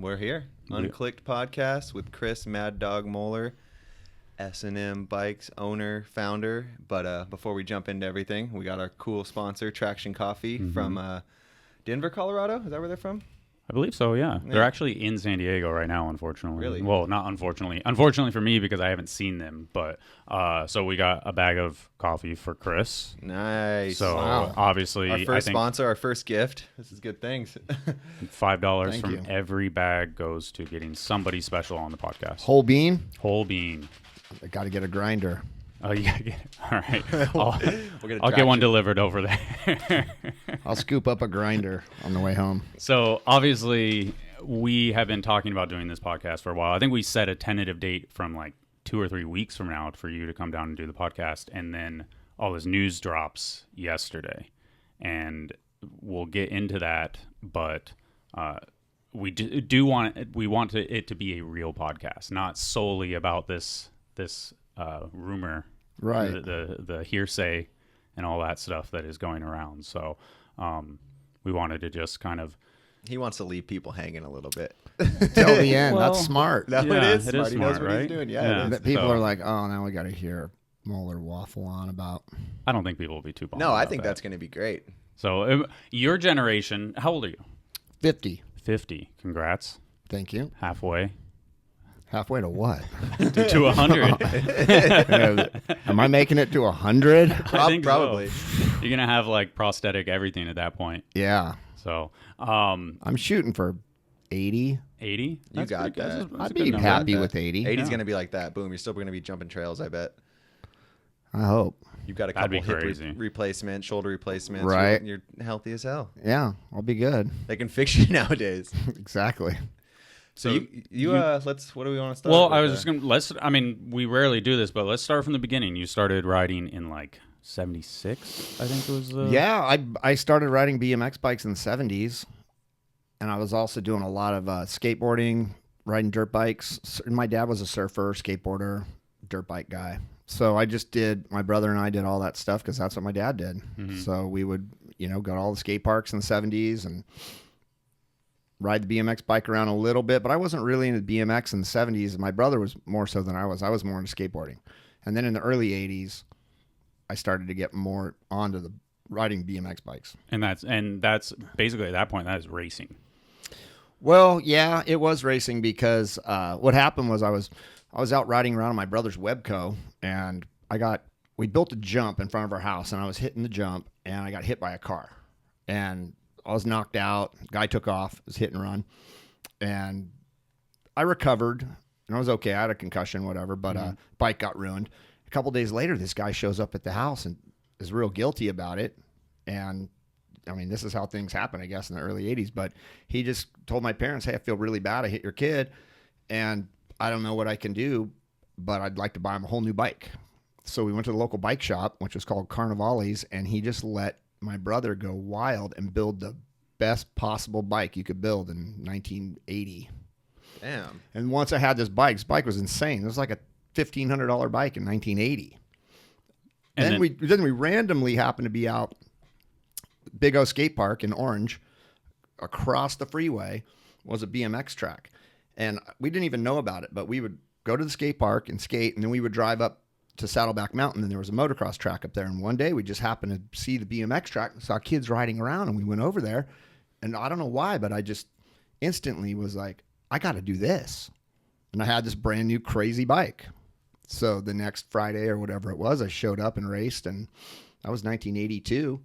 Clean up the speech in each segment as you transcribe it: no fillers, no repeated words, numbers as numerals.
We're here. Unclicked podcast with Chris Mad Dog Moeller, S&M Bikes owner, founder. But before we jump into everything, we got our cool sponsor, Traction Coffee from Denver, Colorado. Is that where they're from? I believe so, yeah. They're actually in San Diego right now, unfortunately. Really? Well, not unfortunately. Unfortunately for me because I haven't seen them. But so we got a bag of coffee for Chris. Nice. So obviously, our first sponsor, our first gift. This is good things. $5 from every bag goes to getting somebody special on the podcast. Whole bean? Whole bean. I got to get a grinder. Oh, yeah. All right. I'll get get one delivered over there. I'll scoop up a grinder on the way home. So obviously, we have been talking about doing this podcast for a while. I think we set a tentative date from like 2 or 3 weeks from now for you to come down and do the podcast. And then all this news drops yesterday. And we'll get into that. But we want it to be a real podcast, not solely about this rumor, right? The hearsay and all that stuff that is going around. So we wanted to just kind of. He wants to leave people hanging a little bit. Till the end. Well, that's smart. It is smart. He knows what right? he's doing. Yeah. People are like, oh, now we got to hear Moeller waffle on about. I don't think people will be too bothered. No, I think that's going to be great. So your generation, how old are you? 50. 50. Congrats. Thank you. Halfway. Halfway to what? to 100. Am I making it to 100? I think probably. So. You're going to have like prosthetic everything at that point. Yeah. So I'm shooting for 80. 80? You got that. I'd be happy with 80. 80's going to be like that. Boom. You're still going to be jumping trails, I bet. I hope. You've got a couple hip replacements, shoulder replacements. Right. You're healthy as hell. Yeah, I'll be good. They can fix you nowadays. Exactly. So what do we want to start? Well, I was just gonna we rarely do this, but let's start from the beginning. You started riding in like 76, I think it was. Yeah, I started riding BMX bikes in the 70s, and I was also doing a lot of skateboarding, riding dirt bikes. My dad was a surfer, skateboarder, dirt bike guy. So my brother and I did all that stuff because that's what my dad did. Mm-hmm. So we would, go to all the skate parks in the 70s and ride the BMX bike around a little bit, but I wasn't really into BMX in the 70s. My brother was more so than I was. I was more into skateboarding. And then in the early 80s, I started to get more onto the riding BMX bikes. And that's basically at that point, that is racing. Well, yeah, it was racing because what happened was I was out riding around on my brother's Webco, and we built a jump in front of our house, and I was hitting the jump, and I got hit by a car. And I was knocked out. Guy took off. It was hit and run. And I recovered, and I was okay. I had a concussion, whatever, but bike got ruined. A couple days later, this guy shows up at the house and is real guilty about it. And, this is how things happen, I guess, in the early 80s. But he just told my parents, hey, I feel really bad. I hit your kid, and I don't know what I can do, but I'd like to buy him a whole new bike. So we went to the local bike shop, which was called Carnivale's, and he just let my brother go wild and build the best possible bike you could build in 1980. Damn. And once I had this bike was insane. It was like a $1,500 bike in 1980. And then we randomly happened to be out Big O Skate Park in Orange. Across the freeway was a BMX track. And we didn't even know about it, but we would go to the skate park and skate, and then we would drive up to Saddleback Mountain, and there was a motocross track up there. And one day we just happened to see the BMX track and saw kids riding around, and we went over there. And I don't know why, but I just instantly was like, I got to do this. And I had this brand new crazy bike. So the next Friday or whatever it was, I showed up and raced, and that was 1982.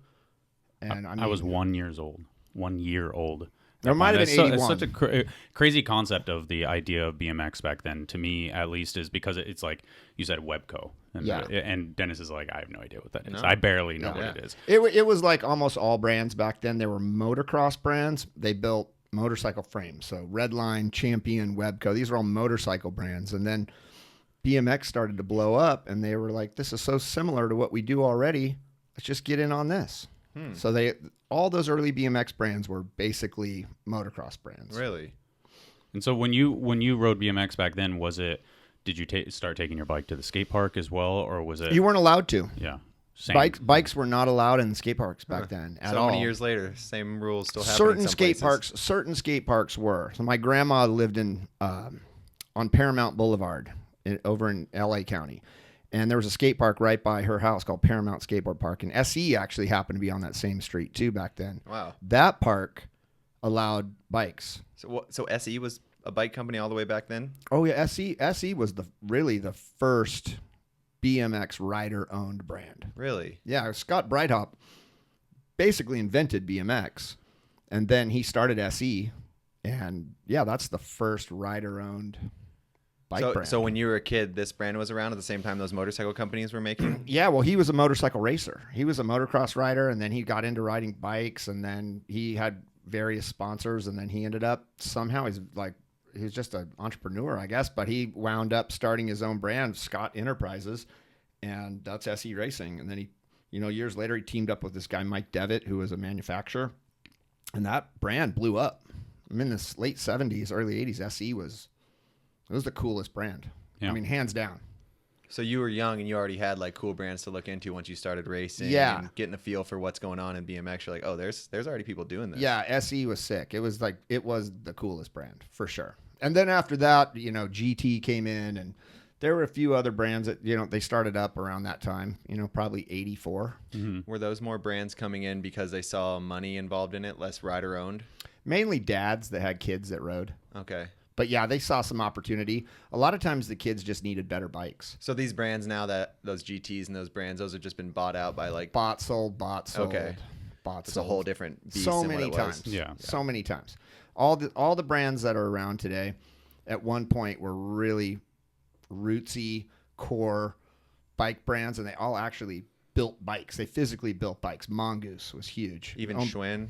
And I was 1 year old. 1 year old. There might have been 81. It's such a crazy concept of the idea of BMX back then, to me at least, is because it's like you said, Webco. And Dennis is like, I have no idea what that is. No. I barely know what it is. It was like almost all brands back then. They were motocross brands. They built motorcycle frames. So Redline, Champion, Webco, these are all motorcycle brands. And then BMX started to blow up, and they were like, this is so similar to what we do already. Let's just get in on this. So all those early BMX brands were basically motocross brands. Really? And so when you rode BMX back then, did you start taking your bike to the skate park as well, or was it? You weren't allowed to. Yeah. same. Bikes were not allowed in skate parks back then at all. So many years later, same rules still happen. Certain in some skate places. parks, certain skate parks were. So my grandma lived in on Paramount Boulevard over in LA County. And there was a skate park right by her house called Paramount Skateboard Park. And SE actually happened to be on that same street too back then. Wow. That park allowed bikes. So SE was a bike company all the way back then? Oh yeah, SE was really the first BMX rider owned brand. Really? Yeah, Scott Breithaupt basically invented BMX, and then he started SE, and yeah, that's the first rider owned bike brand. So when you were a kid, this brand was around at the same time those motorcycle companies were making? Yeah, well, he was a motorcycle racer. He was a motocross rider, and then he got into riding bikes, and then he had various sponsors, and then he ended up somehow he's just an entrepreneur, I guess, but he wound up starting his own brand, Scott Enterprises, and that's SE Racing. And then he, years later, he teamed up with this guy, Mike Devitt, who was a manufacturer, and that brand blew up. In the late 70s, early 80s, SE was the coolest brand. Yeah. I mean, hands down. So you were young and you already had like cool brands to look into once you started racing Yeah. and getting a feel for what's going on in BMX. You're like, oh, there's already people doing this. Yeah, SE was sick. It was the coolest brand for sure. And then after that, GT came in, and there were a few other brands that, they started up around that time, probably 84. Were those more brands coming in because they saw money involved in it, less rider owned? Mainly dads that had kids that rode. Okay. But yeah, they saw some opportunity. A lot of times the kids just needed better bikes. So these brands now, that those GTs and those brands, those have just been bought out by like Bought, sold. Okay. Bought, It's sold. a whole different beast So than what many it was. times. Yeah. So many times. All the brands that are around today at one point were really rootsy, core bike brands, and they all actually built bikes. They physically built bikes. Mongoose was huge. Even Schwinn.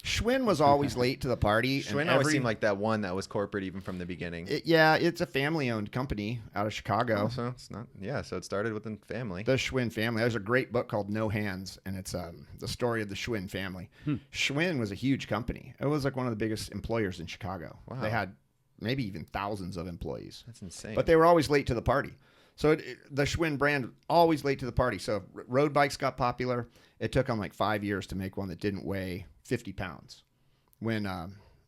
Schwinn was always late to the party. Schwinn always seemed like that one that was corporate even from the beginning. It's a family-owned company out of Chicago. So it's not. Yeah. So it started with the family. The Schwinn family. There's a great book called No Hands, and it's the story of the Schwinn family. Schwinn was a huge company. It was like one of the biggest employers in Chicago. Wow. They had maybe even thousands of employees. That's insane. But they were always late to the party. So the Schwinn brand, always late to the party. So if road bikes got popular, it took them like 5 years to make one that didn't weigh 50 pounds. When,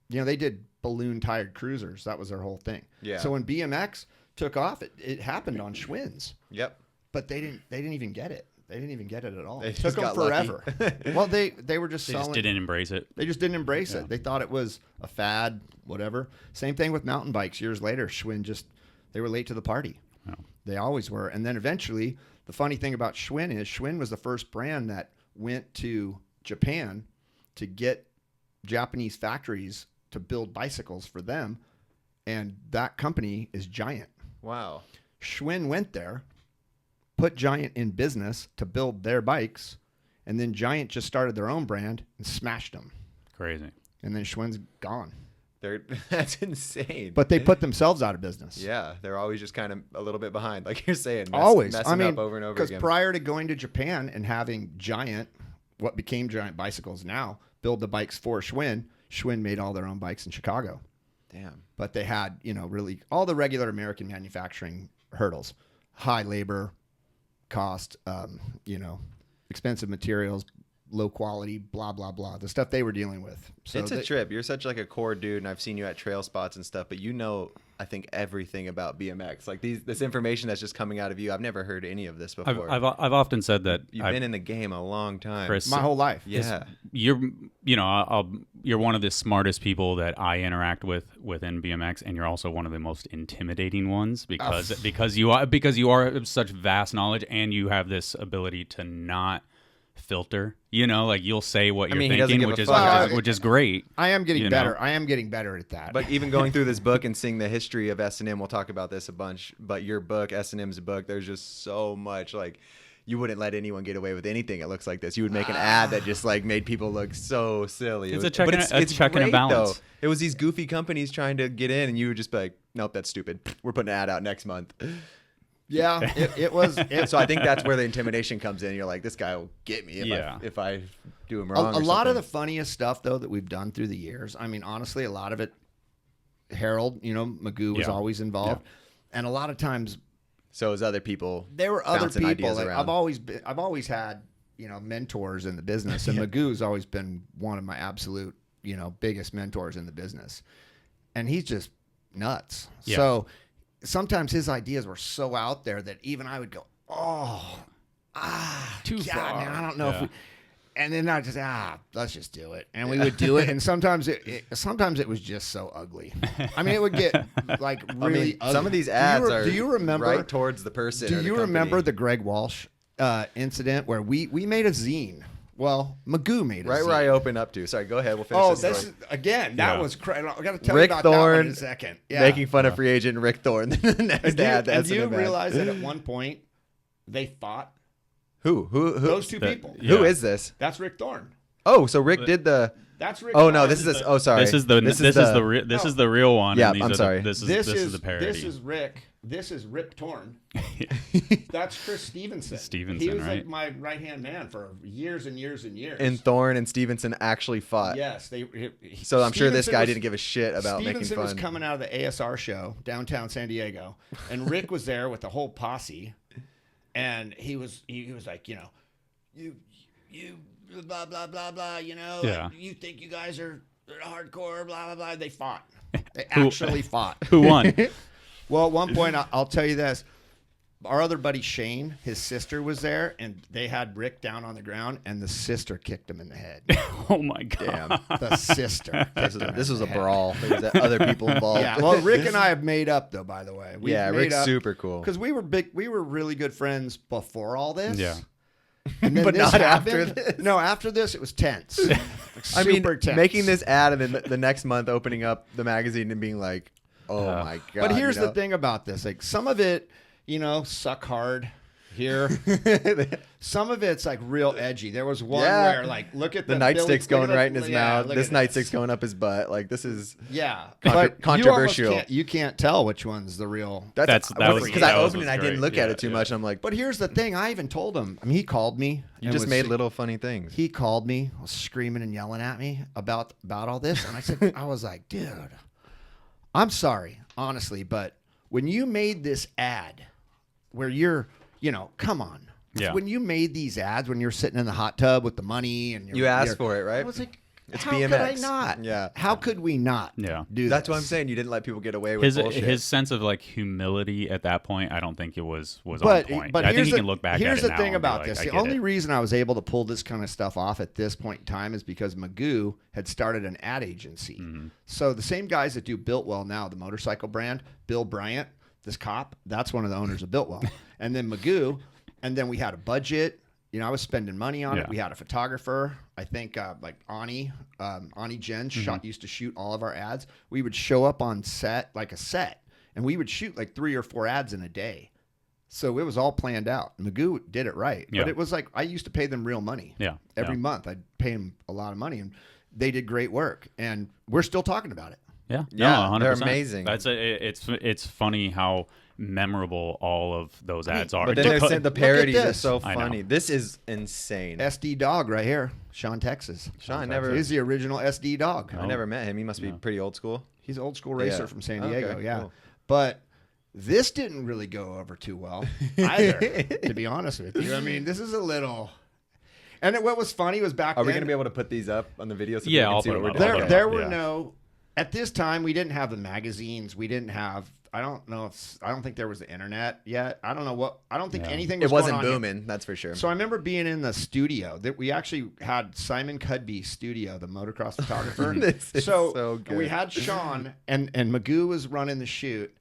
they did balloon-tired cruisers. That was their whole thing. Yeah. So when BMX took off, it happened on Schwinn's. Yep. But they didn't even get it. They didn't even get it at all. They It just took them got lucky. forever. Well, they were just They selling. just didn't embrace it. They just didn't embrace it. They thought it was a fad, whatever. Same thing with mountain bikes. Years later, Schwinn they were late to the party. Oh. They always were. And then eventually, the funny thing about Schwinn is Schwinn was the first brand that went to Japan to get Japanese factories to build bicycles for them. And that company is Giant. Wow. Schwinn went there, put Giant in business to build their bikes, and then Giant just started their own brand and smashed them. Crazy. And then Schwinn's gone. That's insane. But they put themselves out of business. Yeah, they're always just kind of a little bit behind, like you're saying. Always. Messing up over and over because again. prior to going to Japan and having Giant, what became Giant Bicycles now, build the bikes for Schwinn, Schwinn made all their own bikes in Chicago. Damn. But they had, really all the regular American manufacturing hurdles, high labor cost, expensive materials, low quality, blah, blah, blah, the stuff they were dealing with. So It's a trip. You're such like a core dude, and I've seen you at trail spots and stuff, but I think everything about BMX. Like this information that's just coming out of you, I've never heard any of this before. I've often said that You've been in the game a long time. Chris, my whole life. Yeah. you're one of the smartest people that I interact with within BMX, and you're also one of the most intimidating ones because you are of such vast knowledge, and you have this ability to not filter. You'll say what you're he doesn't thinking, give which a is fuck. which is great. I am getting You better. know? I am getting better at that. But even going through this book and seeing the history of S&M, we'll talk about this a bunch, but your book, S&M's book, there's just so much, like, you wouldn't let anyone get away with anything. It looks like this. You would make an ad that just like made people look so silly. It's It a check but and a- it's check and a great, balance. though. It was these goofy companies trying to get in, and you would just be like, nope, that's stupid. We're putting an ad out next month. yeah, it was. So I think that's where the intimidation comes in. You're like, this guy will get me if I do him wrong. A lot of the something. funniest stuff, though, that we've done through the years, I mean, honestly, a lot of it, Harold, Magoo was Yeah. always involved. And a lot of times So it was other people. There were other bouncing people. ideas Like, around. I've always had, mentors in the business, and Magoo's always been one of my absolute, biggest mentors in the business. And he's just nuts. Yeah. So sometimes his ideas were so out there that even I would go, Too God, far. man, I don't know if we. And then I just let's just do it, and we would do it. And sometimes it was just so ugly. I mean, it would get like really. ugly. Some of these ads do you remember right towards the person. Do or the you company. remember the Greg Walsh incident where we made a zine? Well, Magoo made a Right zine. where I open up to. Sorry, go ahead. We'll finish Oh, this this story. is again. That was crazy. I got to tell Rick you about that one Thorne in a second. Yeah. making fun of free agent Rick Thorne. The next ad, and do you S&M ad. realize that at one point they fought? Who? Those two people. Yeah. Who is this? That's Rick Thorne. Oh, so Rick did the. That's Rick. Oh no, Thorne. this is this. Oh, sorry. This is the real one. Yeah, and I'm sorry. This is the parody. This is Rick. This is Rip Torn. That's Chris Stevenson. Stevenson, He was right? like my right hand man for years and years and years. And Thorne and Stevenson actually fought. Yes, So I'm sure this Stevenson guy was- didn't give a shit about Stevenson making fun. was coming out of the ASR show downtown San Diego, and Rick was there with the whole posse, and he was like, you blah blah blah blah, Yeah. like, you think you guys are hardcore, blah blah blah. They fought. They actually fought. Who won? Well, at one point, I'll tell you this. Our other buddy Shane, his sister was there, and they had Rick down on the ground, and the sister kicked him in the head. Oh my god! Damn. The sister. This was a brawl. There was other people involved. Yeah. Well, Rick and I have made up, though. By the way, Rick's super cool. because we were really good friends before all this. Yeah. And then But this not after happened. this. No, after this it was tense. I mean, Super tense. making this ad and then the next month opening up the magazine and being like, oh my god. But here's the thing about this: like some of it, suck hard here. Some of it's like real edgy. There was one where like, look at the nightstick's going right in his mouth. This nightstick's going up his butt. Like this is but controversial. You can't tell which one's the real. That was because I that opened was it and I didn't great. look at Yeah, it too yeah. much. And I'm like, But here's the thing: I even told him. I mean, he called me. you and just was made little funny things. He called me, was screaming and yelling at me about all this, and I said, I was like, dude, I'm sorry, honestly, but when you made this ad, where you're, come on, Yeah. when you made these ads, when you're sitting in the hot tub with the money and You asked for it, right? I was like, It's how could I BMX. not? Yeah. How could we not? Yeah. Do That's this? what I'm saying. You didn't let people get away with bullshit. His sense of like humility at that point, I don't think it was on But point. but I think here's he can look back at it Here's the now thing and be about like, this: I the get only it. reason I was able to pull this kind of stuff off at this point in time is because Magoo had started an ad agency. Mm-hmm. So the same guys that do Builtwell now, the motorcycle brand, Bill Bryant, this cop, that's one of the owners of Builtwell, and then Magoo, and then we had a budget. I was spending money on it. Yeah. We had a photographer. I think like Ani Jen used to shoot all of our ads. We would show up on set, like a set, and we would shoot like 3 or 4 ads in a day. So it was all planned out. Magoo did it right. Yeah. But it was like I used to pay them real money. Yeah. Every month I'd pay them a lot of money, and they did great work. And we're still talking about it. Yeah, Yeah, no, 100%. they're amazing. It's funny how memorable all of those ads are. But then Look- they're saying the look at parodies are this. so I know. funny. This is insane. SD Dog right here, Sean Texas. Sean, never- He's the original SD Dog. I never met him. He must be pretty old school. He's an old school racer Yeah. from San Diego, Okay, yeah. cool. But this didn't really go over too well either, to be honest with you. I mean, this is a little... And what was funny was back Are then... we going to be able to put these up on the video so Yeah, people I'll can see put what we're them doing? up. Okay. There were Yeah. no... At this time, we didn't have the magazines. We didn't have... I don't think there was the internet yet. I don't know what... I don't think anything was It wasn't going on yet. booming, that's for sure. So I remember being in the studio that we actually had Simon Cudby's studio, the motocross photographer. This is so good. We had Sean and Magoo was running the shoot,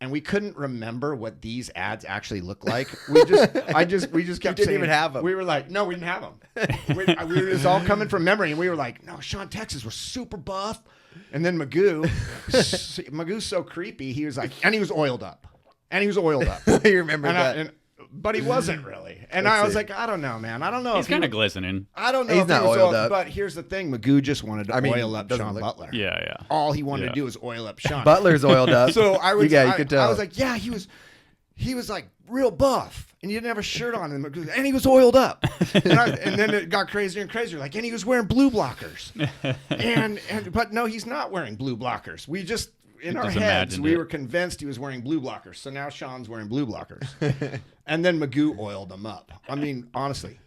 and we couldn't remember what these ads actually look like. We just kept didn't saying, even have 'em. We were like, no, we didn't have them. It was all coming from memory, and we were like, no, Sean Texas was super buff, and then Magoo's so creepy. He was like, and he was oiled up, You remember that? But he wasn't really. And I was like, I don't know, man. I don't know. He's if he kind of was- glistening. I don't know He's if not he was oiled up. But here's the thing. Magoo just wanted to oil up doesn't Sean look- Butler. Yeah, yeah. All he wanted Yeah. to do was oil up Sean. Butler's oiled up. So I was, you could tell. I was like, yeah, he was like real buff, and he didn't have a shirt on, and he was oiled up. And then it got crazier and crazier. Like, and he was wearing blue blockers, but no, he's not wearing blue blockers. in our Just heads, imagined we it. were convinced he was wearing blue blockers. So now Sean's wearing blue blockers. And then Magoo oiled him up. I mean, honestly,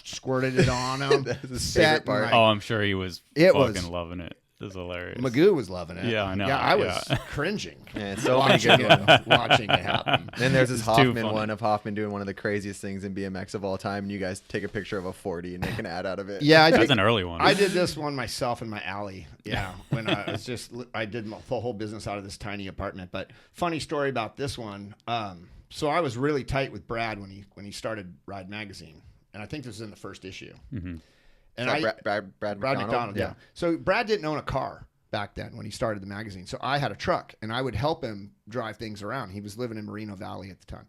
squirted it on him. That's his sat favorite and, part. like, Oh, I'm sure he was It fucking was- loving it. It was hilarious. Magoo was loving it. Yeah, I know. Yeah, I was Yeah. cringing. Yeah, so many watching good ones. watching it happen. Then there's this It's too Hoffman funny. one of Hoffman doing one of the craziest things in BMX of all time, and you guys take a picture of a 40 and make an ad out of it. Yeah, I That's did. an early one. I did this one myself in my alley. Yeah, when I was I did the whole business out of this tiny apartment. But funny story about this one. So I was really tight with Brad when he started Ride Magazine, and I think this was in the first issue. Mm-hmm. And Is I that Brad McDonald? yeah. So Brad didn't own a car back then when he started the magazine. So I had a truck, and I would help him drive things around. He was living in Moreno Valley at the time.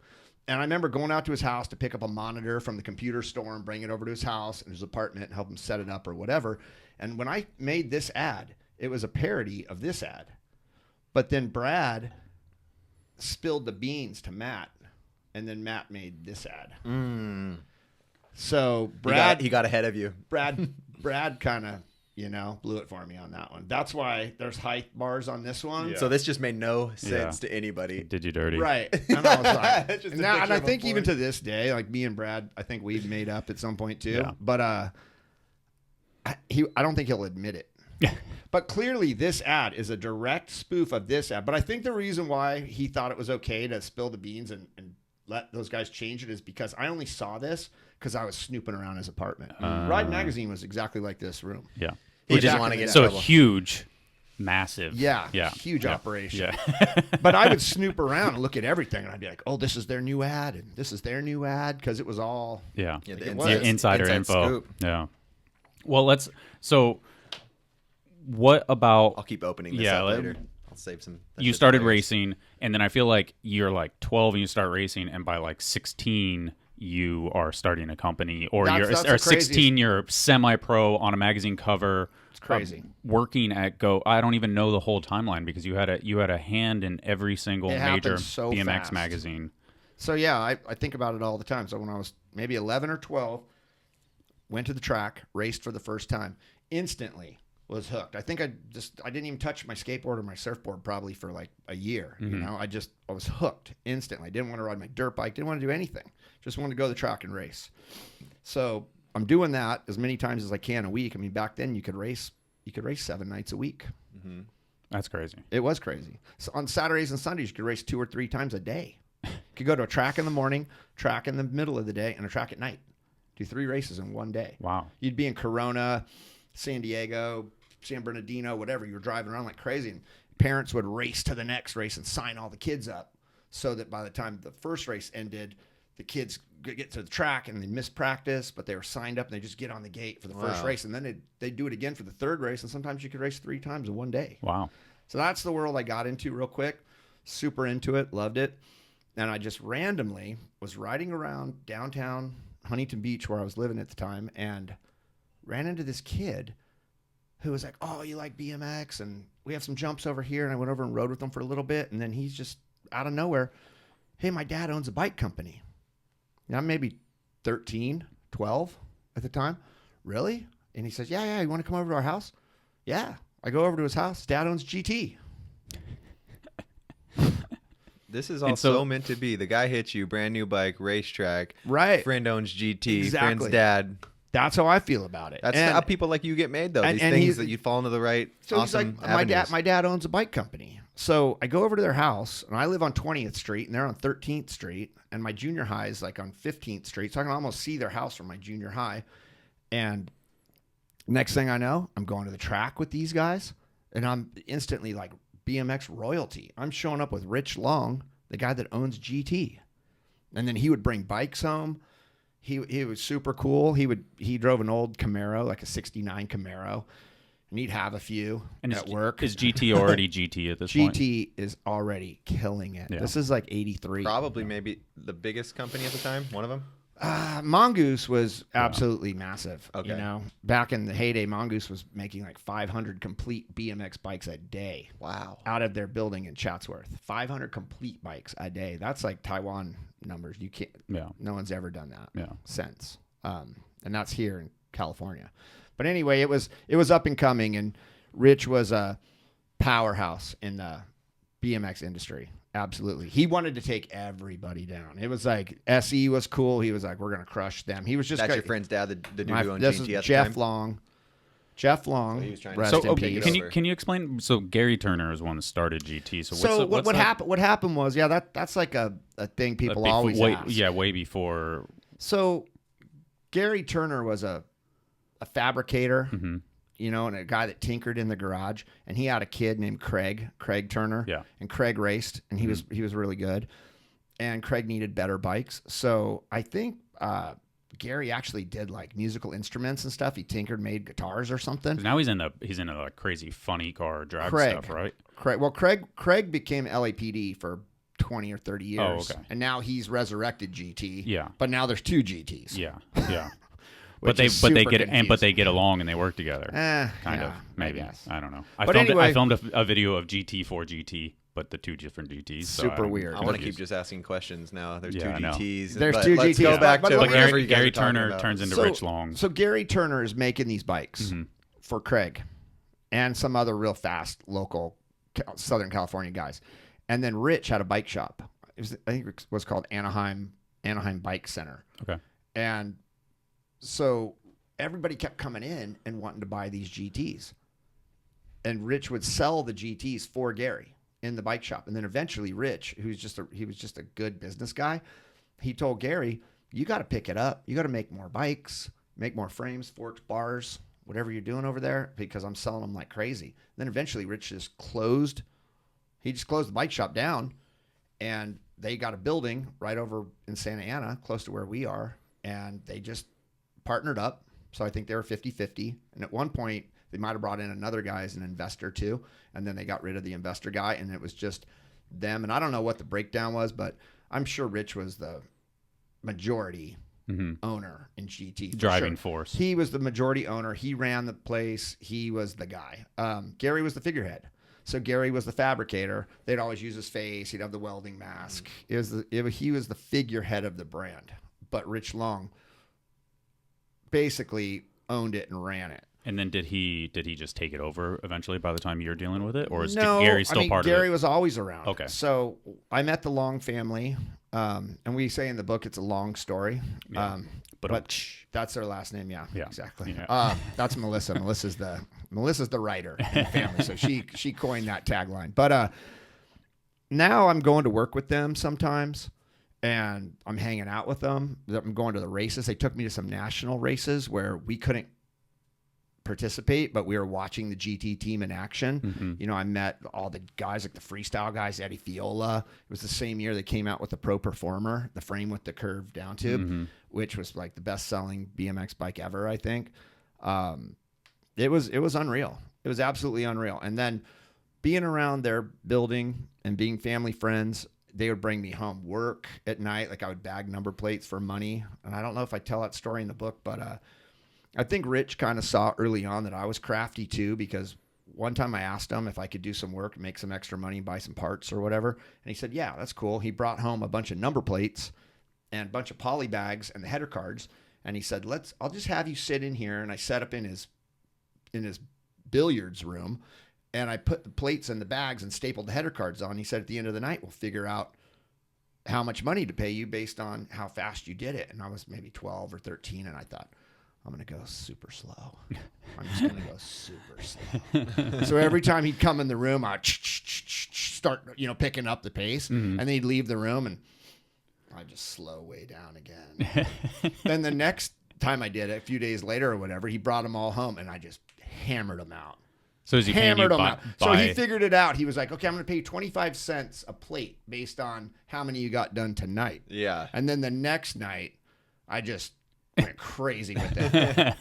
And I remember going out to his house to pick up a monitor from the computer store and bring it over to his house and his apartment and help him set it up or whatever. And when I made this ad, it was a parody of this ad. But then Brad spilled the beans to Matt, and then Matt made this ad. So Brad he got ahead of you. Brad kind of, blew it for me on that one. That's why there's height bars on this one. Yeah. So this just made no sense Yeah. to anybody. Did you dirty? Right. And I was like, Just a and I picture of a think even 40. to this day, like me and Brad, I think we've made up at some point too. Yeah. But I don't think he'll admit it. Yeah. But clearly this ad is a direct spoof of this ad. But I think the reason why he thought it was okay to spill the beans and let those guys change it is because I only saw this because I was snooping around his apartment. Ride Magazine was exactly like this room. Yeah. He Which just back want to in get the in So trouble. huge, massive. Yeah. Yeah. Huge Yeah. operation. Yeah. But I would snoop around and look at everything, and I'd be like, "Oh, this is their new ad, and this is their new ad," because it was all. Yeah. Yeah, It the was. Insider inside info. scoop. Yeah. Well, so what about I'll keep opening this Yeah, up let- later. I'll save some. that you shit's started hilarious. racing, and then I feel like you're like 12 and you start racing, and by like 16 you are starting a company, or That's you're the or craziest- 16 you're semi-pro on a magazine cover. It's crazy. Working at Go, I don't even know the whole timeline because you had a hand in every single It happened major so BMX fast. magazine. So yeah, I think about it all the time. So when I was maybe 11 or 12, went to the track, raced for the first time, instantly was hooked. I think I didn't even touch my skateboard or my surfboard probably for like a year. You know, I was hooked instantly. I didn't want to ride my dirt bike, didn't want to do anything. Just wanted to go to the track and race. So I'm doing that as many times as I can a week. I mean, back then you could race 7 nights a week. That's crazy. It was crazy. So on Saturdays and Sundays, you could race 2 or 3 times a day. You could go to a track in the morning, track in the middle of the day, and a track at night. Do 3 races in one day. Wow. You'd be in Corona, San Diego, San Bernardino, whatever. You were driving around like crazy. And parents would race to the next race and sign all the kids up so that by the time the first race ended, the kids get to the track and they missed practice, but they were signed up and they just get on the gate for the first Wow. race. And then they'd do it again for the third race. And sometimes you could race 3 times in one day. Wow. So that's the world I got into real quick. Super into it, loved it. And I just randomly was riding around downtown Huntington Beach where I was living at the time and ran into this kid who was like, "Oh, you like BMX? And we have some jumps over here." And I went over and rode with him for a little bit. And then he's just out of nowhere, "Hey, my dad owns a bike company." And I'm maybe 13, 12 at the time. "Really?" And he says, yeah, you want to come over to our house? Yeah. I go over to his house. His dad owns GT. This is all And so- so meant to be. The guy hits you, brand new bike, racetrack. Right. Friend owns GT. Exactly. Friend's dad. That's how I feel about it. That's And- how people like you get made, though. and- These and things he's- that you fall into the right, So awesome he's like, avenues. my dad owns a bike company. So I go over to their house, and I live on 20th Street, and they're on 13th Street, and my junior high is like on 15th Street. So I can almost see their house from my junior high. And next thing I know, I'm going to the track with these guys, and I'm instantly like BMX royalty. I'm showing up with Rich Long, the guy that owns GT. And then he would bring bikes home. He was super cool. He drove an old Camaro, like a 69 Camaro. And he'd have a few at work. Is GT already GT at this point? GT is already killing it. Yeah. This is like 83. Probably maybe the biggest company at the time, one of them. Mongoose was absolutely massive. Okay. You know, back in the heyday, Mongoose was making like 500 complete BMX bikes a day Wow. out of their building in Chatsworth. 500 complete bikes a day. That's like Taiwan numbers. You can't. Yeah. No one's ever done that Yeah. since. And that's here in California. But anyway, it was up and coming, and Rich was powerhouse in the BMX industry. Absolutely. He wanted to take everybody down. It was like SE was cool. He was like, we're going to crush them. He was just That's great. your friend's dad, the dude who owned This GT is at the Jeff time? Long. Jeff Long. So he was trying to- rest So, in okay, peace. Can you explain? So Gary Turner is one that started GT. So, So what's what that? happened? What happened was, that's like a thing people Befo- always ask. way before. So Gary Turner was a fabricator, Mm-hmm. and a guy that tinkered in the garage, and he had a kid named Craig Turner. Yeah. And Craig raced, and he was really good. And Craig needed better bikes. So I think Gary actually did like musical instruments and stuff. He tinkered, made guitars or something. 'Cause now he's in a like crazy funny car drag Craig. stuff, right? Craig became LAPD for 20 or 30 years. Oh, okay. And now he's resurrected GT. Yeah. But now there's 2 GTs. Yeah, yeah. Which but they is but they super get but confusing. they get along and they work together. Kind of, maybe. guess. I don't know. But anyway- I filmed a video of GT for GT, but the 2 different GTs. so Super I'm weird. I want to confused. keep just asking questions now. There's Yeah, I 2 know. GTs. There's but 2 let's GTs. go back But to let me- whatever you guys Gary are talking Turner about. turns into Rich Long. So Gary Turner is making these bikes Mm-hmm. for Craig and some other real fast local Southern California guys. And then Rich had a bike shop. I think it was called Anaheim Bike Center. Okay. And so everybody kept coming in and wanting to buy these GTs. And Rich would sell the GTs for Gary in the bike shop. And then eventually Rich, he was just a good business guy, he told Gary, you got to pick it up. You got to make more bikes, make more frames, forks, bars, whatever you're doing over there, because I'm selling them like crazy. Then eventually Rich just closed the bike shop down, and they got a building right over in Santa Ana, close to where we are, and they just partnered up. So I think they were 50-50. And at one point, they might have brought in another guy as an investor too, and then they got rid of the investor guy, and it was just them. And I don't know what the breakdown was, but I'm sure Rich was the majority owner in GT. for Driving sure. force. He was the majority owner. He ran the place. He was the guy. Gary was the figurehead. So Gary was the fabricator. They'd always use his face. He'd have the welding mask. He was the figurehead of the brand. But Rich Long basically owned it and ran it. And then did he just take it over eventually by the time you're dealing with it? Or is No, Gary still part Gary of it? was always around. Okay. So I met the Long family, and we say in the book it's a long story. Yeah. But that's their last name. Yeah, Yeah. exactly. Yeah. That's Melissa. Melissa's the writer in the family. So she coined that tagline. But now I'm going to work with them sometimes, and I'm hanging out with them. I'm going to the races. They took me to some national races where we couldn't participate, but we were watching the GT team in action. I met all the guys, like the freestyle guys, Eddie Fiola. It was the same year they came out with the Pro Performer, the frame with the curved down tube, which was like the best selling BMX bike ever, I think. It was unreal. It was absolutely unreal. And then being around their building and being family friends, they would bring me home work at night. Like I would bag number plates for money. And I don't know if I tell that story in the book, but I think Rich kind of saw early on that I was crafty too, because one time I asked him if I could do some work, make some extra money, buy some parts or whatever. And he said, yeah, that's cool. He brought home a bunch of number plates and a bunch of poly bags and the header cards. And he said, I'll just have you sit in here. And I set up in his billiards room, and I put the plates in the bags and stapled the header cards on. He said, at the end of the night, we'll figure out how much money to pay you based on how fast you did it. And I was maybe 12 or 13. And I thought, I'm going to go super slow. I'm just going to go super slow. So every time he'd come in the room, I'd start, picking up the pace. And then he'd leave the room, and I'd just slow way down again. Then the next time I did it, a few days later or whatever, he brought them all home, and I just hammered them out. So is he paying you by, So he figured it out. He was like, okay, I'm going to pay you 25 cents a plate based on how many you got done tonight. Yeah. And then the next night, I just went crazy with it.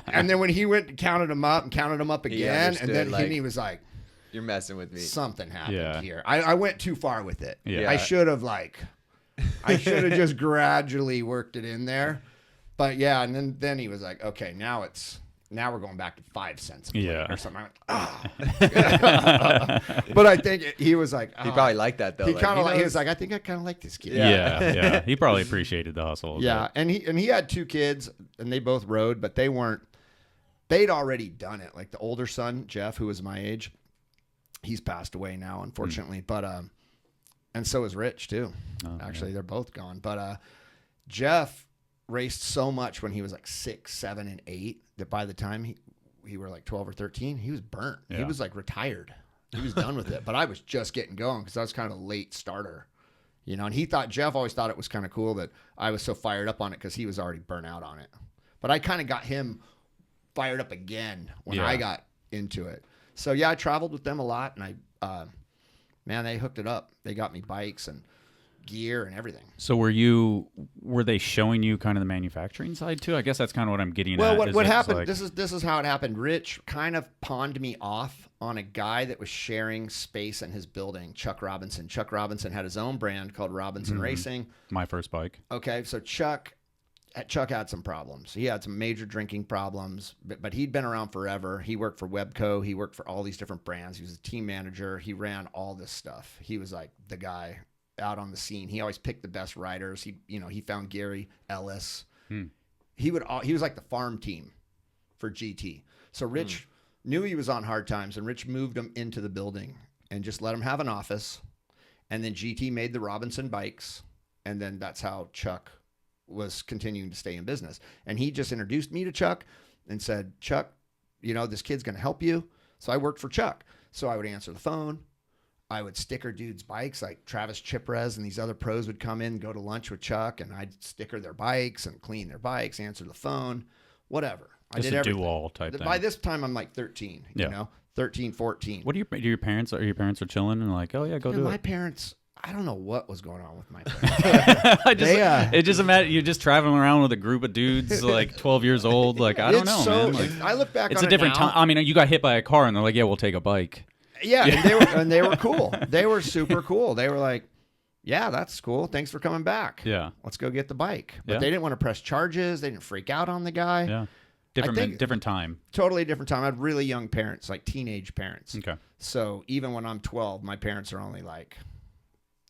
And then when he went and counted them up again, and then he was like, you're messing with me. something happened Yeah. here. I went too far with it. Yeah. I should have just gradually worked it in there. But yeah, and then he was like, okay, now we're going back to 5 cents a plate or something. I went, But I think he was like, He probably liked that though. he was like, I think I kind of like this kid. Yeah. He probably appreciated the hustle. Yeah, and he had 2 kids, and they both rode, but they'd already done it. Like the older son, Jeff, who was my age, He's passed away now, unfortunately. But and so is Rich too. Actually, they're both gone. But Jeff raced so much when he was like 6, 7, and 8 that by the time he were like 12 or 13, he was burnt. Yeah. He was like retired. He was done with it. But I was just getting going because I was kind of a late starter, you know. And Jeff always thought it was kind of cool that I was so fired up on it because he was already burnt out on it. But I kind of got him fired up again when I got into it. So yeah, I traveled with them a lot, and man, they hooked it up. They got me bikes and gear and everything. So were they showing you kind of the manufacturing side too? I guess that's kind of what I'm getting at. Well, what happened, like... this is how it happened. Rich kind of pawned me off on a guy that was sharing space in his building, Chuck Robinson. Chuck Robinson had his own brand called Robinson Racing. My first bike. Okay, so Chuck had some problems. He had some major drinking problems, but he'd been around forever. He worked for Webco. He worked for all these different brands. He was a team manager. He ran all this stuff. He was like the guy out on the scene. He always picked the best riders. He found Gary Ellis. He was like the farm team for GT. So Rich knew he was on hard times, and Rich moved him into the building and just let him have an office. And then GT made the Robinson bikes, and then that's how Chuck was continuing to stay in business. And he just introduced me to Chuck and said, Chuck, this kid's going to help you. So I worked for Chuck. So I would answer the phone. I would sticker dudes' bikes, like Travis Chiprez and these other pros would come in, go to lunch with Chuck, and I'd sticker their bikes and clean their bikes, answer the phone, whatever. I did everything. Do-all type thing. By this time, I'm like 13, 13, 14. What do your parents are chilling and like, oh yeah, go do it? My parents, I don't know what was going on with my parents. It just imagine you're just traveling around with a group of dudes like 12 years old. Like, I don't know, man. Like, I look back on it it's a different time. I mean, you got hit by a car and they're like, yeah, we'll take a bike. Yeah, and they were cool. They were super cool. They were like, yeah, that's cool. Thanks for coming back. Yeah. Let's go get the bike. But they didn't want to press charges. They didn't freak out on the guy. Yeah. Different time. Totally different time. I had really young parents, like teenage parents. Okay. So even when I'm 12, my parents are only like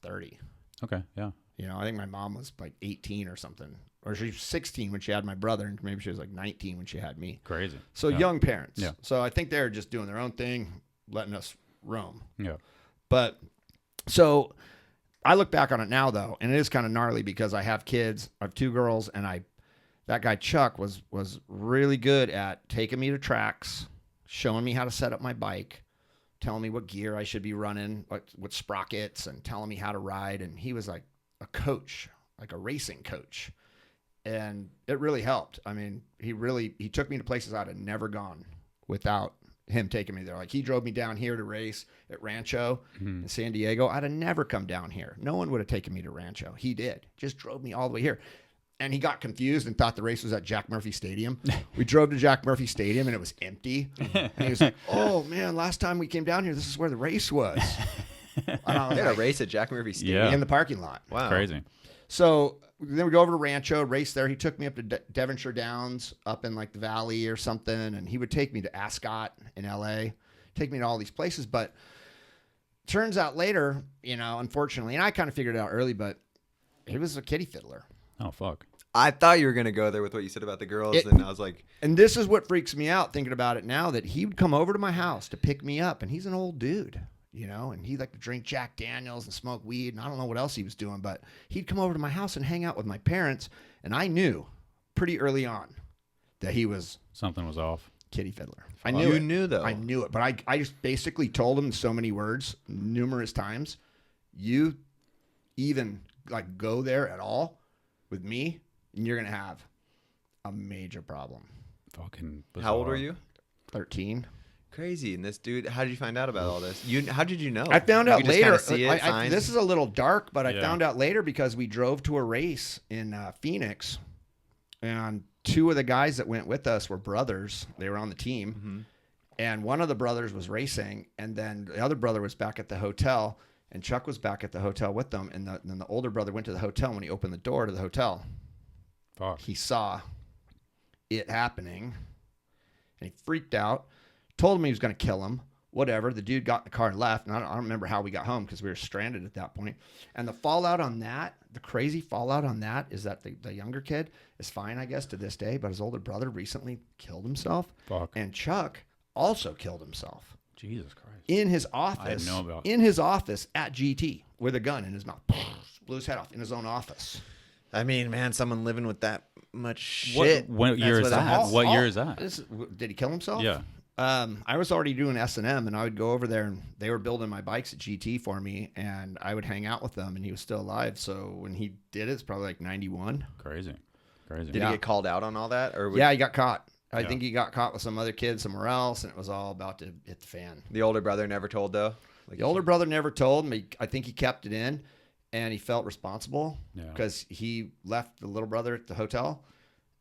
30. Okay, yeah. I think my mom was like 18 or something. Or she was 16 when she had my brother, and maybe she was like 19 when she had me. Crazy. So young parents. Yeah. So I think they're just doing their own thing, letting us roam. Yeah. But so I look back on it now though, and it is kind of gnarly because I have kids. I have 2 girls, and that guy Chuck was really good at taking me to tracks, showing me how to set up my bike, telling me what gear I should be running, what sprockets, and telling me how to ride. And he was like a coach, like a racing coach. And it really helped. I mean, he took me to places I'd have never gone without him taking me there. Like, he drove me down here to race at Rancho in San Diego. I'd have never come down here. No one would have taken me to Rancho. He did. Just drove me all the way here. And he got confused and thought the race was at Jack Murphy Stadium. We drove to Jack Murphy Stadium and it was empty. And he was like, oh man, last time we came down here, this is where the race was. They had a race at Jack Murphy Stadium? In the parking lot. Wow. Crazy. So then we go over to Rancho, race there. He took me up to Devonshire Downs, up in like the valley or something. And he would take me to Ascot in LA, take me to all these places. But turns out later, unfortunately, and I kind of figured it out early, but he was a kiddie fiddler. Oh, fuck. I thought you were going to go there with what you said about the girls, and I was like... And this is what freaks me out thinking about it now, that he would come over to my house to pick me up, and he's an old dude, and he'd like to drink Jack Daniels and smoke weed, and I don't know what else he was doing, but he'd come over to my house and hang out with my parents, and I knew pretty early on that he was... Something was off. Kiddie fiddler. I knew it. You knew, though. I knew it, but I just basically told him in so many words, numerous times, you even like go there at all with me, and you're going to have a major problem. Fucking bizarre. How old were you? 13. Crazy. And this dude, how did you find out about all this? How did you know? I found out later. See it, this is a little dark, but I found out later because we drove to a race in Phoenix, and 2 of the guys that went with us were brothers. They were on the team. Mm-hmm. And one of the brothers was racing, and then the other brother was back at the hotel, and Chuck was back at the hotel with them. And then the older brother went to the hotel. When he opened the door to the hotel, he saw it happening, and he freaked out, told him he was going to kill him, whatever. The dude got in the car and left, and I don't remember how we got home because we were stranded at that point. And the fallout on that, the crazy fallout on that, is that the younger kid is fine, I guess, to this day, but his older brother recently killed himself. Fuck. And Chuck also killed himself. Jesus Christ. in his office. I didn't know about. In his office at GT with a gun in his mouth. Blew his head off in his own office. I mean, man, someone living with that much shit. What year is that? What year is that? Did he kill himself? Yeah. I was already doing S&M, and I would go over there, and they were building my bikes at GT for me, and I would hang out with them, and he was still alive. So when he did it, it's probably like 91. Crazy. Did he get called out on all that? Or Yeah, he got caught. I think he got caught with some other kid somewhere else, and it was all about to hit the fan. The older brother never told, though? The older brother never told me. I think he kept it in, and he felt responsible because he left the little brother at the hotel,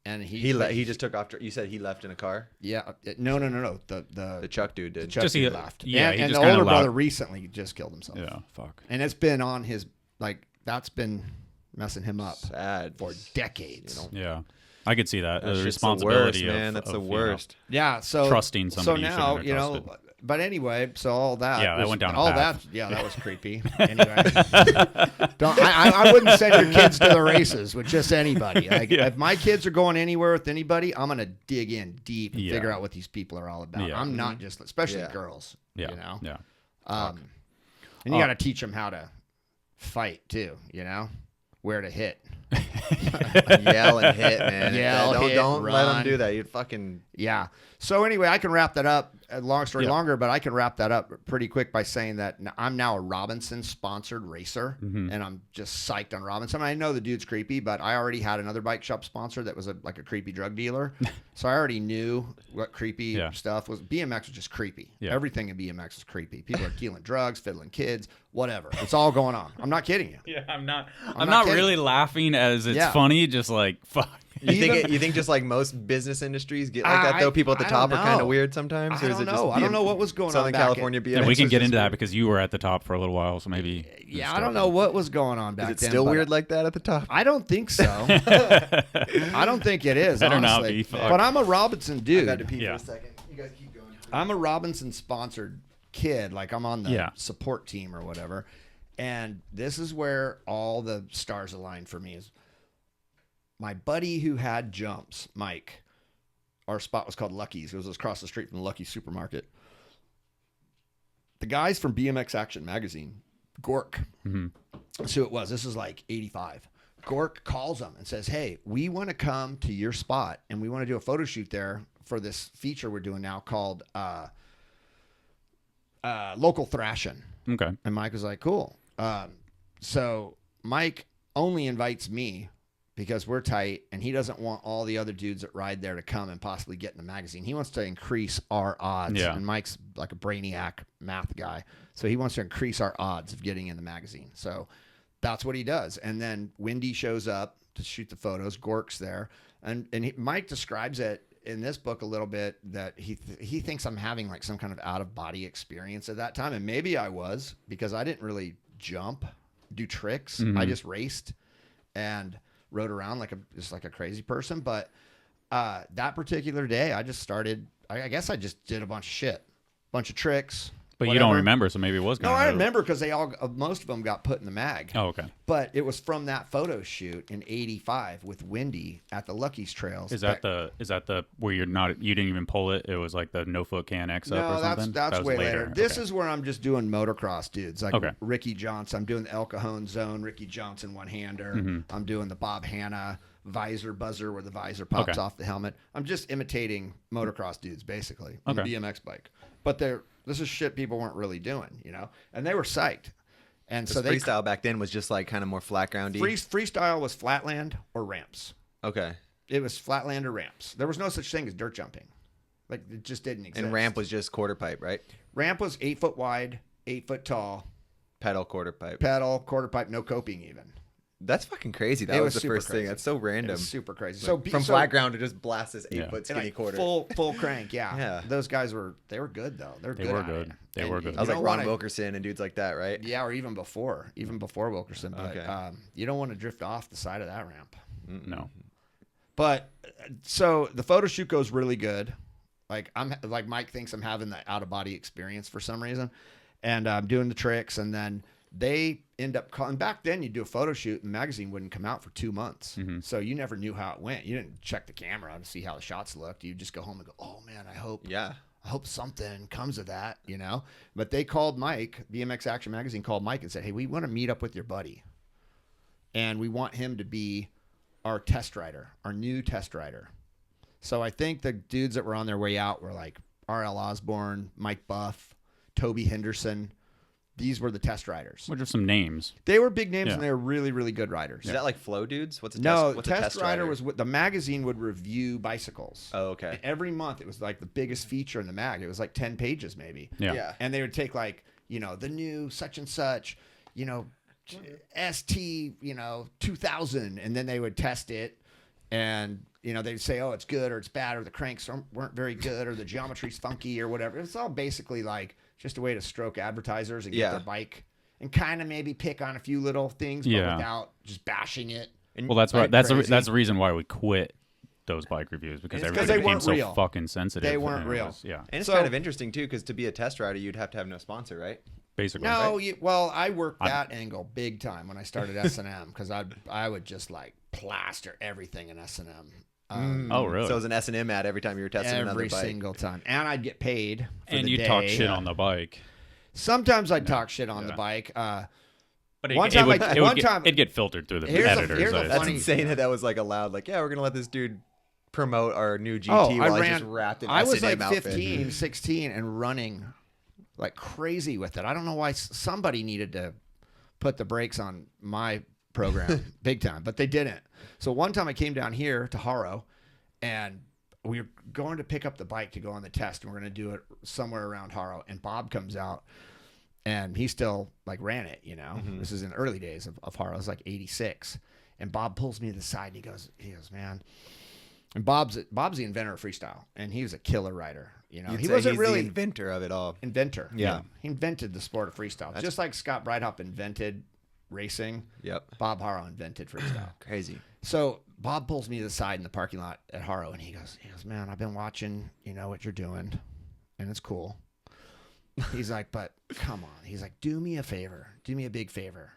and he just took off. You said he left in a car? Yeah. No. The Chuck dude did. The Chuck dude left. Yeah, and the older brother recently just killed himself. Yeah, fuck. And it's been on his, that's been messing him up Sad. for decades. Yeah. I could see that. That's The the responsibility worst, man. That's the worst. Yeah. So trusting somebody. So now, but anyway, so all that. Yeah, that went down a all path. that. Yeah, that was creepy. Anyway, I wouldn't send your kids to the races with just anybody. If my kids are going anywhere with anybody, I'm gonna dig in deep and figure out what these people are all about. I'm not just, especially girls. Yeah. You know. Yeah. And you got to teach them how to fight too. You know, where to hit. Yell and hit, man. Don't run. let them do that. You'd fucking So anyway, I can wrap that up. Long story longer, but I can wrap that up pretty quick by saying that I'm now a Robinson sponsored racer, and I'm just psyched on Robinson. I know the dude's creepy, but I already had another bike shop sponsor that was a creepy drug dealer, so I already knew what creepy stuff was. BMX was just creepy. Yeah. Everything in BMX is creepy. People are dealing drugs, fiddling kids, whatever. It's all going on. I'm not kidding you. Yeah, I'm not really laughing as it's funny. Just like fuck. You think just like most business industries get like that though? People at the top are kind of weird sometimes. I don't know. I don't know what was going on. Southern California BMX. And we can get into that because you were at the top for a little while, so maybe. Yeah, I don't know what was going on back then. Is it still weird like that at the top? I don't think so. I don't think it is. Better honestly. not be. Fuck. But I'm a Robinson dude. I got to pee for a second. You guys keep going. I'm a Robinson sponsored kid. Like I'm on the support team or whatever. And this is where all the stars align for me. Is my buddy who had jumps, Mike. Our spot was called Lucky's. It was across the street from the Lucky supermarket. The guys from BMX Action Magazine, Gork, that's who it was. This is like 85. Gork calls them and says, hey, we want to come to your spot and we want to do a photo shoot there for this feature we're doing now called Local Thrashing. Okay. And Mike was like, cool. So Mike only invites me because we're tight, and he doesn't want all the other dudes that ride there to come and possibly get in the magazine. He wants to increase our odds. Yeah. And Mike's like a brainiac math guy. So he wants to increase our odds of getting in the magazine. So that's what he does. And then Wendy shows up to shoot the photos. Gork's there. And Mike describes it in this book a little bit that he thinks I'm having like some kind of out-of-body experience at that time. And maybe I was, because I didn't really jump, do tricks. I just raced and rode around like a crazy person. But that particular day, I just started. I guess I just did a bunch of shit, bunch of tricks. But whatever. You don't remember, so maybe it was. No, I remember because most of them got put in the mag. Oh, okay. But it was from that photo shoot in '85 with Wendy at the Lucky's Trails. Is that the where you didn't even pull it? It was like the no foot can X up or something. No, that's way later. This is where I'm just doing motocross dudes like Okay. Ricky Johnson. I'm doing the El Cajon Zone, Ricky Johnson one-hander. I'm doing the Bob Hanna visor buzzer where the visor pops off the helmet. I'm just imitating motocross dudes basically on the BMX bike. But this is shit people weren't really doing, you know, and they were psyched. And so freestyle back then was just like kind of more flat groundy. Freestyle was flatland or ramps. Okay. It was flatland or ramps. There was no such thing as dirt jumping. Like it just didn't exist. And ramp was just quarter pipe, right? Ramp was 8 foot wide, 8 foot tall. Pedal, quarter pipe. Pedal, quarter pipe, no coping even. That's fucking crazy. That was the first thing. That's so random. It was super crazy. So from flat ground to just blast this 8 foot skinny like quarter. Full crank, yeah. Those guys were good though. They were good. They were good. I was like Ron Wilkerson and dudes like that, right? Yeah, or even before Wilkerson. But you don't want to drift off the side of that ramp. No. But so the photo shoot goes really good. Like Mike thinks I'm having the out of body experience for some reason, and I'm doing the tricks, and then they end up calling. Back then, you do a photo shoot, and the magazine wouldn't come out for 2 months, so you never knew how it went. You didn't check the camera to see how the shots looked. You just go home and go, "Oh man, I I hope something comes of that, you know. But they called Mike, BMX Action Magazine called Mike and said, hey, we want to meet up with your buddy. And we want him to be our test rider, our new test rider. So I think the dudes that were on their way out were like R.L. Osborne, Mike Buff, Toby Henderson. These were the test riders. Which are some names. They were big names, Yeah. and they were really, really good riders. Is that like flow dudes? What's a test rider was the magazine would review bicycles. Oh, okay. And every month, it was like the biggest feature in the mag. It was like 10 pages maybe. Yeah. And they would take like, you know, the new such and such, you know, ST, you know, 2000, and then they would test it, and you know they'd say, oh, it's good or it's bad, or the cranks weren't very good, or the geometry's funky or whatever. It's all basically like just a way to stroke advertisers and get their bike and kind of maybe pick on a few little things, but without just bashing it. And well, that's the reason why we quit those bike reviews, because everybody they became weren't so real. fucking sensitive. They weren't real. Yeah. And it's So- kind of interesting too, because to be a test rider, you'd have to have no sponsor, right? Basically. No, well, I worked that angle big time when I started S&M, because I would just like plaster everything in S&M. Oh, really? So it was an S&M ad every time you were testing another Every bike. single time, and I'd get paid. For and the you day. talk shit on the bike. Sometimes I'd talk shit on the bike. But it'd get filtered through the editors. here's a That's funny- insane that was like allowed. Like, yeah, we're gonna let this dude promote our new GT while he's just wrapped in I was S&M like outfit. 15, 16, and running like crazy with it. I don't know why somebody needed to put the brakes on my program big time, but they didn't. So one time I came down here to Haro, and we were going to pick up the bike to go on the test, and we're going to do it somewhere around Haro. And Bob comes out, and he still like ran it, you know. This is in the early days of Haro. It was like 86. And Bob pulls me to the side, and he goes, man. And Bob's the inventor of freestyle, and he was a killer rider. You know, You'd he say wasn't he's really the inventor of it all. inventor. Yeah. He invented the sport of freestyle. Just like Scott Breithaupt invented racing. Yep. Bob Haro invented freestyle. Crazy. So Bob pulls me to the side in the parking lot at Haro, and he goes, man, I've been watching, you know, what you're doing, and it's cool. He's like, but come on. He's like, do me a favor. Do me a big favor.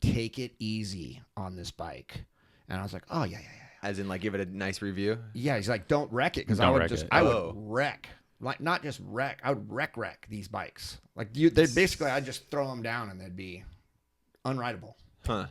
Take it easy on this bike. And I was like, oh, yeah. As in, like, give it a nice review. Yeah, he's like, don't wreck it, because I would wreck, like not just wreck, I would wreck these bikes. Like they basically, I'd just throw them down and they'd be unrideable. Huh.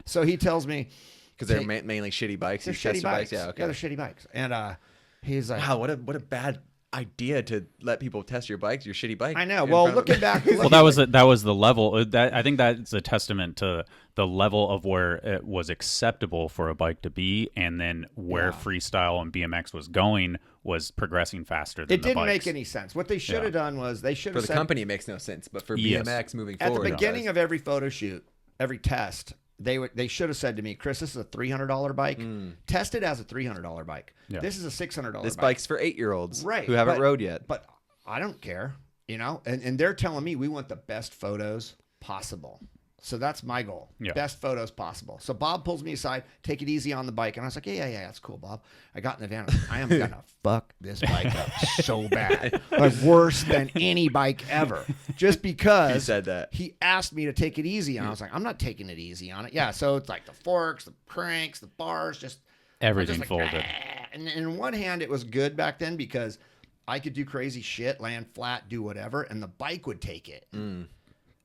So he tells me, Because they're mainly shitty bikes. they're These shitty tester bikes. Yeah, okay. Yeah, they're shitty bikes. And he's like, Wow, what a bad idea to let people test your bikes, your shitty bike. I know. in Well, front of looking them. back, Well, that was the level. I think that's a testament to the level of where it was acceptable for a bike to be, and then where freestyle and BMX was going was progressing faster than it didn't bikes. make any sense. What they should have done was they should For have the said company, it makes no sense. But for Yes. BMX moving at forward, the beginning of every photo shoot, every test, they should have said to me, Chris, this is a $300 bike. Test it as a $300 bike. Yeah. This is a $600 this bike. bike's for 8-year-olds Right, who haven't but- rode yet. But I don't care, you know? And they're telling me we want the best photos possible. So that's my goal. Yeah. Best photos possible. So Bob pulls me aside, take it easy on the bike. And I was like, yeah, that's cool, Bob. I got in the van. I am going to fuck this bike up so bad. Like worse than any bike ever. Just because He said that. he asked me to take it easy. And I was like, I'm not taking it easy on it. Yeah, so it's like the forks, the cranks, the bars, just Everything like, folded. And in one hand, it was good back then because I could do crazy shit, land flat, do whatever, and the bike would take it.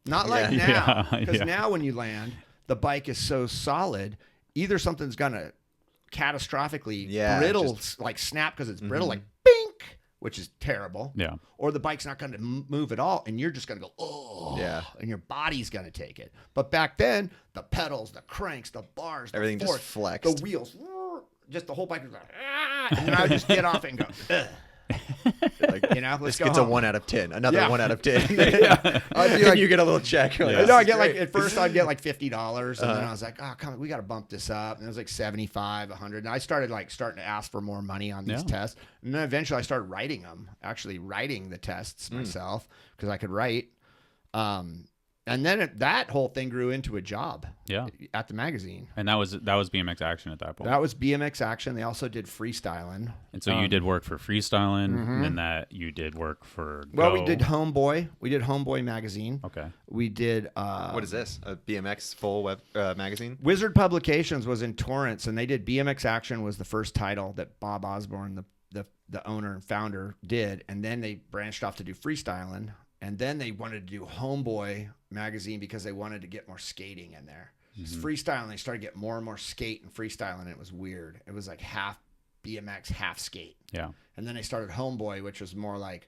Not like now, because now when you land, the bike is so solid, either something's gonna catastrophically brittle, like snap because it's brittle, like bink, which is terrible. Yeah. Or the bike's not going to move at all, and you're just going to go, oh, Yeah. and your body's going to take it. But back then, the pedals, the cranks, the bars, Everything the just forks, flexed. the wheels, just the whole bike was like, and then I would just get off it and go, ugh. Like, You know, let's this go gets home. a 1 out of 10. Another Yeah. 1 out of 10. I'd be like, you get a little check. You're like, No, this I is get like great. at first I'd get like $50, and then I was like, oh, come on, we got to bump this up. And it was like 75, 100. And I started starting to ask for more money on these tests. And then eventually I started writing them, actually writing the tests myself because I could write. And then that whole thing grew into a job. Yeah. At the magazine. And that was BMX Action at that point. That was BMX Action. They also did freestyling. And so you did work for freestyling, and then that you did work for Well, Go. we did Homeboy. We did Homeboy magazine. Okay. We did. What is this? A BMX full web magazine? Wizard Publications was in Torrance, and they did BMX Action was the first title that Bob Osborne, the owner and founder did, and then they branched off to do freestyling, and then they wanted to do Homeboy magazine because they wanted to get more skating in there. Freestyling, they started getting more and more skate and freestyling, and it was weird. It was like half BMX, half skate. Yeah. And then they started Homeboy, which was more like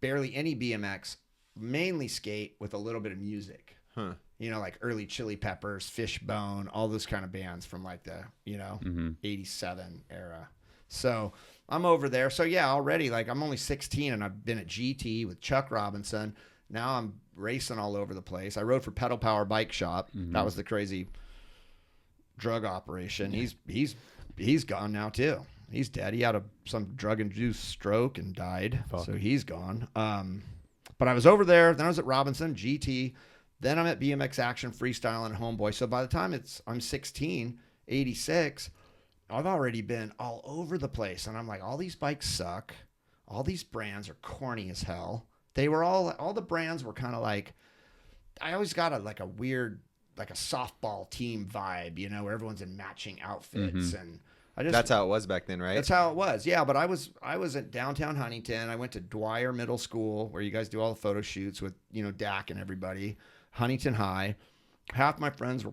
barely any BMX, mainly skate with a little bit of music. Huh. You know, like early Chili Peppers, Fishbone, all those kind of bands from like the, 87 era. So I'm over there. So yeah, already like I'm only 16 and I've been at GT with Chuck Robinson. Now I'm racing all over the place. I rode for Pedal Power Bike Shop. That was the crazy drug operation. He's gone now too. He's dead. He had some drug-induced stroke and died. Fuck. So he's gone. But I was over there. Then I was at Robinson, GT. Then I'm at BMX Action, Freestyle, and Homeboy. So by the time I'm 16, 86, I've already been all over the place. And I'm like, all these bikes suck. All these brands are corny as hell. They were all the brands were kind of like, I always got a weird, like a softball team vibe, where everyone's in matching outfits. And that's how it was back then, right? That's how it was. Yeah. But I was at downtown Huntington. I went to Dwyer Middle School where you guys do all the photo shoots with, Dak and everybody. Huntington High. Half my friends were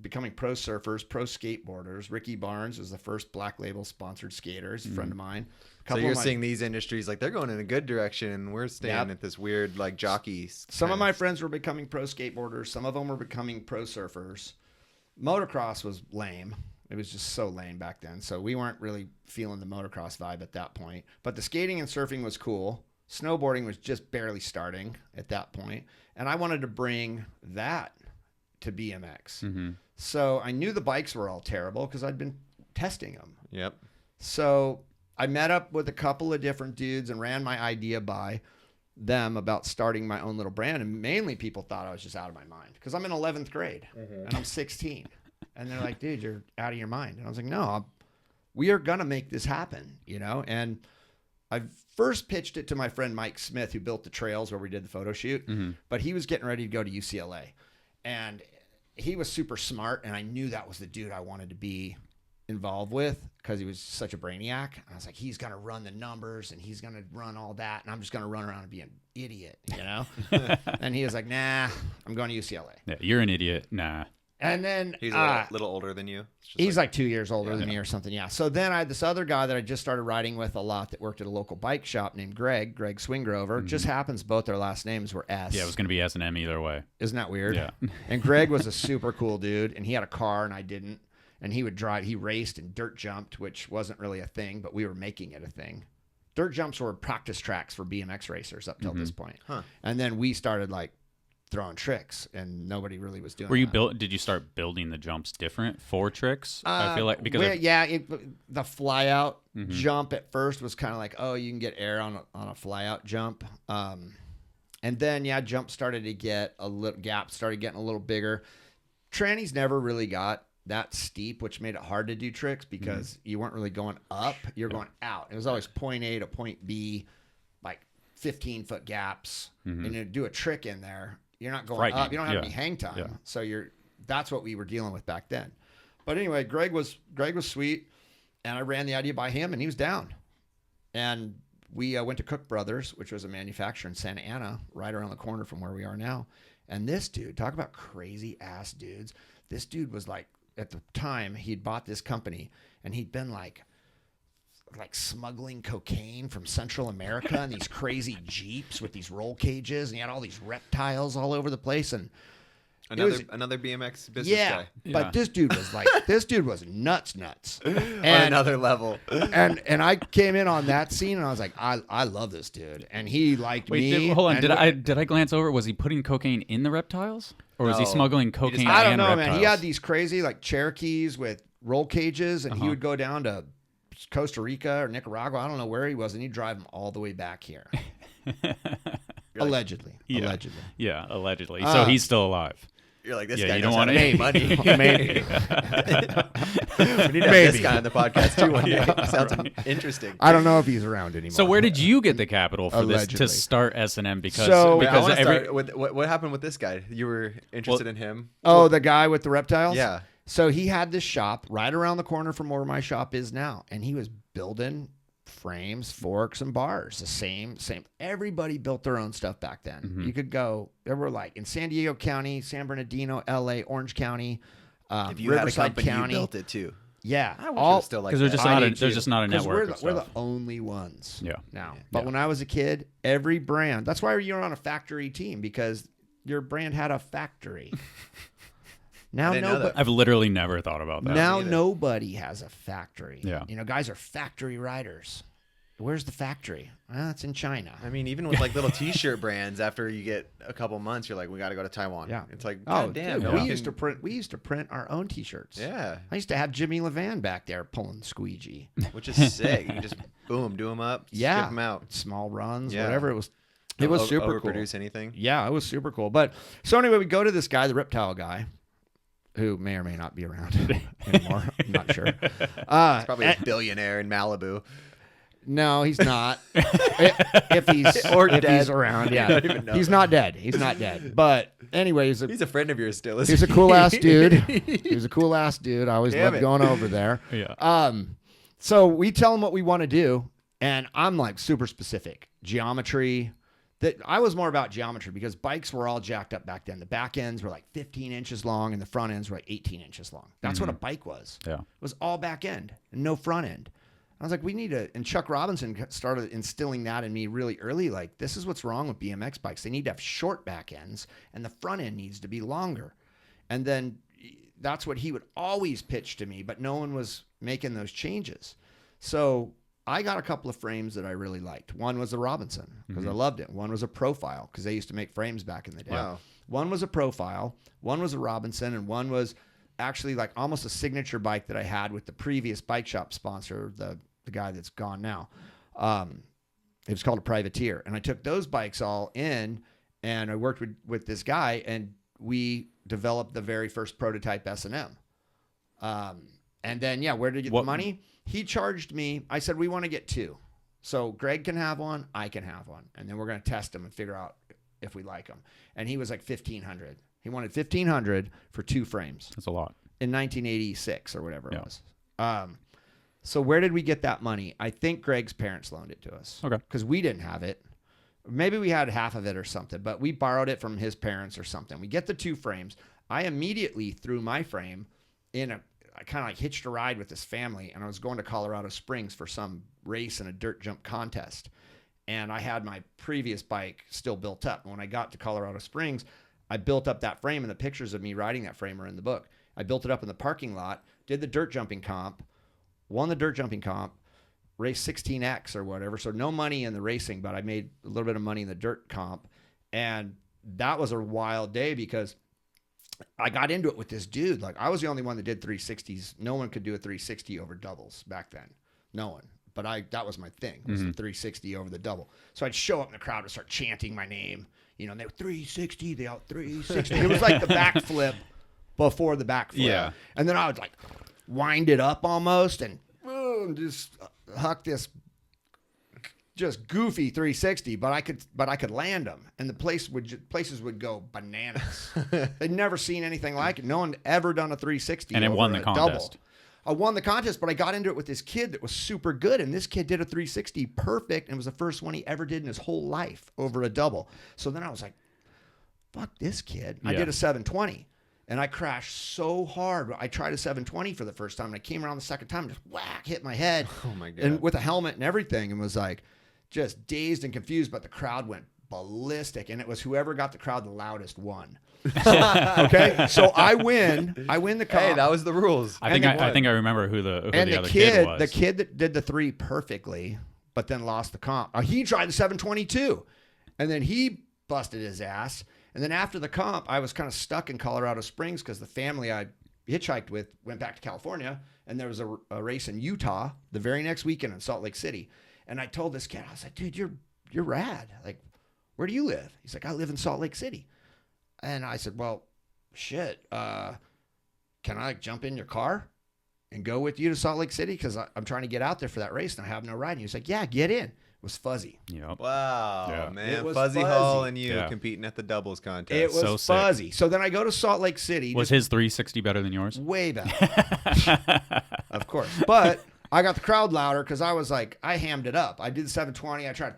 becoming pro surfers, pro skateboarders. Ricky Barnes was the first Black Label sponsored skater. He's a friend of mine. So you're seeing these industries like they're going in a good direction, and we're staying at this weird like jockey. Some of my friends were becoming pro skateboarders. Some of them were becoming pro surfers. Motocross was lame. It was just so lame back then. So we weren't really feeling the motocross vibe at that point. But the skating and surfing was cool. Snowboarding was just barely starting at that point. And I wanted to bring that to BMX. So I knew the bikes were all terrible because I'd been testing them. Yep. So I met up with a couple of different dudes and ran my idea by them about starting my own little brand. And mainly people thought I was just out of my mind because I'm in 11th grade and I'm 16. And they're like, dude, you're out of your mind. And I was like, no, we are going to make this happen, And I first pitched it to my friend Mike Smith, who built the trails where we did the photo shoot. But he was getting ready to go to UCLA. And he was super smart. And I knew that was the dude I wanted to be involved with because he was such a brainiac. I was like, he's going to run the numbers and he's going to run all that. And I'm just going to run around and be an idiot, And he was like, nah, I'm going to UCLA. Yeah, you're an idiot. Nah. And then he's a little older than you. He's like 2 years older than me or something. Yeah. So then I had this other guy that I just started riding with a lot that worked at a local bike shop named Greg Swingrover. Just happens both their last names were S. Yeah, it was going to be S&M either way. Isn't that weird? Yeah. And Greg was a super cool dude, and he had a car and I didn't. And he would drive. He raced and dirt jumped, which wasn't really a thing, but we were making it a thing. Dirt jumps were practice tracks for BMX racers up till this point. And then we started like throwing tricks, and nobody really was doing. Did you start building the jumps different for tricks? I feel like because the fly out jump at first was kind of like, oh, you can get air on a fly out jump, and then jump started to get a little gaps started getting a little bigger. Trannies never really got that steep, which made it hard to do tricks because you weren't really going up, you're going out. It was always point A to point B, like 15-foot gaps, and to do a trick in there. You're not going up. You don't have any hang time. Yeah. So that's what we were dealing with back then. But anyway, Greg was sweet, and I ran the idea by him, and he was down. And we went to Cook Brothers, which was a manufacturer in Santa Ana, right around the corner from where we are now. And this dude, talk about crazy ass dudes. This dude was like, at the time, he'd bought this company, and he'd been like smuggling cocaine from Central America in these crazy Jeeps with these roll cages, and he had all these reptiles all over the place. And another BMX business guy. But this dude was nuts. And, on another level. And I came in on that scene, and I was like, I love this dude, and he liked me. Hold on, did I glance over? Was he putting cocaine in the reptiles, or was he smuggling cocaine? I don't know, reptiles? man. He had these crazy like Cherokees with roll cages, and he would go down to Costa Rica or Nicaragua. I don't know where he was, and he'd drive them all the way back here. Allegedly. Yeah, allegedly. So he's still alive. You're like, this guy don't want any money. Maybe. We need to have this guy on the podcast too one day. Sounds interesting. I don't know if he's around anymore. So where did you get the capital for this to start S&M? Because start with what happened with this guy? You were interested in him? Oh, the guy with the reptiles? Yeah. So he had this shop right around the corner from where my shop is now, and he was building frames, forks, and bars. The same. Everybody built their own stuff back then. You could go. There were like in San Diego County, San Bernardino, L.A., Orange County, If you Riverside had a company, County. you built it too. Yeah, I wish it was still like because that. there's just not a network. We're the only ones. Yeah. Now, but when I was a kid, every brand. That's why you're on a factory team, because your brand had a factory. Now nobody. I've literally never thought about that. Now nobody has a factory. Yeah. You know, guys are factory riders. Where's the factory? Well, it's in China. I mean, even with like little T-shirt brands, after you get a couple months, you're like, we got to go to Taiwan. Yeah. It's like, oh God damn. dude, we used to print our own T-shirts. Yeah. I used to have Jimmy Levan back there pulling the squeegee. Which is sick. You just boom, do them up, skip them out. Small runs, Yeah. whatever it was. It was super cool. Overproduce anything. Yeah, it was super cool. But so anyway, we go to this guy, the Reptile guy, who may or may not be around anymore. I'm not sure. He's probably a billionaire in Malibu. No, he's not. if he's around, yeah. He's not dead. He's not dead. But anyway, he's a friend of yours still, isn't he's a cool ass dude. He's a cool ass dude. I always loved going over there. Yeah. So we tell him what we want to do, and I'm like super specific. Geometry. That I was more about geometry because bikes were all jacked up back then. The back ends were like 15 inches long and the front ends were like 18 inches long. That's what a bike was. Yeah. It was all back end and no front end. I was like, we need to, and Chuck Robinson started instilling that in me really early. Like, this is what's wrong with BMX bikes. They need to have short back ends and the front end needs to be longer. And then that's what he would always pitch to me, but no one was making those changes. So I got a couple of frames that I really liked. One was a Robinson because I loved it. One was a Profile because they used to make frames back in the day. Wow. One was a Profile, one was a Robinson, and one was actually like almost a signature bike that I had with the previous bike shop sponsor, the guy that's gone now. It was called a Privateer. And I took those bikes all in and I worked with this guy and we developed the very first prototype S&M. And then, where did he get the money? He charged me. I said, we want to get two. So Greg can have one. I can have one. And then we're going to test them and figure out if we like them. And he was like $1,500. He wanted $1,500 for two frames. That's a lot. In 1986 or whatever it was. So where did we get that money? I think Greg's parents loaned it to us. Okay. Because we didn't have it. Maybe we had half of it or something, but we borrowed it from his parents or something. We get the two frames. I immediately threw my frame I kind of like hitched a ride with this family, and I was going to Colorado Springs for some race in a dirt jump contest. And I had my previous bike still built up. And when I got to Colorado Springs, I built up that frame, and the pictures of me riding that frame are in the book. I built it up in the parking lot, did the dirt jumping comp, won the dirt jumping comp, raced 16X or whatever. So no money in the racing, but I made a little bit of money in the dirt comp. And that was a wild day because I got into it with this dude. Like, I was the only one that did 360s. No one could do a 360 over doubles back then. No one. But that was my thing, was the 360 over the double. So I'd show up in the crowd and start chanting my name. You know, and they were 360, they out 360. It was like the backflip before the backflip. Yeah. And then I would like wind it up almost and just huck this just goofy 360, but I could land them, and the places would go bananas. They'd never seen anything like it. No one had ever done a 360, and it won the contest. Double. I won the contest, but I got into it with this kid that was super good, and this kid did a 360 perfect, and it was the first one he ever did in his whole life over a double. So then I was like, "Fuck this kid!" I did a 720. And I crashed so hard. I tried a 720 for the first time, and I came around the second time and just whack, hit my head. Oh my God. And with a helmet and everything, and was like just dazed and confused, but the crowd went ballistic, and it was whoever got the crowd the loudest won. Okay, so I win the comp. Hey, that was the rules. I think I remember who the other kid was. The kid that did the three perfectly, but then lost the comp. He tried the 722, and then he busted his ass. And then after the comp, I was kind of stuck in Colorado Springs because the family I hitchhiked with went back to California, and there was a race in Utah the very next weekend in Salt Lake City. And I told this kid, I was like, "Dude, you're rad. Like, where do you live?" He's like, "I live in Salt Lake City." And I said, "Well, shit, can I jump in your car and go with you to Salt Lake City? Because I'm trying to get out there for that race and I have no ride." And he was like, "Yeah, get in." It was Fuzzy. Yep. Wow, Yeah. man. It was Fuzzy fuzzy. Hall and you Yeah. competing at the doubles contest. It was So sick. Fuzzy. So then I go to Salt Lake City. Was his 360 better than yours? Way better. Of course. But I got the crowd louder because I was like, I hammed it up. I did the 720. I tried.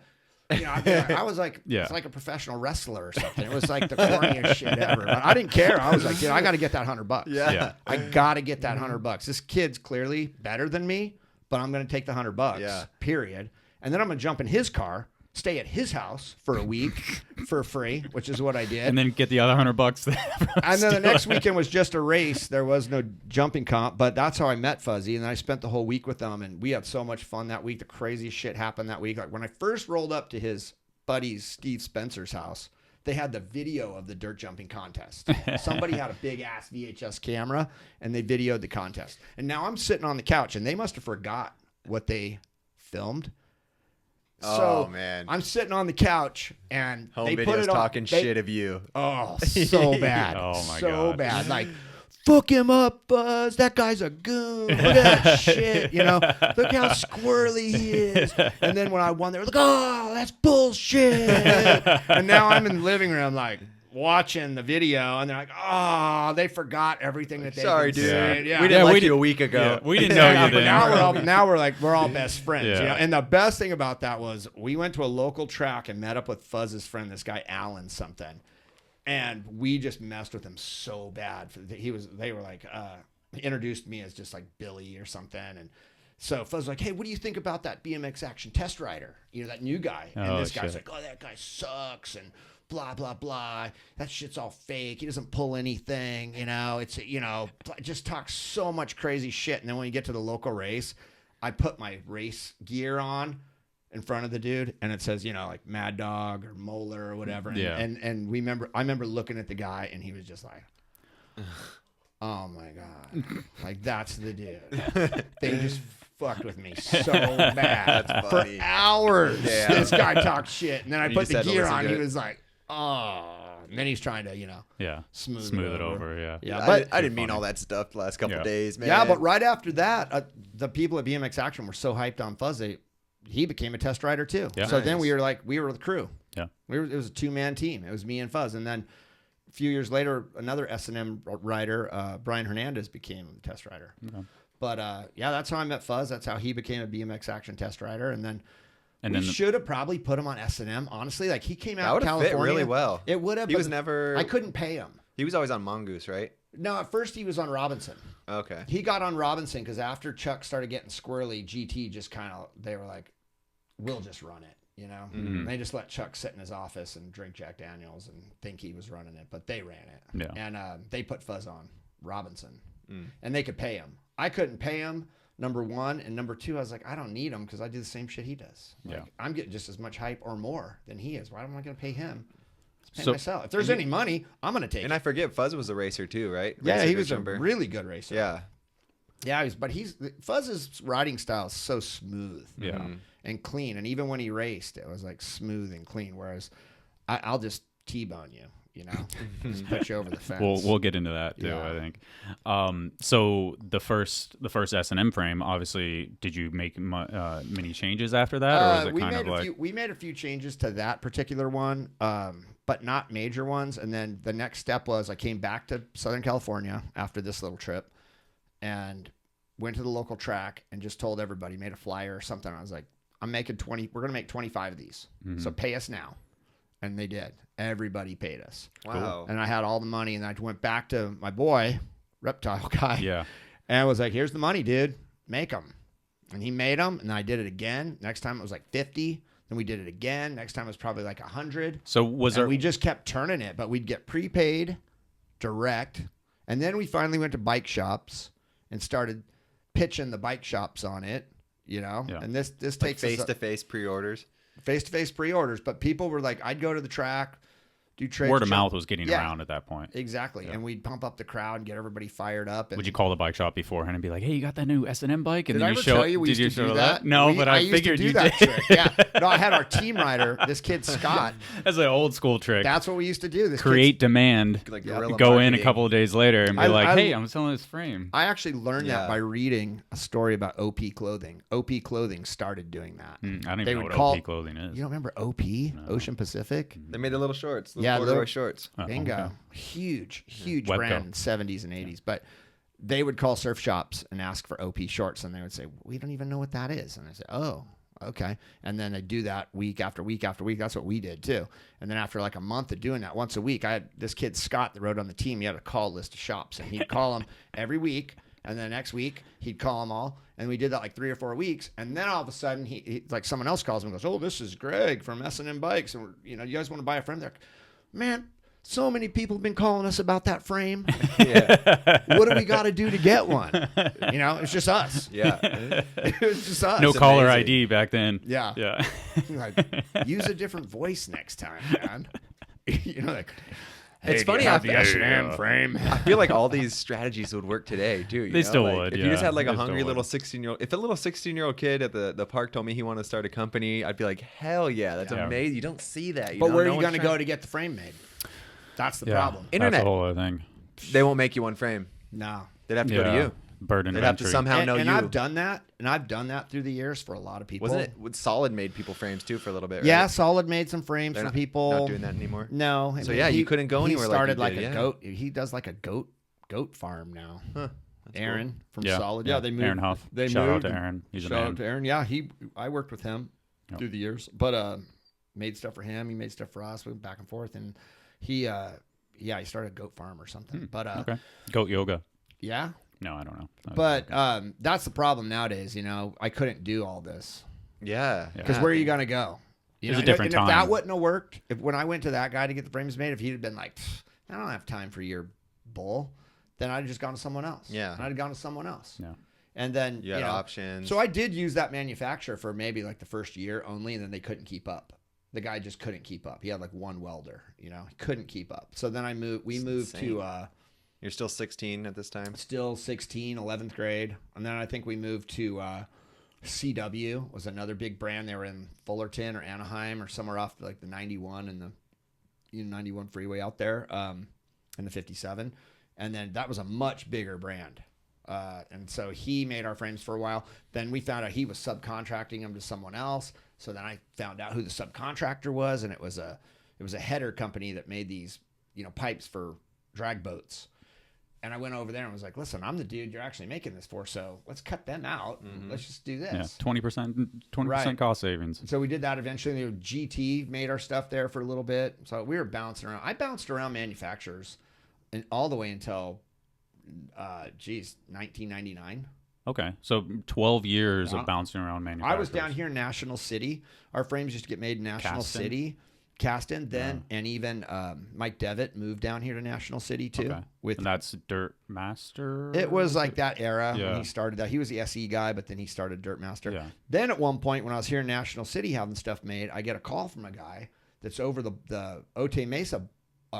I was like, it's like a professional wrestler or something. It was like the corniest shit ever. But I didn't care. I was like, dude, I got to get that $100. Yeah. I got to get that $100. This kid's clearly better than me, but I'm going to take the $100. Yeah. Period. And then I'm going to jump in his car, stay at his house for a week for free, which is what I did. And then get the other $100. And then the next weekend was just a race. There was no jumping comp, but that's how I met Fuzzy. And I spent the whole week with them, and we had so much fun that week. The craziest shit happened that week. Like when I first rolled up to his buddy's Steve Spencer's house, they had the video of the dirt jumping contest. Somebody had a big ass VHS camera, and they videoed the contest. And now I'm sitting on the couch, and they must have forgot what they filmed. So man, I'm sitting on the couch and home they videos put it on, talking shit of you. Oh, so bad. Oh my so God. bad. Like, fuck him up, Buzz. That guy's a goon. Look at that shit. You know, look how squirrely he is. And then when I won, they were like, oh, that's bullshit. And now I'm in the living room, like, watching the video, and they're like, oh, they forgot everything that they Sorry, dude. said. Yeah. We didn't like you a week ago. We didn't know you But then. now we're all best friends. Yeah. You know? And the best thing about that was we went to a local track and met up with Fuzz's friend, this guy Alan something, and we just messed with him so bad. They were like, he introduced me as just like Billy or something, and so Fuzz was like, hey, what do you think about that BMX Action Test Rider? You know, that new guy. And Oh, this guy's shit. like, oh, that guy sucks, and blah, blah, blah. That shit's all fake. He doesn't pull anything, you know. It's, you know, just talks so much crazy shit. And then when you get to the local race, I put my race gear on in front of the dude, and it says, you know, like Mad Dog or Moeller or whatever. And, Yeah. and I remember looking at the guy, and he was just like, oh my God. Like, that's the dude. They just fucked with me so bad. That's For funny. hours. Yeah. This guy talked shit. And then I You put just the had to gear listen on. to He it. was like, oh. And then he's trying to, you know, Yeah. smooth it over. Yeah. Yeah, I but didn't mean all that stuff the last couple Yeah. days, man. yeah, but right after that, the people at BMX Action were so hyped on Fuzz, he became a test rider too. Yeah. So then Nice. we were the crew. Yeah. It was a 2-man team. It was me and Fuzz, and then a few years later, another S&M rider, Brian Hernandez, became a test rider. Okay. But yeah, that's how I met Fuzz. That's how he became a BMX Action test rider, and then. And We then should have probably put him on S&M. Honestly, like he came That out would of have California. fit really well. It would have. He but was never. I couldn't pay him. He was always on Mongoose, right? No, at first he was on Robinson. Okay. He got on Robinson because after Chuck started getting squirrely, GT just kind of, they were like, we'll just run it, you know? Mm-hmm. They just let Chuck sit in his office and drink Jack Daniels and think he was running it, but they ran it. Yeah. And they put Fuzz on Robinson. And they could pay him. I couldn't pay him, number one. And number two, I was like, I don't need him because I do the same shit he does. Like, Yeah. I'm getting just as much hype or more than he is. Why am I going to pay him? Pay So- myself. If there's any money, I'm going to take And it. I forget Fuzz was a racer too, right? Yeah, Racer he dirt was a jumper. really good racer. Yeah. Yeah, but Fuzz's riding style is so smooth Yeah. and clean. And even when he raced, it was like smooth and clean. Whereas I'll just T-bone you, you know, just put you over the fence. We'll get into that too. Yeah. I think. So the first S&M frame, obviously, did you make many changes after that, or was it we kind made of a like few, we made a few changes to that particular one, but not major ones. And then the next step was I came back to Southern California after this little trip and went to the local track and just told everybody, made a flyer or something. I was like, I'm making 20. We're going to make 25 of these. So pay us now. And they did. Everybody paid us. Wow. And I had all the money. And I went back to my boy, Reptile guy. yeah? And I was like, here's the money, dude. Make them. And he made them. And I did it again. Next time it was like 50. Then we did it again. Next time it was probably like 100. So was And there? we just kept turning it. But we'd get prepaid, direct. And then we finally went to bike shops and started pitching the bike shops on it, you know? Yeah. And this Like takes us face-to-face pre-orders. face-to-face pre-orders. But people were like, I'd go to the track, do trade. Word of mouth was getting Yeah. around at that point. Exactly. And we'd pump up the crowd and get everybody fired up. And Would you call the bike shop beforehand and be like, "Hey, you got that new S&M bike?" And Did then I you ever show. tell you we did used you to show do that? No, but I used to figured do you that did. trick. Yeah. No, I had our team rider, this kid Scott. That's an old school trick. That's what we used to do. This Create demand. Like Yeah. guerrilla Go in a marketing. couple of days later and be I- like, I- "Hey, I'm selling this frame." I actually learned Yeah. that by reading a story about OP Clothing. OP Clothing started doing that. I don't They even know would what call- OP clothing is. You don't remember OP? Ocean Pacific? They made the little shorts. Yeah, Corduroy little- shorts. Oh, Bingo. okay. Huge Webco. brand in the 70s and 80s. But they would call surf shops and ask for OP shorts, and they would say, we don't even know what that is. And I said, oh, okay. And then they do that week after week after week. That's what we did too. And then after like a month of doing that once a week, I had this kid, Scott, that rode on the team. He had a call list of shops, and he'd call them every week. And then next week he'd call them all. And we did that like 3 or 4 weeks. And then all of a sudden he like someone else calls him and goes, oh, this is Greg from S&M Bikes. And you guys want to buy a frame there? Man, so many people have been calling us about that frame. Yeah. What do we got to do to get one? It's just us. Yeah. It was just us. No caller ID back then. Yeah. Yeah. Like, use a different voice next time, man. Like, hey, It's funny. have the S&M frame. I feel like all these strategies would work today too. They still like, would. If you just had like They a still hungry would. little 16-year-old, if a little 16-year-old kid at the park told me he wanted to start a company, I'd be like, hell yeah, that's Yeah. amazing. You don't see that. But where are you going to go to get the frame made? That's the problem. Internet. That's a whole other thing. They won't make you one frame. No. They'd have to go to you. Burden They'd have to somehow know And you. I've done that. And I've done that through the years for a lot of people. Wasn't it? With Solid made people frames too for a little bit. Yeah, right? Solid made some frames They're for not- people. Not doing that anymore. No. So, yeah, you couldn't go anywhere He like you started like, did, a yeah. goat. He does like a goat farm now. Huh. Aaron from Yeah. Solid. Yeah, they moved. Aaron Huff. They Shout moved. out to Aaron. He's a Shout man. out to Aaron. Yeah, I worked with him Yep. through the years, but made stuff for him. He made stuff for us. We went back and forth, and he started a goat farm or something. But Okay. Goat yoga. yeah, No, I don't know. but that's the problem nowadays. I couldn't do all this Yeah. because where are you gonna go? It was a different and time. If that wouldn't have worked, when I went to that guy to get the frames made, if he'd have been like, I don't have time for your bull, then I'd have just gone to someone else. Yeah. And I'd have gone to someone else. Yeah. And then You had options. So I did use that manufacturer for maybe like the first year only, and then they couldn't keep up. The guy just couldn't keep up. He had like one welder, he couldn't keep up. So then we moved insane. to You're still 16 at this time. still 16, 11th grade. And then I think we moved to CW was another big brand. They were in Fullerton or Anaheim or somewhere off like the 91 and the 91 freeway out there, and the 57. And then that was a much bigger brand. And so he made our frames for a while. Then we found out he was subcontracting them to someone else. So then I found out who the subcontractor was, and it was a header company that made these, pipes for drag boats. And I went over there and was like, listen, I'm the dude you're actually making this for, so let's cut them out. And let's just do this. Yeah. 20% Right. cost savings. So we did that eventually. GT made our stuff there for a little bit. So we were bouncing around. I bounced around manufacturers and all the way until 1999. Okay. So 12 years Yeah. of bouncing around manufacturers. I was down here in National City. Our frames used to get made in National Caston? City. Caston, then, and even Mike Devitt moved down here to National City too. Okay. With And that's Dirt Master? it was like that era Yeah. when he started that. He was the SE guy, but then he started Dirt Master. Yeah. Then at one point when I was here in National City having stuff made, I get a call from a guy that's over the Otay Mesa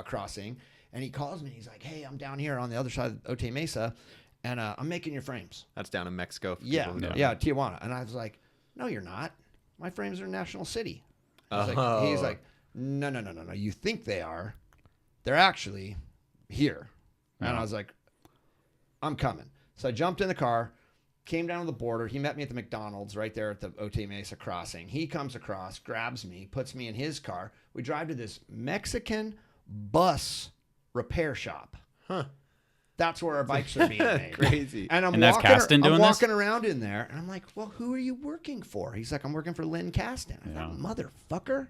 crossing, and he calls me. He's like, "Hey, I'm down here on the other side of Otay Mesa, and I'm making your frames." That's down in Mexico. For Yeah, people who don't yeah, know. Tijuana. And I was like, "No, you're not. My frames are in National City." He's Oh. like, no. You think they are. They're actually here. And Yeah. I was like, I'm coming. So I jumped in the car, came down to the border. He met me at the McDonald's right there at the Otay Mesa crossing. He comes across, grabs me, puts me in his car. We drive to this Mexican bus repair shop. Huh. That's where our bikes are being made. Crazy. And I'm And that's walking, Caston doing I'm this? walking around in there, and I'm like, well, who are you working for? He's like, I'm working for Lynn Caston. I thought, motherfucker.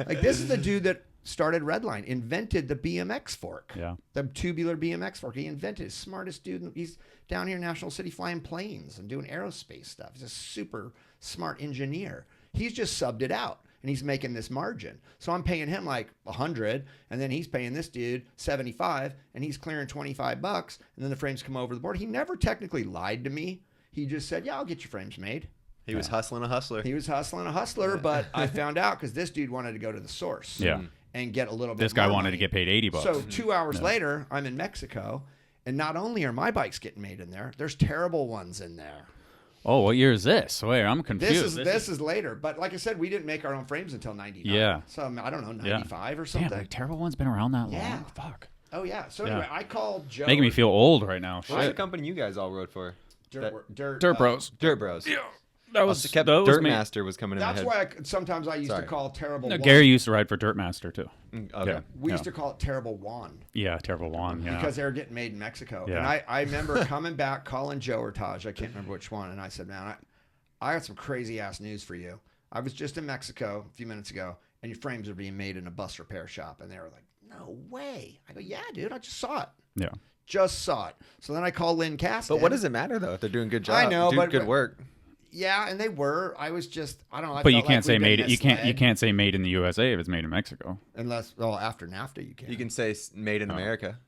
Like, this is the dude that started Redline, invented the BMX fork. Yeah. The tubular BMX fork. He invented it. Smartest dude. He's down here in National City flying planes and doing aerospace stuff. He's a super smart engineer. He's just subbed it out. And he's making this margin. So I'm paying him like $100, and then he's paying this dude $75, and he's clearing $25, and then the frames come over the board. He never technically lied to me. He just said, yeah, I'll get your frames made. He was hustling a hustler. He was hustling a hustler, but I found out because this dude wanted to go to the source and get a little bit This guy more wanted money. to get paid $80. So 2 hours later, I'm in Mexico, and not only are my bikes getting made in there, there's terrible ones in there. Oh, what year is this? Wait, I'm confused. This is later, but like I said, we didn't make our own frames until '99. Yeah. So I don't know, 95 or something. Damn, like Terrible One's been around that Yeah. long? Fuck. Oh yeah. So anyway, I called Joe. Making me feel old right now. What was the Shit. company you guys all rode for? Dirt Dirt Bros. Dirt Bros. Yeah. That was Dirt Master was coming in my That's head. why sometimes I used to call Terrible One. Gary used to ride for Dirt Master too. Okay. Yeah. We used to call it Terrible One. Yeah, Terrible One. Yeah. Because they were getting made in Mexico. Yeah. And I remember coming back, calling Joe or Taj, I can't remember which one, and I said, man, I got some crazy ass news for you. I was just in Mexico a few minutes ago, and your frames are being made in a bus repair shop. And they were like, no way. I go, yeah, dude, I just saw it. Yeah. Just saw it. So then I call Lynn Caston. But what does it matter though if they're doing a good job? I know, but good work. Yeah, and they were. I was just, I don't know. But you can't say made. You can't say made in the USA if it's made in Mexico. Unless, well, after NAFTA, you can. You can say made in America.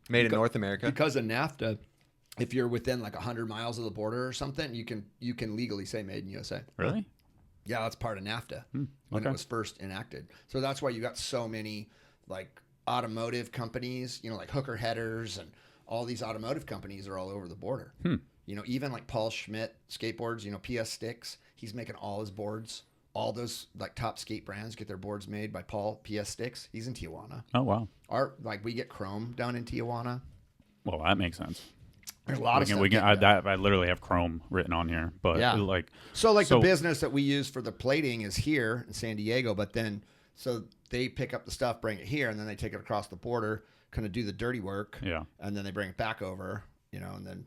Made in North America. Because of NAFTA, if you're within like 100 miles of the border or something, you can legally say made in USA. Really? Yeah, that's part of NAFTA when it was first enacted. So that's why you got so many like automotive companies, like Hooker Headers and all these automotive companies are all over the border. Even like Paul Schmidt skateboards, PS Sticks, he's making all his boards. All those like top skate brands get their boards made by Paul PS Sticks. He's in Tijuana. Oh, wow. We get Chrome down in Tijuana. Well, that makes sense. There's a lot of stuff. I literally have Chrome written on here, but the business that we use for the plating is here in San Diego, but then so they pick up the stuff, bring it here, and then they take it across the border, kind of do the dirty work, and then they bring it back over, and then.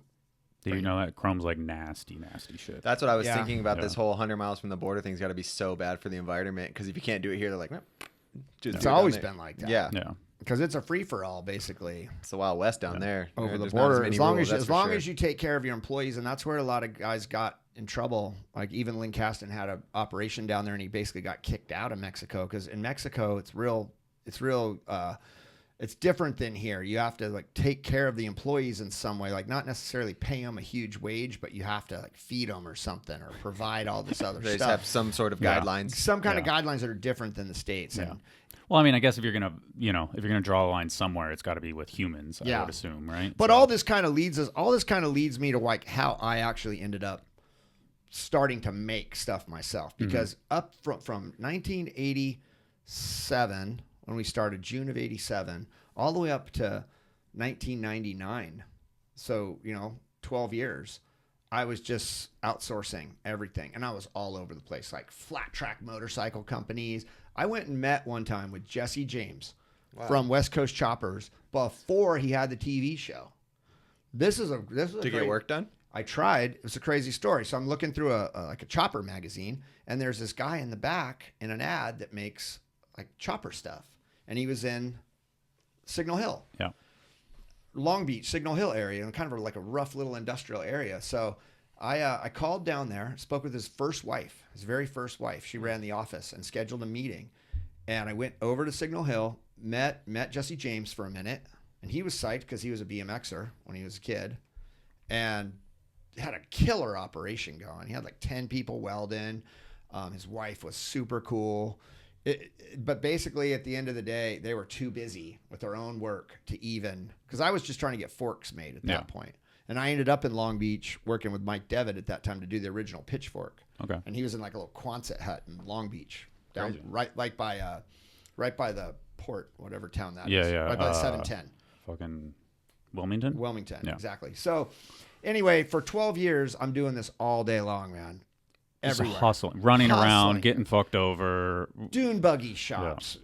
Do you know that Chrome's like nasty shit? That's what I was thinking about. This whole 100 miles from the border thing's got to be so bad for the environment because if you can't do it here, they're like, it's always been like that. Yeah. Because it's a free for all, basically. It's the Wild West down there over the There's border. As long as you take care of your employees, and that's where a lot of guys got in trouble. Like even Lynn Caston had an operation down there, and he basically got kicked out of Mexico because in Mexico it's different than here. You have to like take care of the employees in some way, like not necessarily pay them a huge wage, but you have to like feed them or something or provide all this other they stuff. Just have some sort of guidelines, some kind of guidelines that are different than the States. Yeah. Well, I mean, I guess if you're gonna draw a line somewhere, it's got to be with humans. I would assume, right? But all this kind of leads me to like how I actually ended up starting to make stuff myself because up from 1987 when we started, June of 87, all the way up to 1999. So 12 years. I was just outsourcing everything, and I was all over the place, like flat track motorcycle companies. I went and met one time with Jesse James from West Coast Choppers before he had the TV show. This is to get work done. I tried. It was a crazy story. So I'm looking through a chopper magazine, and there's this guy in the back in an ad that makes like chopper stuff, and he was in Signal Hill. Yeah. Long Beach, Signal Hill area, and kind of like a rough little industrial area. So I called down there, spoke with his very first wife. She ran the office and scheduled a meeting. And I went over to Signal Hill, met Jesse James for a minute, and he was psyched because he was a BMXer when he was a kid, and had a killer operation going. He had like 10 people welding. His wife was super cool. But basically, at the end of the day, they were too busy with their own work to even, because I was just trying to get forks made at that point. And I ended up in Long Beach working with Mike Devitt at that time to do the original Pitchfork. Okay. And he was in like a little Quonset hut in Long Beach, down right by the port, whatever town that is. Yeah. Right by 710. Fucking Wilmington? Wilmington, exactly. So anyway, for 12 years, I'm doing this all day long, man. Everywhere. Hustling, running around, getting fucked over. Dune buggy shops,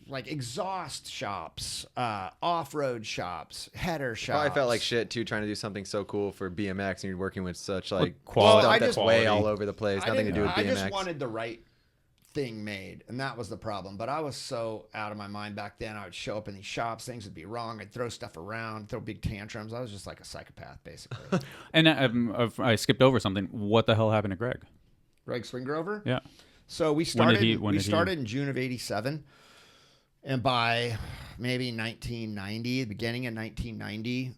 like exhaust shops, off-road shops, header shops. Probably felt like shit too, trying to do something so cool for BMX, and you're working with such like quality stuff that's way all over the place. Nothing to do with BMX. I just wanted the right thing made, and that was the problem. But I was so out of my mind back then. I would show up in these shops, things would be wrong. I'd throw stuff around, throw big tantrums. I was just like a psychopath, basically. And I skipped over something. What the hell happened to Greg? Greg Swingrover? Yeah. So we started. We started in June of '87, and by maybe 1990, the beginning of 1990,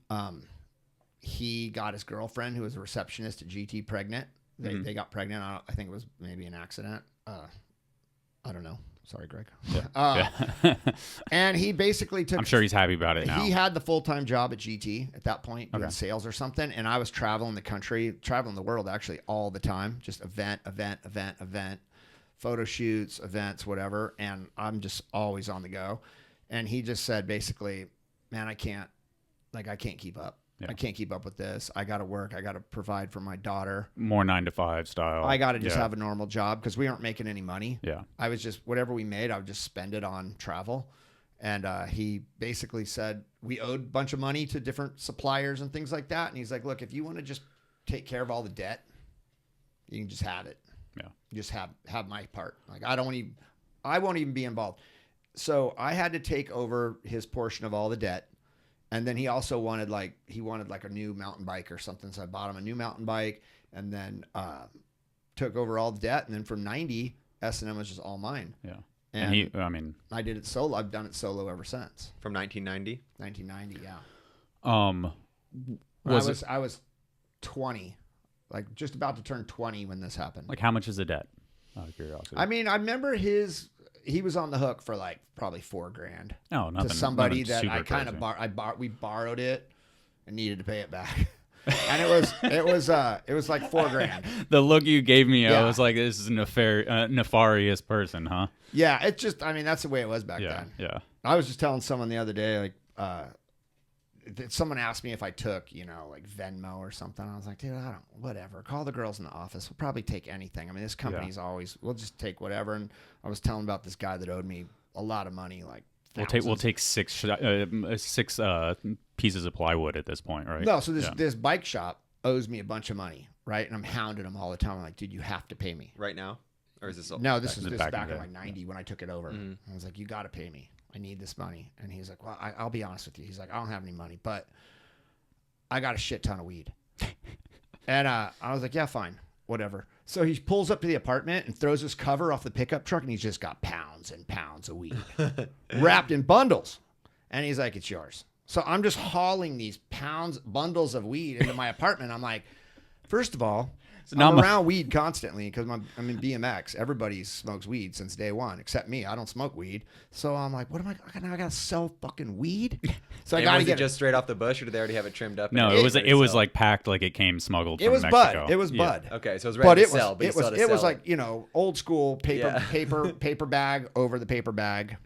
he got his girlfriend, who was a receptionist at GT, pregnant. They got pregnant. I think it was maybe an accident. I don't know. Sorry, Greg. Yeah. And he basically took... I'm sure he's happy about it now. He had the full-time job at GT at that point, doing sales or something, and I was traveling the world actually all the time, just event, photo shoots, events, whatever, and I'm just always on the go. And he just said basically, man, I can't keep up. I can't keep up with this. I got to work. I got to provide for my daughter. More 9-to-5 style. I got to just have a normal job because we aren't making any money. Yeah. I was just, whatever we made, I would just spend it on travel. And he basically said we owed a bunch of money to different suppliers and things like that. And he's like, look, if you want to just take care of all the debt, you can just have it. Yeah. Just have my part. Like, I won't even be involved. So I had to take over his portion of all the debt. And then he also wanted like a new mountain bike or something. So I bought him a new mountain bike and then took over all the debt. And then from 90, S&M was just all mine. Yeah. And I did it solo. I've done it solo ever since. From 1990? 1990, yeah. I was 20, like just about to turn 20 when this happened. Like, how much is the debt? Out of curiosity. I mean, I remember he was on the hook for like probably $4,000. Oh, nothing. To somebody nothing that I kind crazy. of we borrowed it and needed to pay it back. And it was like $4,000. The look you gave me, Yeah. I was like, this is a nefarious person, huh? Yeah, it's just, I mean, that's the way it was back then. Yeah. I was just telling someone the other day, like, someone asked me if I took, like Venmo or something. I was like, dude, whatever. Call the girls in the office. We'll probably take anything. I mean, this company's we'll just take whatever. And I was telling about this guy that owed me a lot of money, like We'll take six pieces of plywood at this point, right? No, so this bike shop owes me a bunch of money, right? And I'm hounding them all the time. I'm like, dude, you have to pay me. Right now? Or is this No, this is back back in in like 90 when I took it over. I was like, you got to pay me. I need this money. And he's like, well, I'll be honest with you. He's like, I don't have any money, but I got a shit ton of weed. And I was like, yeah, fine, whatever. So he pulls up to the apartment and throws his cover off the pickup truck, and he's just got pounds and pounds of weed wrapped in bundles. And he's like, it's yours. So I'm just hauling these bundles of weed into my apartment. I'm like, first of all, I'm around weed constantly because I'm in BMX. Everybody smokes weed since day one, except me. I don't smoke weed. So I'm like, what am I got to sell fucking weed? So I got to get just straight off the bush, or did they already have it trimmed up? No, it was like packed like it came smuggled from Mexico. It was bud. Okay, so it was ready to sell, but it was like, old school paper bag over the paper bag,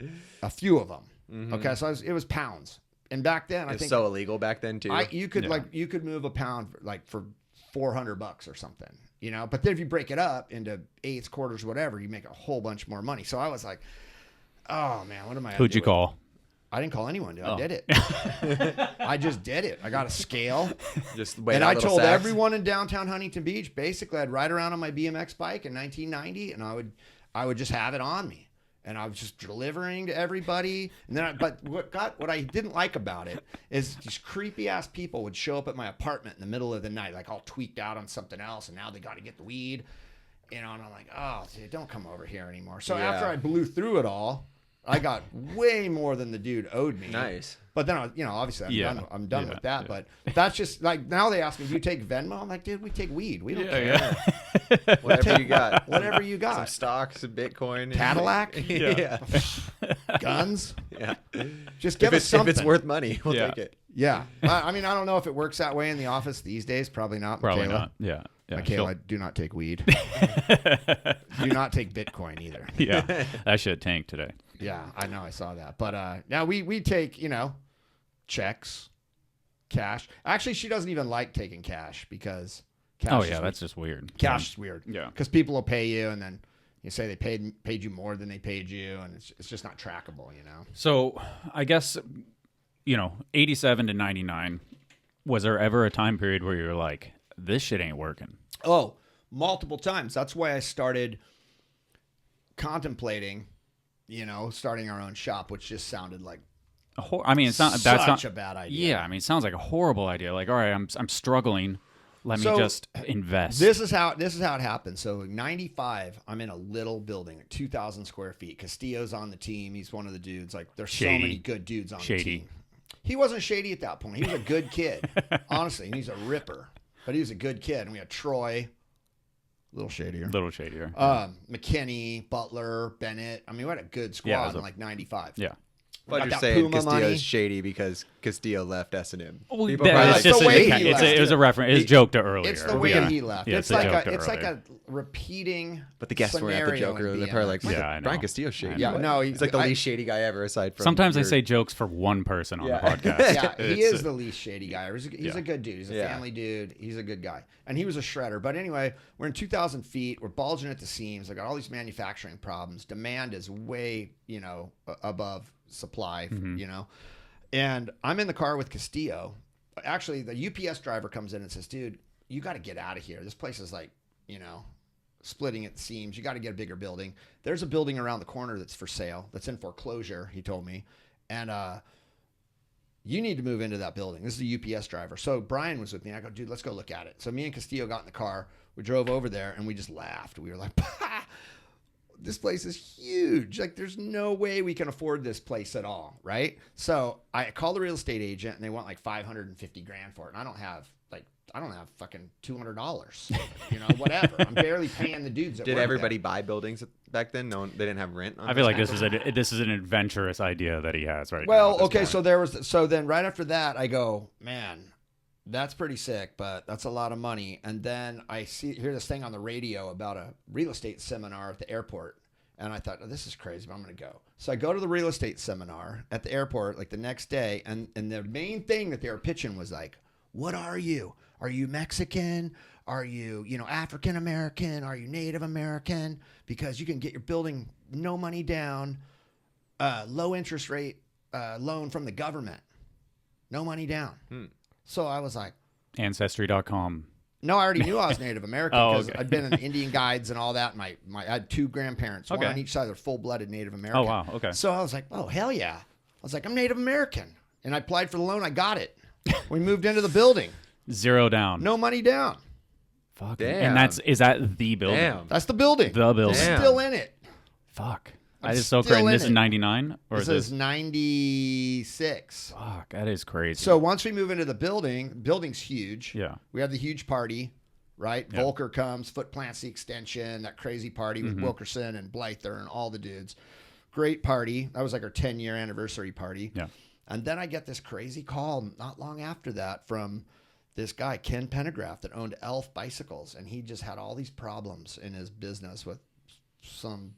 a few of them. Mm-hmm. Okay, so it was pounds. And back then, I think so illegal back then too. You could move a pound for $400 or something, but then if you break it up into eighths, quarters, whatever, you make a whole bunch more money. So I was like, oh man, what am I? Who'd you call? I didn't call anyone, dude. I did it. I just did it. I got a scale. And I told everyone in downtown Huntington Beach, basically I'd ride around on my BMX bike in 1990 and I would just have it on me. And I was just delivering to everybody. And then, but what I didn't like about it is these creepy ass people would show up at my apartment in the middle of the night, like all tweaked out on something else, and now they got to get the weed, and I'm like, oh, dude, don't come over here anymore. So after I blew through it all, I got way more than the dude owed me. Nice. But then, obviously I'm done with that. Yeah. But that's just like, now they ask me, do you take Venmo? I'm like, dude, we take weed. We don't care. Yeah. Whatever you got. Whatever you got. Some stocks, some Bitcoin. Cadillac. Yeah. Guns. Yeah. Just give us something. If it's worth money, we'll take it. Yeah. I mean, I don't know if it works that way in the office these days. Probably not. Probably Michaela. not. Yeah. Michaela, do not take weed. Do not take Bitcoin either. Yeah. That shit tanked today. Yeah, I know. I saw that. But now we take, checks, cash. Actually, she doesn't even like taking cash because cash that's just weird. Cash is weird. Yeah. Because people will pay you and then you say they paid you more than they paid you, and it's just not trackable, So I guess, 87 to 99, was there ever a time period where you're like, this shit ain't working? Oh, multiple times. That's why I started contemplating, starting our own shop, which just sounded like it's not such a bad idea. Yeah, it sounds like a horrible idea. Like, all right, I'm struggling. Let me just invest. This is how it happened. So 95, I'm in a little building, 2,000 square feet. Castillo's on the team. He's one of the dudes. Like, there's so many good dudes on the team. He wasn't shady at that point. He was a good kid, honestly. And he's a ripper, but he was a good kid. And we had Troy, a little shadier. McKinney, McKinney, Butler, Bennett. I mean, we had a good squad in like 95. Yeah. But got you're that saying Puma Castillo's money. shady because Castillo left S&M. Well, People that- probably it's like, just the way a, he it's left. a, it was a reference. It's joked to earlier. It's the way Yeah. he left. Yeah, it's a like joke a to it's like earlier. a repeating. but the guests were at the scenario Joker. in They're probably like, BMX. Yeah, I know. Brian Castillo's shady. Yeah, What? no, he's like the I- least shady guy ever, aside from. Sometimes I your- say jokes for one person on Yeah. the podcast. Yeah, he It's- is the least shady guy. He's a good dude. He's a Yeah. family dude. He's a good guy. And he was a shredder. But anyway, we're in 2,000 feet. We're bulging at the seams. I got all these manufacturing problems. Demand is way, above supply, And I'm in the car with Castillo. Actually, the UPS driver comes in and says, dude, you got to get out of here. This place is like, splitting at the seams. You got to get a bigger building. There's a building around the corner that's for sale, that's in foreclosure, he told me. And you need to move into that building. This is a UPS driver. So Brian was with me. I go, dude, let's go look at it. So me and Castillo got in the car. We drove over there and we just laughed. We were like, this place is huge. Like, there's no way we can afford this place at all, right? So I called the real estate agent and they want like $550,000 for it. And I don't have fucking $200, whatever. I'm barely paying the dudes. That Did work everybody there. buy buildings back then? No, they didn't have rent. On I feel like those? this is an adventurous idea that he has right now. Well, at this okay, point. so then right after that, I go, man, that's pretty sick, but that's a lot of money. And then I hear this thing on the radio about a real estate seminar at the airport. And I thought, oh, this is crazy, but I'm going to go. So I go to the real estate seminar at the airport like the next day. And the main thing that they were pitching was like, what are you? Are you Mexican? Are you, African American? Are you Native American? Because you can get your building no money down, low interest rate loan from the government. No money down. So I was like, Ancestry.com. no, I already knew I was Native American Oh, because okay. I'd been in the Indian guides and all that. I had two grandparents, one Okay. on each side. They're full-blooded Native American. Oh, wow. Okay. So I was like, oh, hell yeah. I was like, I'm Native American. And I applied for the loan. I got it. We moved into the building. Zero down. No money down. Fuck. Damn. And is that the building? Damn. That's the building. The building. Damn. Still in it. Fuck. I'm That is so still crazy. in This is it. 99? Or This is 96. Fuck, that is crazy. So once we move into the building's huge. Yeah. We have the huge party, right? Yeah. Volker comes, Foot plants the extension, that crazy party with Wilkerson and Blyther and all the dudes. Great party. That was like our 10-year anniversary party. Yeah. And then I get this crazy call not long after that from this guy, Ken Pendergraft, that owned Elf Bicycles. And he just had all these problems in his business with some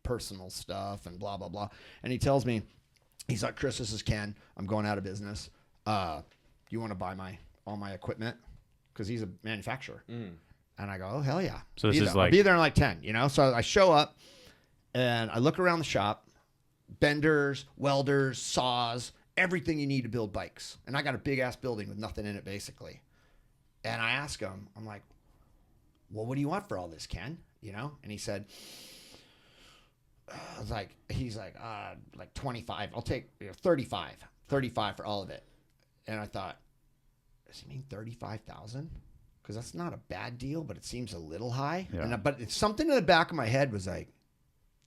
personal stuff and blah, blah, blah. And he tells me, he's like, Chris, this is Ken. I'm going out of business. You want to buy all my equipment? Because he's a manufacturer. And I go, oh, hell yeah. So this is I'll like- be there in like 10, So I show up and I look around the shop. Benders, welders, saws, everything you need to build bikes. And I got a big ass building with nothing in it, basically. And I ask him, I'm like, well, what do you want for all this, Ken? And he said, he's like 25. I'll take 35 for all of it. And I thought, does he mean 35,000? Because that's not a bad deal, but it seems a little high. Yeah. But it's something in the back of my head was like,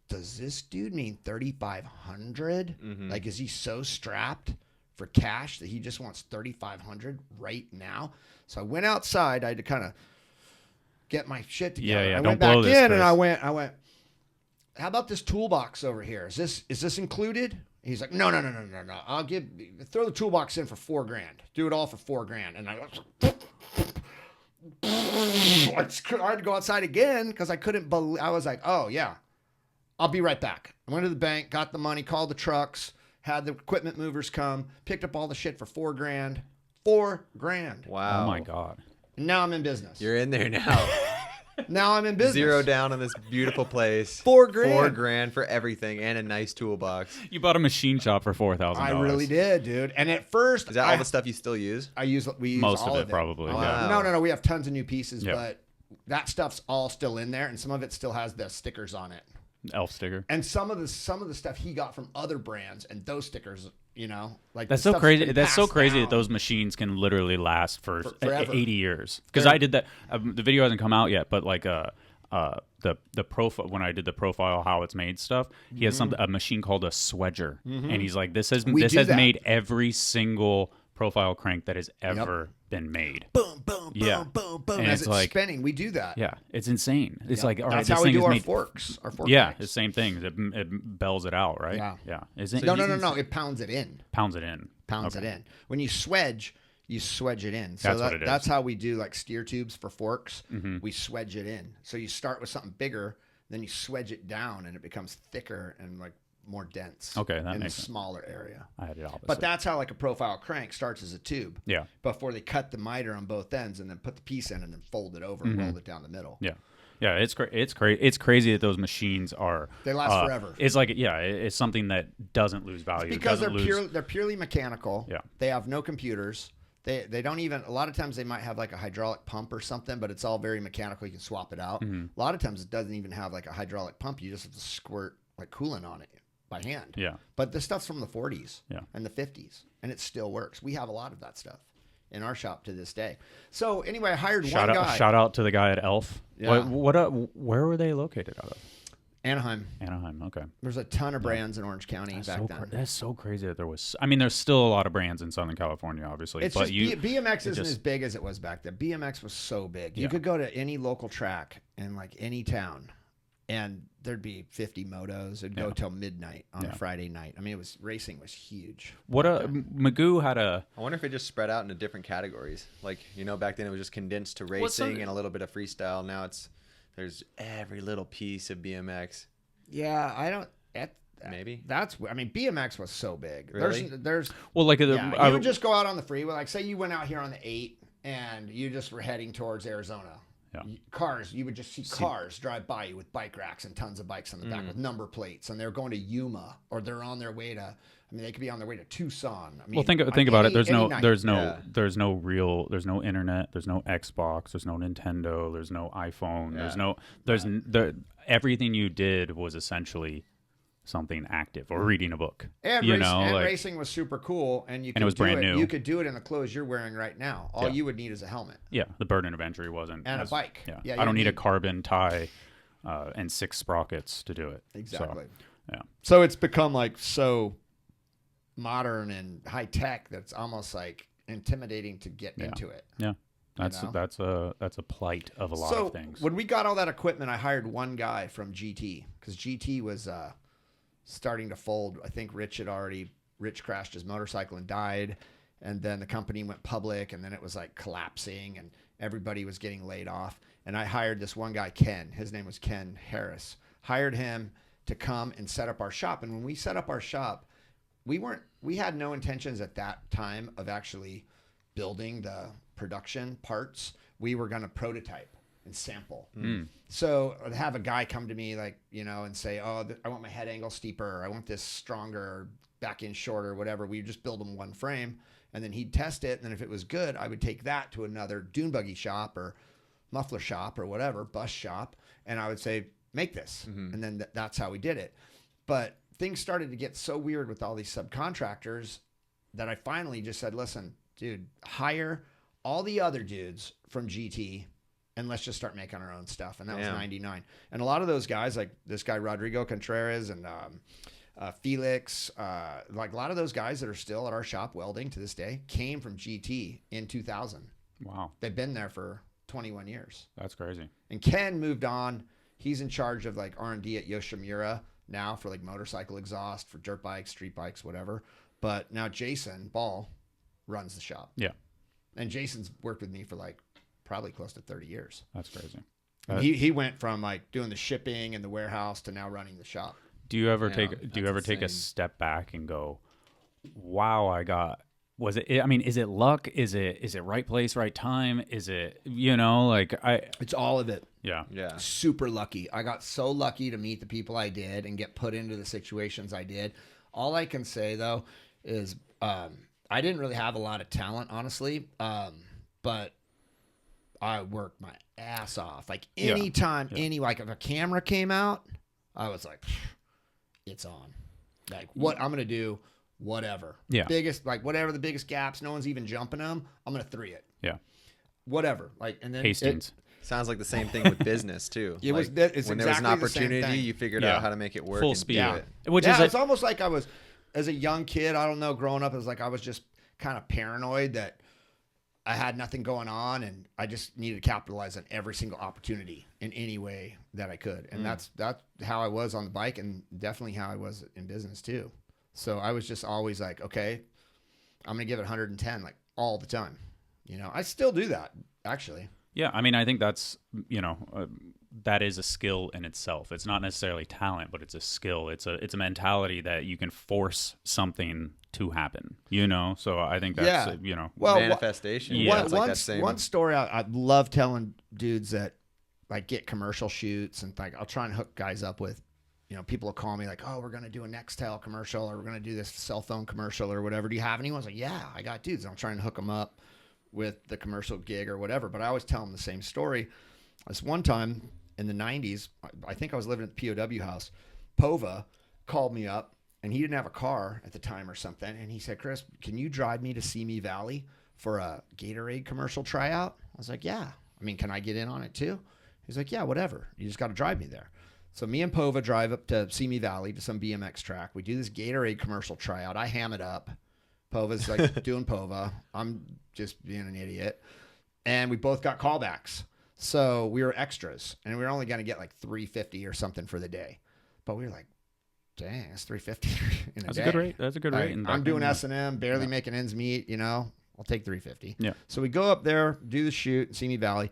does this dude mean 3,500? Like, is he so strapped for cash that he just wants 3,500 right now? So I went outside. I had to kind of get my shit together. Yeah. I Don't went back blow this, in Chris. and I went, how about this toolbox over here? Is this included? He's like, no. I'll throw the toolbox in for $4,000. Do it all for $4,000. And I had to go outside again because I couldn't believe. I was like, oh yeah, I'll be right back. I went to the bank, got the money, called the trucks, had the equipment movers come, picked up all the shit for $4,000. $4,000. Wow. Oh my God. And now I'm in business. You're in there now. Now I'm in business. Zero down on this beautiful place. $4,000. $4,000 for everything and a nice toolbox. You bought a machine shop for $4,000. I really did, dude. And at first, Is that all the stuff you still use? we use Most all of it, probably, yeah. No. We have tons of new pieces, Yeah. but that stuff's all still in there, and some of it still has the stickers on it. Elf sticker. And some of the stuff he got from other brands, and those stickers, like That's the so stuff's crazy. been That's so passed crazy down. that those machines can literally last for forever. 80 years. Because I did that. The video hasn't come out yet, but like the profile, when I did the profile how it's made stuff, he has a machine called a swedger, and he's like, this has We do that. made every single profile crank that has ever been made. Boom, boom, Yeah. boom, boom, boom. And As it's it's like- spinning, we do that. Yeah, it's insane. It's like, all right, That's this how we thing do is our made. forks. Our fork Yeah, knives. the same thing. It bells it out, right? Yeah. Yeah. Is it? No. It pounds it in. Pounds it in. Pounds it in. When you swedge it in. So That's what it is. That's how we do like steer tubes for forks. Mm-hmm. We swedge it in. So you start with something bigger, then you swedge it down, and it becomes thicker and like more dense. Okay, that in a makes sense. smaller area. I had it opposite. But that's how like a profile crank starts as a tube. Yeah. Before they cut the miter on both ends and then put the piece in and then fold it over and roll it down the middle. Yeah. Yeah, it's it's crazy that those machines are. They last forever. It's like it's something that doesn't lose value. Because Doesn't they're purely mechanical. Yeah. They have no computers. They don't even, a lot of times they might have like a hydraulic pump or something, but it's all very mechanical. You can swap it out. A lot of times it doesn't even have like a hydraulic pump. You just have to squirt like coolant on it by hand. Yeah. But this stuff's from the 40s Yeah. and the 50s, and it still works. We have a lot of that stuff in our shop to this day. So anyway, I hired one guy. Shout out to the guy at Elf. Yeah. Where were they located out of? Anaheim. Anaheim. Okay. There's a ton of brands in Orange County back then. That's so crazy that there was. I mean, there's still a lot of brands in Southern California, obviously. It's but just BMX isn't as big as it was back then. BMX was so big. You Yeah. could go to any local track in like any town, and there'd be 50 motos. It'd go till midnight on a Friday night. I mean, racing was huge. Magoo had a. I wonder if it just spread out into different categories. Like, back then it was just condensed to racing and a little bit of freestyle. Now there's every little piece of BMX. Yeah, I don't. Maybe. BMX was so big. Really? There's Well, like you would just go out on the freeway. Like, say you went out here on the 8 and you just were heading towards Arizona. Yeah. Cars, you would just see cars drive by you with bike racks and tons of bikes on the back with number plates, and they're going to Yuma or they're on their way to. I mean, they could be on their way to Tucson. I mean, well, think about it. There's no night. there's no internet. There's no Xbox. There's no Nintendo. There's no iPhone. Yeah. Everything you did was essentially something active or reading a book. And, racing was super cool, and you could it was brand new. You could do it in the clothes you're wearing right now. All you would need is a helmet. Yeah, the burden of entry wasn't. And a bike. Yeah, I don't need a carbon tie and 6 sprockets to do it. Exactly. So, yeah. So it's become like so modern and high tech that it's almost like intimidating to get into it. Yeah. That's a plight of a lot of things. When we got all that equipment, I hired one guy from GT because GT was starting to fold. I think Rich crashed his motorcycle and died, and then the company went public, and then it was like collapsing, and everybody was getting laid off. And I hired this one guy, Ken. His name was Ken Harris. Hired him to come and set up our shop. And when we set up our shop, we had no intentions at that time of actually building the production parts. We were going to prototype and sample. So I'd have a guy come to me and say, I want my head angle steeper. I want this stronger, back end shorter, whatever. We would just build him one frame, and then he'd test it. And then if it was good, I would take that to another dune buggy shop or muffler shop or whatever, bus shop. And I would say, make this. And then that's how we did it. But things started to get so weird with all these subcontractors that I finally just said, listen, dude, hire all the other dudes from GT and let's just start making our own stuff. And that was 99. And a lot of those guys, like this guy, Rodrigo Contreras and Felix, like a lot of those guys that are still at our shop welding to this day came from GT in 2000. Wow. They've been there for 21 years. That's crazy. And Ken moved on. He's in charge of like R&D at Yoshimura now for like motorcycle exhaust, for dirt bikes, street bikes, whatever. But now Jason Ball runs the shop. Yeah. And Jason's worked with me for like probably close to 30 years. That's crazy. He went from like doing the shipping and the warehouse to now running the shop. Do you ever take a step back and go, wow, is it luck? Is it right place, right time? Is it, It's all of it. Yeah. Yeah. Super lucky. I got so lucky to meet the people I did and get put into the situations I did. All I can say though is I didn't really have a lot of talent, honestly, but I worked my ass off. Like anytime, like if a camera came out, I was like, it's on. Like what I'm gonna do, whatever. Yeah. Whatever the biggest gaps, no one's even jumping them. I'm gonna 3 it. Yeah. Whatever. Like and then Hastings. Sounds like the same thing with business too. It's when there was an exactly the same opportunity, thing. you figured out how to make it work. Full and speed. do Yeah. it. It's almost like I was, as a young kid, I don't know, growing up, it was like I was just kind of paranoid that I had nothing going on, and I just needed to capitalize on every single opportunity in any way that I could. And that's how I was on the bike, and definitely how I was in business too. So I was just always like, okay, I'm going to give it 110, like all the time. You know, I still do that actually. Yeah. I mean, I think that's, that is a skill in itself. It's not necessarily talent, but it's a skill. It's a mentality that you can force something to happen, So I think that's, well, manifestation. Yeah. One story I love telling dudes that like get commercial shoots, and like I'll try and hook guys up with, people will call me like, oh, we're going to do a Nextel commercial, or we're going to do this cell phone commercial or whatever. Do you have anyone? I was like, yeah, I got dudes. I'm trying to hook them up with the commercial gig or whatever. But I always tell them the same story. This one time in the 90s, I think I was living at the POW house. Pova called me up, and he didn't have a car at the time or something. And he said, Chris, can you drive me to Simi Valley for a Gatorade commercial tryout? I was like, yeah. I mean, can I get in on it too? He's like, yeah, whatever. You just got to drive me there. So me and Pova drive up to Simi Valley to some BMX track. We do this Gatorade commercial tryout. I ham it up. Pova's like doing Pova. I'm just being an idiot. And we both got callbacks. So we were extras, and we were only going to get like $350 or something for the day. But we were like, dang, that's $350 in a That's day. a good rate. That's a good rate. I'm doing S&M, barely making ends meet, I'll take $350. Yeah. So we go up there, do the shoot in Simi Valley,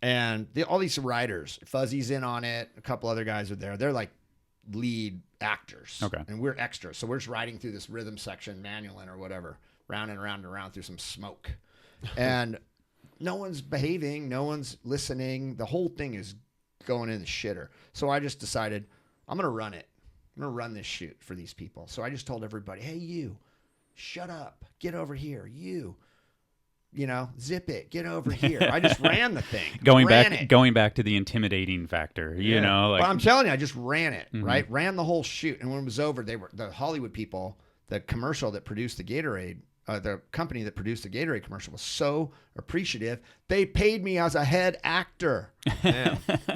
and all these riders, Fuzzy's in on it, a couple other guys are there. They're like lead actors. Okay. And we're extras. So we're just riding through this rhythm section, manualing or whatever, round and around and around through some smoke. And no one's behaving. No one's listening. The whole thing is going in the shitter. So I just decided I'm going to run it. I'm going to run this shoot for these people. So I just told everybody, hey, you, shut up. Get over here. You, zip it. Get over here. I just ran the thing. Going back to the intimidating factor, Well, I'm telling you, I just ran it, right? Ran the whole shoot. And when it was over, the Hollywood people, the commercial that produced the Gatorade, the company that produced the Gatorade commercial was so appreciative. They paid me as a head actor.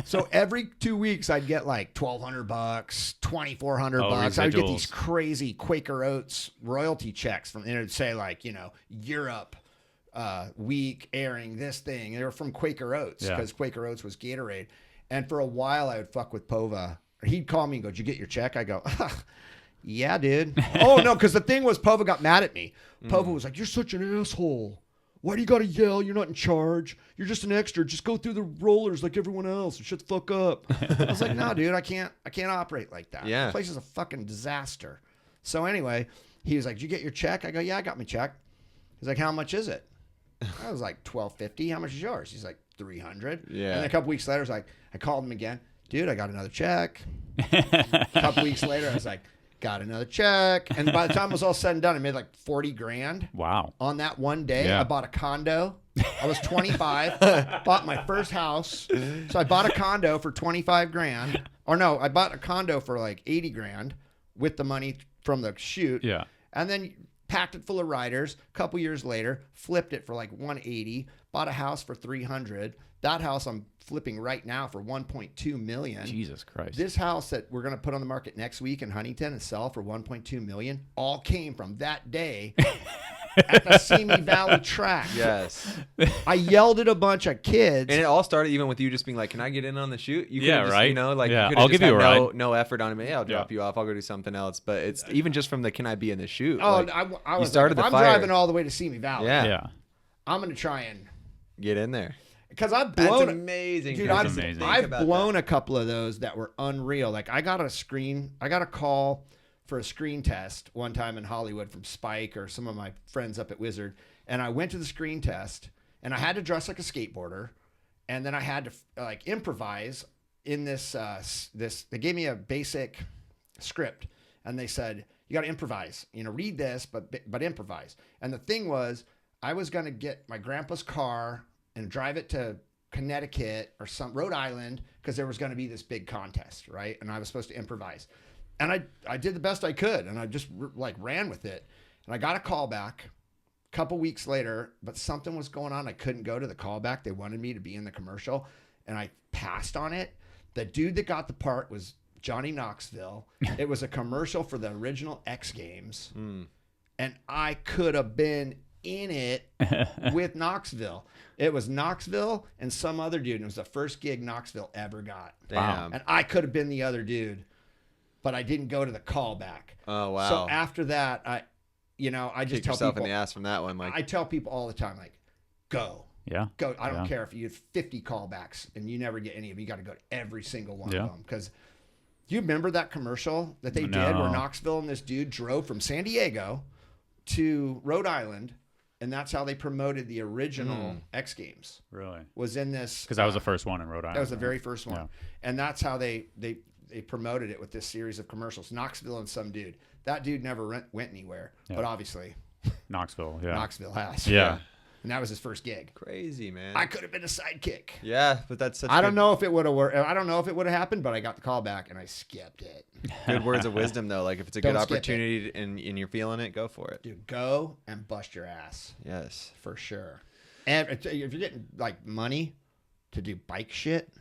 So every 2 weeks I'd get like $1,200, $2,400. I'd get these crazy Quaker Oats royalty checks from, it'd say like, Europe week airing this thing. They were from Quaker Oats because Quaker Oats was Gatorade. And for a while I would fuck with Pova. He'd call me and go, did you get your check? I go, yeah, dude. Oh, no, because the thing was Pova got mad at me. Pova was like, you're such an asshole. Why do you got to yell? You're not in charge. You're just an extra. Just go through the rollers like everyone else and shut the fuck up. I was like, no, dude, I can't operate like that. Yeah. The place is a fucking disaster. So anyway, he was like, did you get your check? I go, yeah, I got my check. He's like, how much is it? I was like, $1,250. How much is yours? He's like, $300. Yeah. And then a couple weeks later, I called him again. Dude, I got another check. A couple weeks later, I was like, got another check. And by the time it was all said and done, I made like $40,000. Wow. On that one day, Yeah. I bought a condo. I was 25, bought my first house. So I bought a condo for $25,000. Or no, I bought a condo for like $80,000 with the money from the shoot. Yeah. And then packed it full of riders. A couple years later, flipped it for like $180,000. Bought a house for $300,000. That house I'm flipping right now for $1.2 million. Jesus Christ. This house that we're going to put on the market next week in Huntington and sell for $1.2 million all came from that day at the Simi Valley track. Yes. I yelled at a bunch of kids. And it all started even with you just being like, can I get in on the shoot? You Yeah, just, right? You know, like, Yeah, you I'll just give you a had ride. no effort on it. Hey, I'll drop Yeah. you off. I'll go do something else. But it's even just from the can I be in the shoot? Oh, like, I was you started like, the if I'm fire. driving all the way to Simi Valley. Yeah. Yeah. I'm going to try and... Get in there. Because I've That's blown... amazing. Dude, That's I've, amazing. I've Think about blown that. a couple of those that were unreal. Like I got a call for a screen test one time in Hollywood from Spike or some of my friends up at Wizard. And I went to the screen test and I had to dress like a skateboarder. And then I had to like improvise in this, they gave me a basic script and they said, you got to improvise, read this, but improvise. And the thing was, I was going to get my grandpa's car and drive it to Connecticut or Rhode Island because there was going to be this big contest, right? And I was supposed to improvise. And I did the best I could, and I just ran with it. And I got a call back a couple weeks later, but something was going on. I couldn't go to the callback. They wanted me to be in the commercial, and I passed on it. The dude that got the part was Johnny Knoxville. It was a commercial for the original X Games. And I could have been in it with Knoxville. It was Knoxville and some other dude. And it was the first gig Knoxville ever got. Damn. And I could have been the other dude, but I didn't go to the callback. Oh, wow. So after that, I just Kick tell yourself people in the ass from that one. Like, I tell people all the time, like, go. Yeah. Go. I don't care if you have 50 callbacks and you never get any of them. You got to go to every single one of them. Because do you remember that commercial that they did where Knoxville and this dude drove from San Diego to Rhode Island, and that's how they promoted the original X Games. Really? Was in this. Because that was the first one in Rhode Island. That was the very first one. Yeah. And that's how they promoted it with this series of commercials. Knoxville and some dude. That dude never went anywhere. Yeah. But obviously, Knoxville. Yeah. Knoxville has. Yeah. And that was his first gig. crazy, man. I could have been a sidekick. Yeah, but that's such I don't know if it would have worked. I don't know if it would have happened, but I got the call back and I skipped it. good words of wisdom, though. Like, if it's a Don't good skip it. opportunity and you're feeling it, go for it. Dude, go and bust your ass Yes. for sure. And if you're getting like money to do bike shit,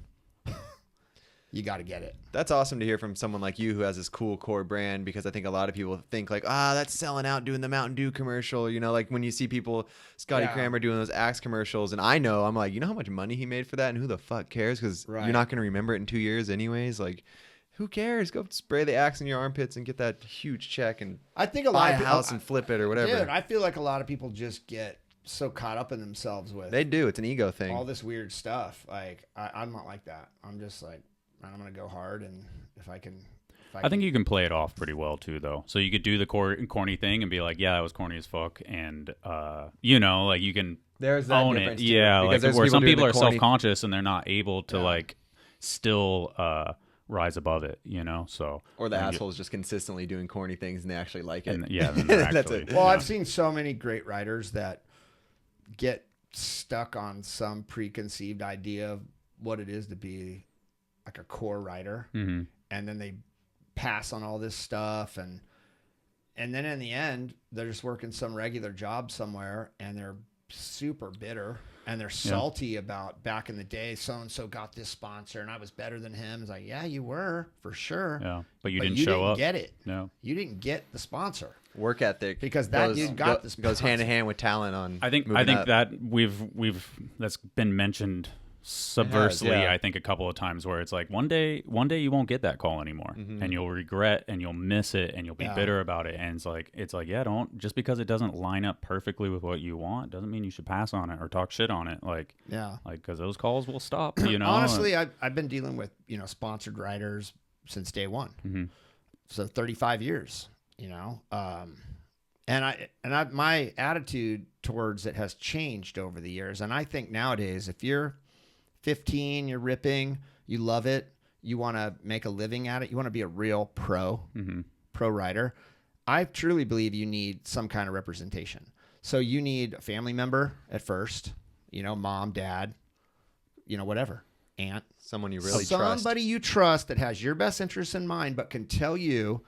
you got to get it. That's awesome to hear from someone like you who has this cool core brand, because I think a lot of people think like, that's selling out doing the Mountain Dew commercial. You know, like when you see people, Scotty Kramer doing those Axe commercials, and I'm like, you know how much money he made for that, and who the fuck cares? Because you're not going to remember it in 2 years anyways. Like, who cares? Go spray the Axe in your armpits and get that huge check and I think a buy lot a of people, house and flip it or whatever. Dude, I feel like a lot of people just get so caught up in themselves with They do. It's an ego thing. all this weird stuff. Like, I'm not like that. I'm just like, I'm going to go hard, and if I can... I think you can play it off pretty well too, though. So you could do the corny thing and be like, "Yeah, that was corny as fuck," and like you can There's that own it. difference, too, Yeah, because like there's where some doing people the are corny- self-conscious and they're not able to like still rise above it. So Or the I think asshole's just consistently doing corny things and they actually like it. then they're That's actually, it. Well, I've seen so many great writers that get stuck on some preconceived idea of what it is to be like a core writer, and then they pass on all this stuff, and then in the end they're just working some regular job somewhere, and they're super bitter and they're salty about back in the day so and so got this sponsor and I was better than him. It's like, yeah, you were for sure. Yeah, but you didn't show up. Get it? No, you didn't get the sponsor. Work ethic, because that dude got the goes hand in hand with talent. I think that we've that's been mentioned subversely. I think a couple of times where it's like one day you won't get that call anymore, and you'll regret and you'll miss it and you'll be bitter about it. And it's like don't, just because it doesn't line up perfectly with what you want doesn't mean you should pass on it or talk shit on it. Like because those calls will stop. Honestly, I've been dealing with sponsored writers since day one, so 35 years. And my attitude towards it has changed over the years. And I think nowadays, if you're 15, you're ripping, you love it, you want to make a living at it, you want to be a real pro writer, I truly believe you need some kind of representation. So you need a family member at first, mom, dad, whatever, aunt. Someone you really trust. Somebody you trust that has your best interests in mind, but can tell you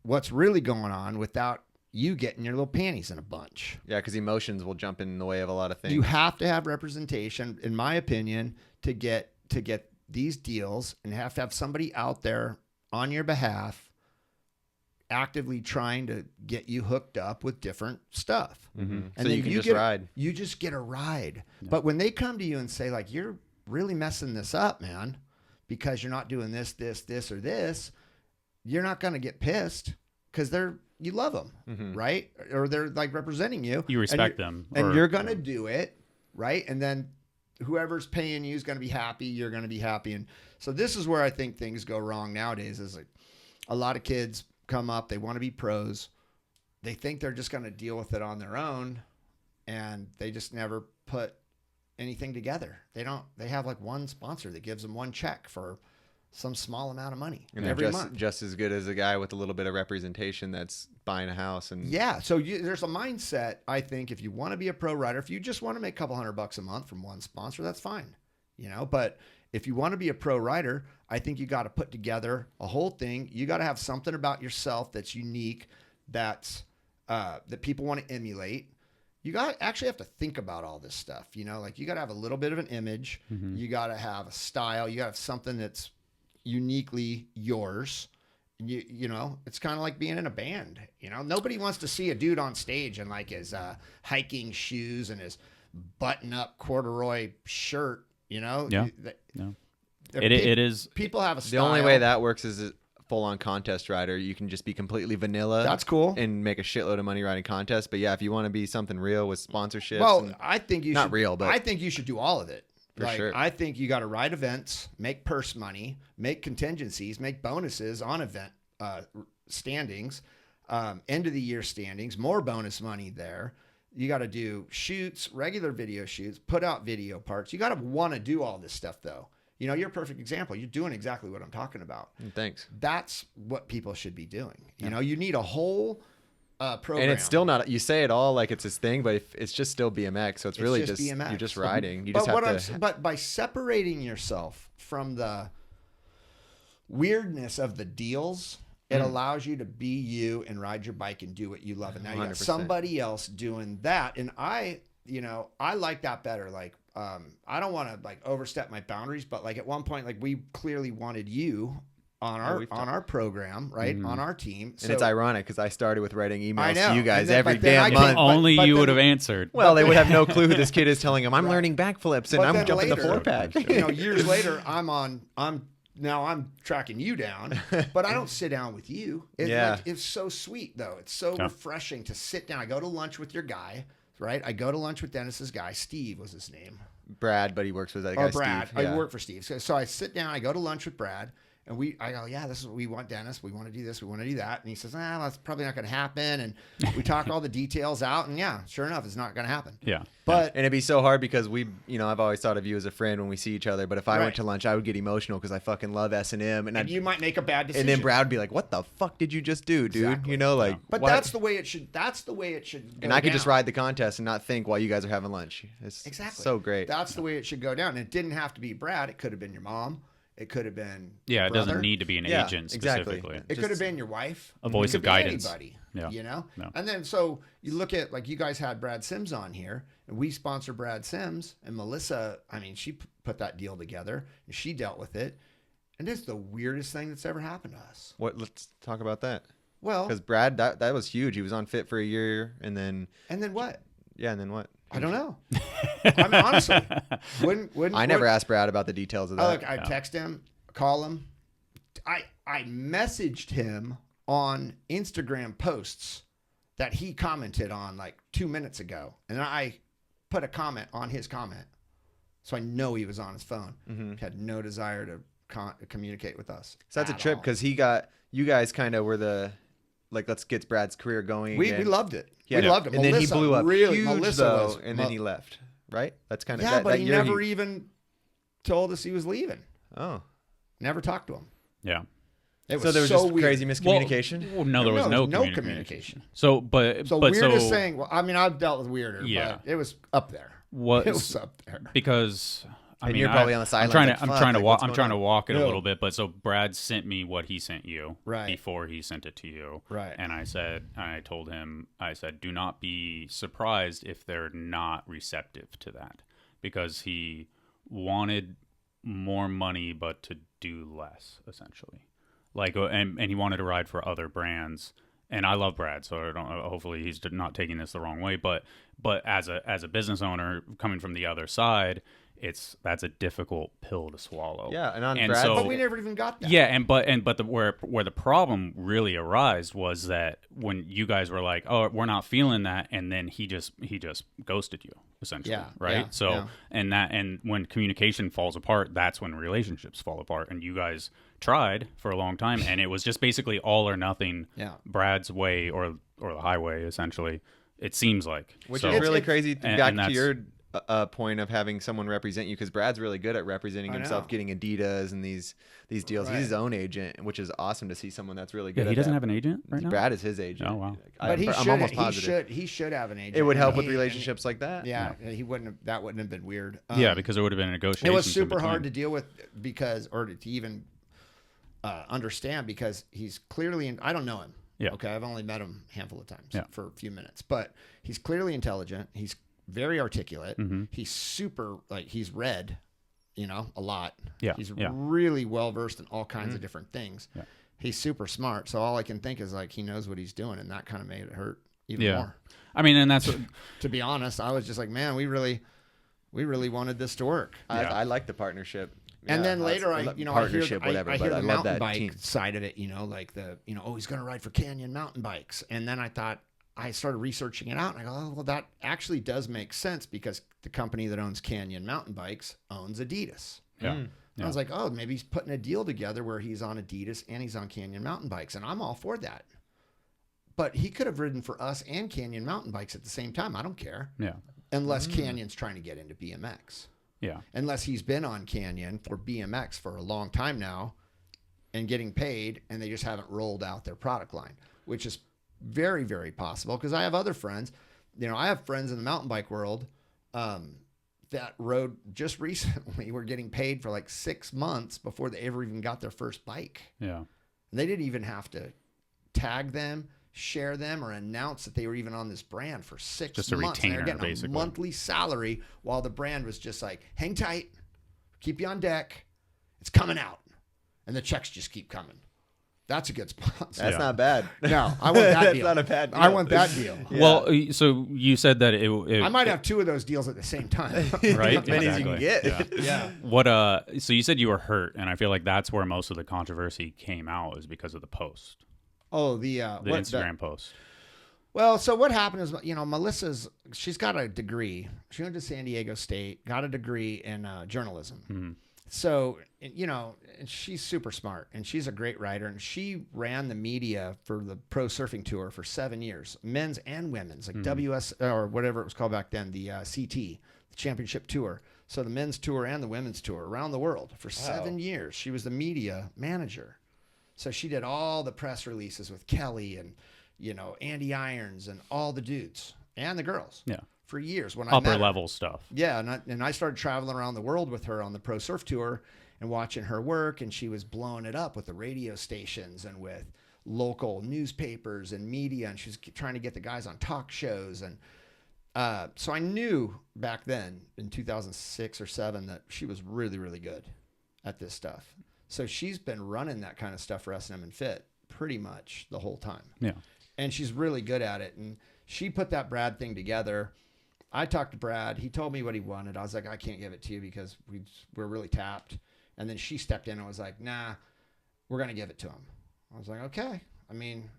what's really going on without you getting your little panties in a bunch. Yeah, because emotions will jump in the way of a lot of things. You have to have representation, in my opinion, to get these deals, and have to have somebody out there on your behalf actively trying to get you hooked up with different stuff. And so then you can just ride. You just get a ride. Yeah. But when they come to you and say, like, you're really messing this up, man, because you're not doing this, or this, you're not going to get pissed because you love them, right? Or they're like representing you. You respect them. And you're going to do it, right? And then whoever's paying you is going to be happy. You're going to be happy. And so this is where I think things go wrong nowadays, is like a lot of kids come up, they want to be pros. They think they're just going to deal with it on their own, and they just never put anything together. They have like one sponsor that gives them one check for some small amount of money every month. Just as good as a guy with a little bit of representation that's buying a house. And so there's a mindset, I think, if you want to be a pro writer, if you just want to make a couple $100 a month from one sponsor, that's fine, but if you want to be a pro writer, I think you got to put together a whole thing. You got to have something about yourself that's unique, that people want to emulate. You got to actually have to think about all this stuff, like you got to have a little bit of an image. You got to have a style. You got to have something that's uniquely yours. You know, it's kind of like being in a band. You know, nobody wants to see a dude on stage in like his hiking shoes and his button-up corduroy shirt. You know, It is. People have a The style. only way that works is a full-on contest rider. You can just be completely vanilla. That's cool. And make a shitload of money riding contests. But yeah, if you want to be something real with sponsorships. Well, I think you not should, real, but I think you should do all of it. For sure. I think you got to ride events, make purse money, make contingencies, make bonuses on event standings, end of the year standings, more bonus money there. You got to do shoots, regular video shoots, put out video parts. You got to want to do all this stuff though. You know, you're a perfect example. You're doing exactly what I'm talking about. Thanks. That's what people should be doing. You know, you need a whole program. And it's still not, you say it all like it's this thing, but it's just still BMX. So it's really just BMX. you're just riding. You But just have to. but by separating yourself from the weirdness of the deals, it allows you to be you and ride your bike and do what you love. And now you got 100%. somebody else doing that. And I like that better. Like, I don't want to like overstep my boundaries, but like at one point, like we clearly wanted you on our program, right? On our team. And it's ironic because I started with writing emails I know. to you guys And then- every but then damn I month. Only but you then- would have answered. Well, they would have no clue who this kid is telling them, I'm learning backflips and But I'm then jumping the later- 4-pack. You know, years later, I'm tracking you down, but I don't sit down with you. It's so sweet though. It's so refreshing to sit down. I go to lunch with your guy, right? I go to lunch with Dennis's guy. Steve was his name. Brad, but he works with that guy, Brad. Steve. Yeah. I work for Steve. So I sit down, I go to lunch with Brad, and I go, yeah, this is what we want, Dennis. We want to do this. We want to do that. And he says, that's probably not going to happen. And we talk all the details out. And yeah, sure enough, it's not going to happen. Yeah. But And it'd be so hard because I've always thought of you as a friend when we see each other. But if I Right. went to lunch, I would get emotional because I fucking love S&M. and you might make a bad decision. And then Brad would be like, what the fuck did you just do, dude? Exactly. You know, like. But why- that's the way it should. That's the way it should. And go I could just down. ride the contest and not think while you guys are having lunch. It's Exactly. so great. That's the way it should go down. And it didn't have to be Brad. It could have been your mom. It could have been Yeah, it brother. doesn't need to be an Yeah, agent exactly. specifically. It could have been your wife. A voice It of could be guidance. Anybody. Yeah. You know. Yeah. And then so you look at like you guys had Brad Sims on here, and we sponsor Brad Sims, and Melissa. I mean, she put that deal together, and she dealt with it, and it's the weirdest thing that's ever happened to us. Let's talk about that. Well, Because Brad, that was huge. He was on Fit for a year, and then what? yeah, and then what? I don't know. I mean, honestly, I never asked Brad about the details of that. Look, I text him, call him. I messaged him on Instagram posts that he commented on like 2 minutes ago, and I put a comment on his comment, so I know he was on his phone. Had no desire to communicate with us. So that's a at trip all. because you guys kind of were the like let's get Brad's career going. We again. loved it. Yeah. We loved it. And Melissa then he blew up really. huge Melissa though, was, and then he left. Right? That's kind of yeah, but that he year never even told us he was leaving. Oh, Never talked to him. Yeah. It was so there was so just weird. crazy miscommunication. Well, no, there was no communication. communication. So, but weirdest thing. Well, I mean, I've dealt with weirder. Yeah. But it was up there. was It was up there. because I And mean, you're probably on the sidelines like, I'm "Fuck, trying to like, walk. what's I'm going trying to on?" walk it No. a little bit. But so Brad sent me what he sent you Right. before he sent it to you. Right. And I told him, I said, do not be surprised if they're not receptive to that, because he wanted more money but to do less, essentially. Like, and he wanted to ride for other brands. And I love Brad, so I don't. Hopefully, he's not taking this the wrong way. But as a business owner coming from the other side, that's a difficult pill to swallow. Yeah, and on and Brad's- so, But we never even got that. yeah, and where the problem really arose was that when you guys were like, "Oh, we're not feeling that," and then he just ghosted you, essentially, Yeah, right? yeah, So yeah. and when communication falls apart, that's when relationships fall apart. And you guys tried for a long time, and it was just basically all or nothing. Yeah. Brad's way or the highway, essentially. It seems like, Which so, is really It's- crazy. and Back to that's- your point of having someone represent you, because Brad's really good at representing I himself, know. getting Adidas and these deals. Right. He's his own agent, which is awesome to see someone that's really Yeah, good. he at doesn't that. have an agent right now. Brad is his agent. Oh, wow. But he I'm should. almost positive. He should have an agent. It would help with And relationships like that. Yeah, he wouldn't have. That wouldn't have been weird. Yeah, because there would have been a negotiation. it was super hard to deal with to even understand, because he's clearly. I don't know him. Yeah. Okay, I've only met him a handful of times Yeah. for a few minutes, but he's clearly intelligent. He's very articulate. Mm-hmm. He's super he's read, a lot. Yeah, He's yeah. really well versed in all kinds of different things. Yeah. he's super smart. So all I can think is like he knows what he's doing, and that kind of made it hurt even more. I mean, and that's what, to be honest, I was just like, man, we really wanted this to work. I like the partnership. And then later, I partnership, hear whatever. I hear but the I love mountain that bike team. side of it. Like oh, he's going to ride for Canyon mountain bikes. And then I started researching it out, and I go, oh, well, that actually does make sense because the company that owns Canyon mountain bikes owns Adidas. Yeah. I was like, oh, maybe he's putting a deal together where he's on Adidas and he's on Canyon mountain bikes, and I'm all for that. But he could have ridden for us and Canyon mountain bikes at the same time. I don't care. Yeah. Unless Canyon's trying to get into BMX. Yeah. Unless he's been on Canyon for BMX for a long time now and getting paid, and they just haven't rolled out their product line, which is very, very possible because I have other friends. I have friends in the mountain bike world that rode just recently were getting paid for like 6 months before they ever even got their first bike. Yeah. And they didn't even have to tag them, share them, or announce that they were even on this brand for 6 months. Just a retainer, and they're getting basically. a monthly salary while the brand was just like, hang tight, keep you on deck, it's coming out. And the checks just keep coming. That's a good sponsor. That's not bad. No, I want that That's deal. not a bad deal. I want that deal. Yeah. Well, so you said that it I might have 2 of those deals at the same time. right? As many as you can get. Yeah. What? So you said you were hurt, and I feel like that's where most of the controversy came out is because of the post, Oh, the Instagram post. Well, so what happened is, she's got a degree. She went to San Diego State, got a degree in journalism. Mm-hmm. So, and she's super smart, and she's a great writer, and she ran the media for the Pro Surfing Tour for 7 years, men's and women's, like WS or whatever it was called back then, the CT, the Championship Tour. So the men's tour and the women's tour around the world for 7 years. She was the media manager. So she did all the press releases with Kelly and, Andy Irons and all the dudes and the girls. Yeah. For years when I Upper met her. level stuff. Yeah, and I started traveling around the world with her on the Pro Surf Tour and watching her work, and she was blowing it up with the radio stations and with local newspapers and media, and she was trying to get the guys on talk shows. And so I knew back then in 2006 or 7 that she was really, really good at this stuff. So she's been running that kind of stuff for S&M and Fit pretty much the whole time. Yeah. And she's really good at it. And she put that Brad thing together. I talked to Brad. He told me what he wanted. I was like, I can't give it to you because we're really tapped. And then she stepped in and was like, nah, we're going to give it to him. I was like, okay. I mean,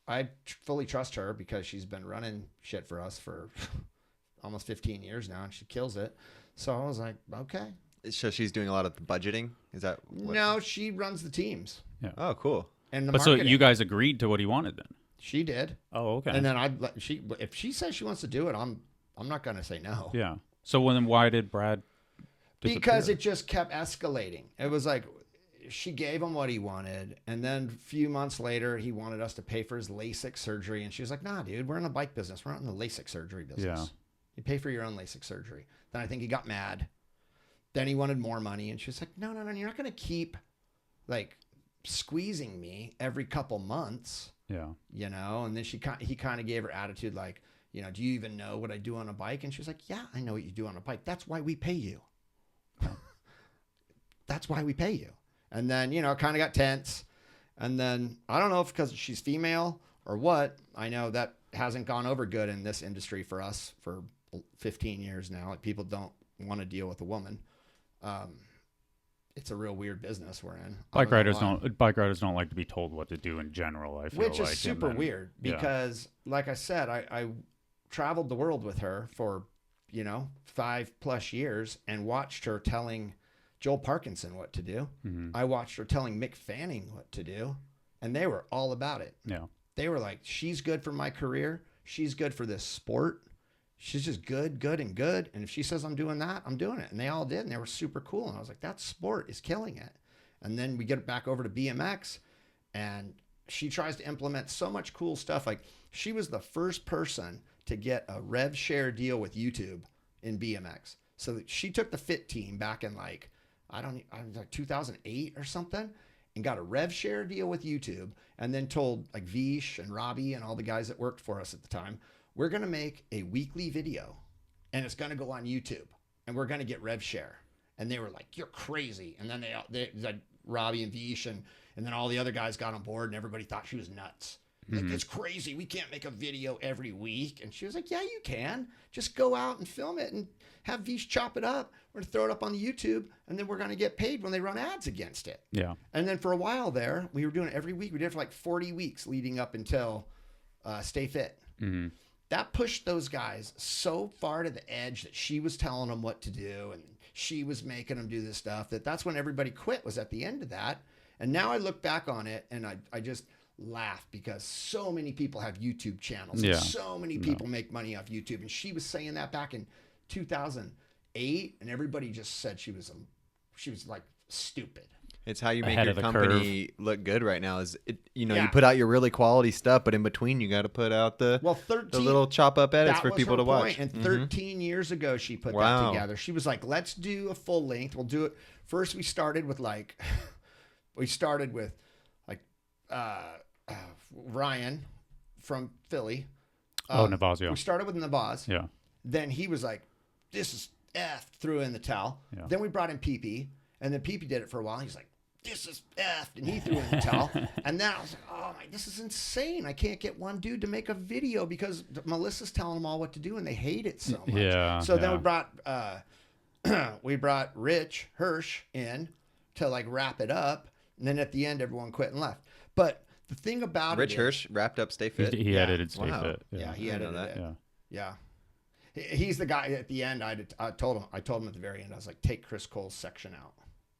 I fully trust her because she's been running shit for us for almost 15 years now, and she kills it. So I was like, okay. So she's doing a lot of the budgeting? Is that what? No, she runs the teams. Yeah. Oh, cool. And the But so marketing. you guys agreed to what he wanted then? She did. Oh, okay. And then if she says she wants to do it, I'm not going to say no. Yeah. So then why did Brad disappear? Because it just kept escalating. It was like she gave him what he wanted, and then a few months later, he wanted us to pay for his LASIK surgery, and she was like, nah, dude, we're in the bike business. We're not in the LASIK surgery business. Yeah. You pay for your own LASIK surgery. Then I think he got mad. Then he wanted more money, and she was like, no, you're not going to keep like squeezing me every couple months. Yeah. And then he kind of gave her attitude like, do you even know what I do on a bike? And she was like, yeah, I know what you do on a bike. That's why we pay you. That's why we pay you. And then, it kind of got tense. And then I don't know if because she's female or what, I know that hasn't gone over good in this industry for us for 15 years now. Like people don't want to deal with a woman. It's a real weird business we're in. Bike riders don't like to be told what to do in general, I feel Which like. is super weird because, like I said, I traveled the world with her for, 5+ years and watched her telling Joel Parkinson what to do. Mm-hmm. I watched her telling Mick Fanning what to do, and they were all about it. Yeah. They were like, she's good for my career. She's good for this sport. She's just good. And if she says I'm doing that, I'm doing it. And they all did, and they were super cool. And I was like, that sport is killing it. And then we get it back over to BMX, and she tries to implement so much cool stuff. Like she was the first person to get a rev share deal with YouTube in BMX. So she took the Fit team back in like 2008 or something, and got a rev share deal with YouTube, and then told like Vish and Robbie and all the guys that worked for us at the time, we're going to make a weekly video and it's going to go on YouTube and we're going to get rev share. And they were like, you're crazy. And then they like, Robbie and Vish, and then all the other guys got on board, and everybody thought she was nuts. Like, it's crazy. We can't make a video every week. And she was like, yeah, you can. Just go out and film it and have Vish chop it up. We're going to throw it up on the YouTube, and then we're going to get paid when they run ads against it. Yeah. And then for a while there, we were doing it every week. We did it for like 40 weeks leading up until Stay Fit. Mm-hmm. That pushed those guys so far to the edge that she was telling them what to do, and she was making them do this stuff, that's when everybody quit, was at the end of that. And now I look back on it, and I just laugh because so many people have YouTube channels. Yeah. And so many people make money off YouTube. And she was saying that back in 2008, and everybody just said she was like stupid. It's how you make Ahead your of the company look good right now. Is it, you Yeah. put out your really quality stuff, but in between you got to put out the little chop up edits that for was people her to watch. point. And 13 years ago, she put that Wow. together. She was like, let's do a full length. We'll do it. First, we started with Ryan from Philly. Navazio. We started with Navaz. Yeah. Then he was like, this is F, threw in the towel. Yeah. Then we brought in PP, and then PP did it for a while. He's like, this is F, and he threw in the towel. And then I was like, oh my, this is insane. I can't get one dude to make a video because Melissa's telling them all what to do, and they hate it so much. Yeah. So then we brought Rich Hirsch in to like wrap it up, and then at the end, everyone quit and left. But the thing about Rich it Hirsch wrapped up Stay Fit. He edited Stay Wow. Fit. yeah, he I didn't edited know it. that. Yeah. Yeah. He's the guy at the end. I told him at the very end, I was like, take Chris Cole's section out.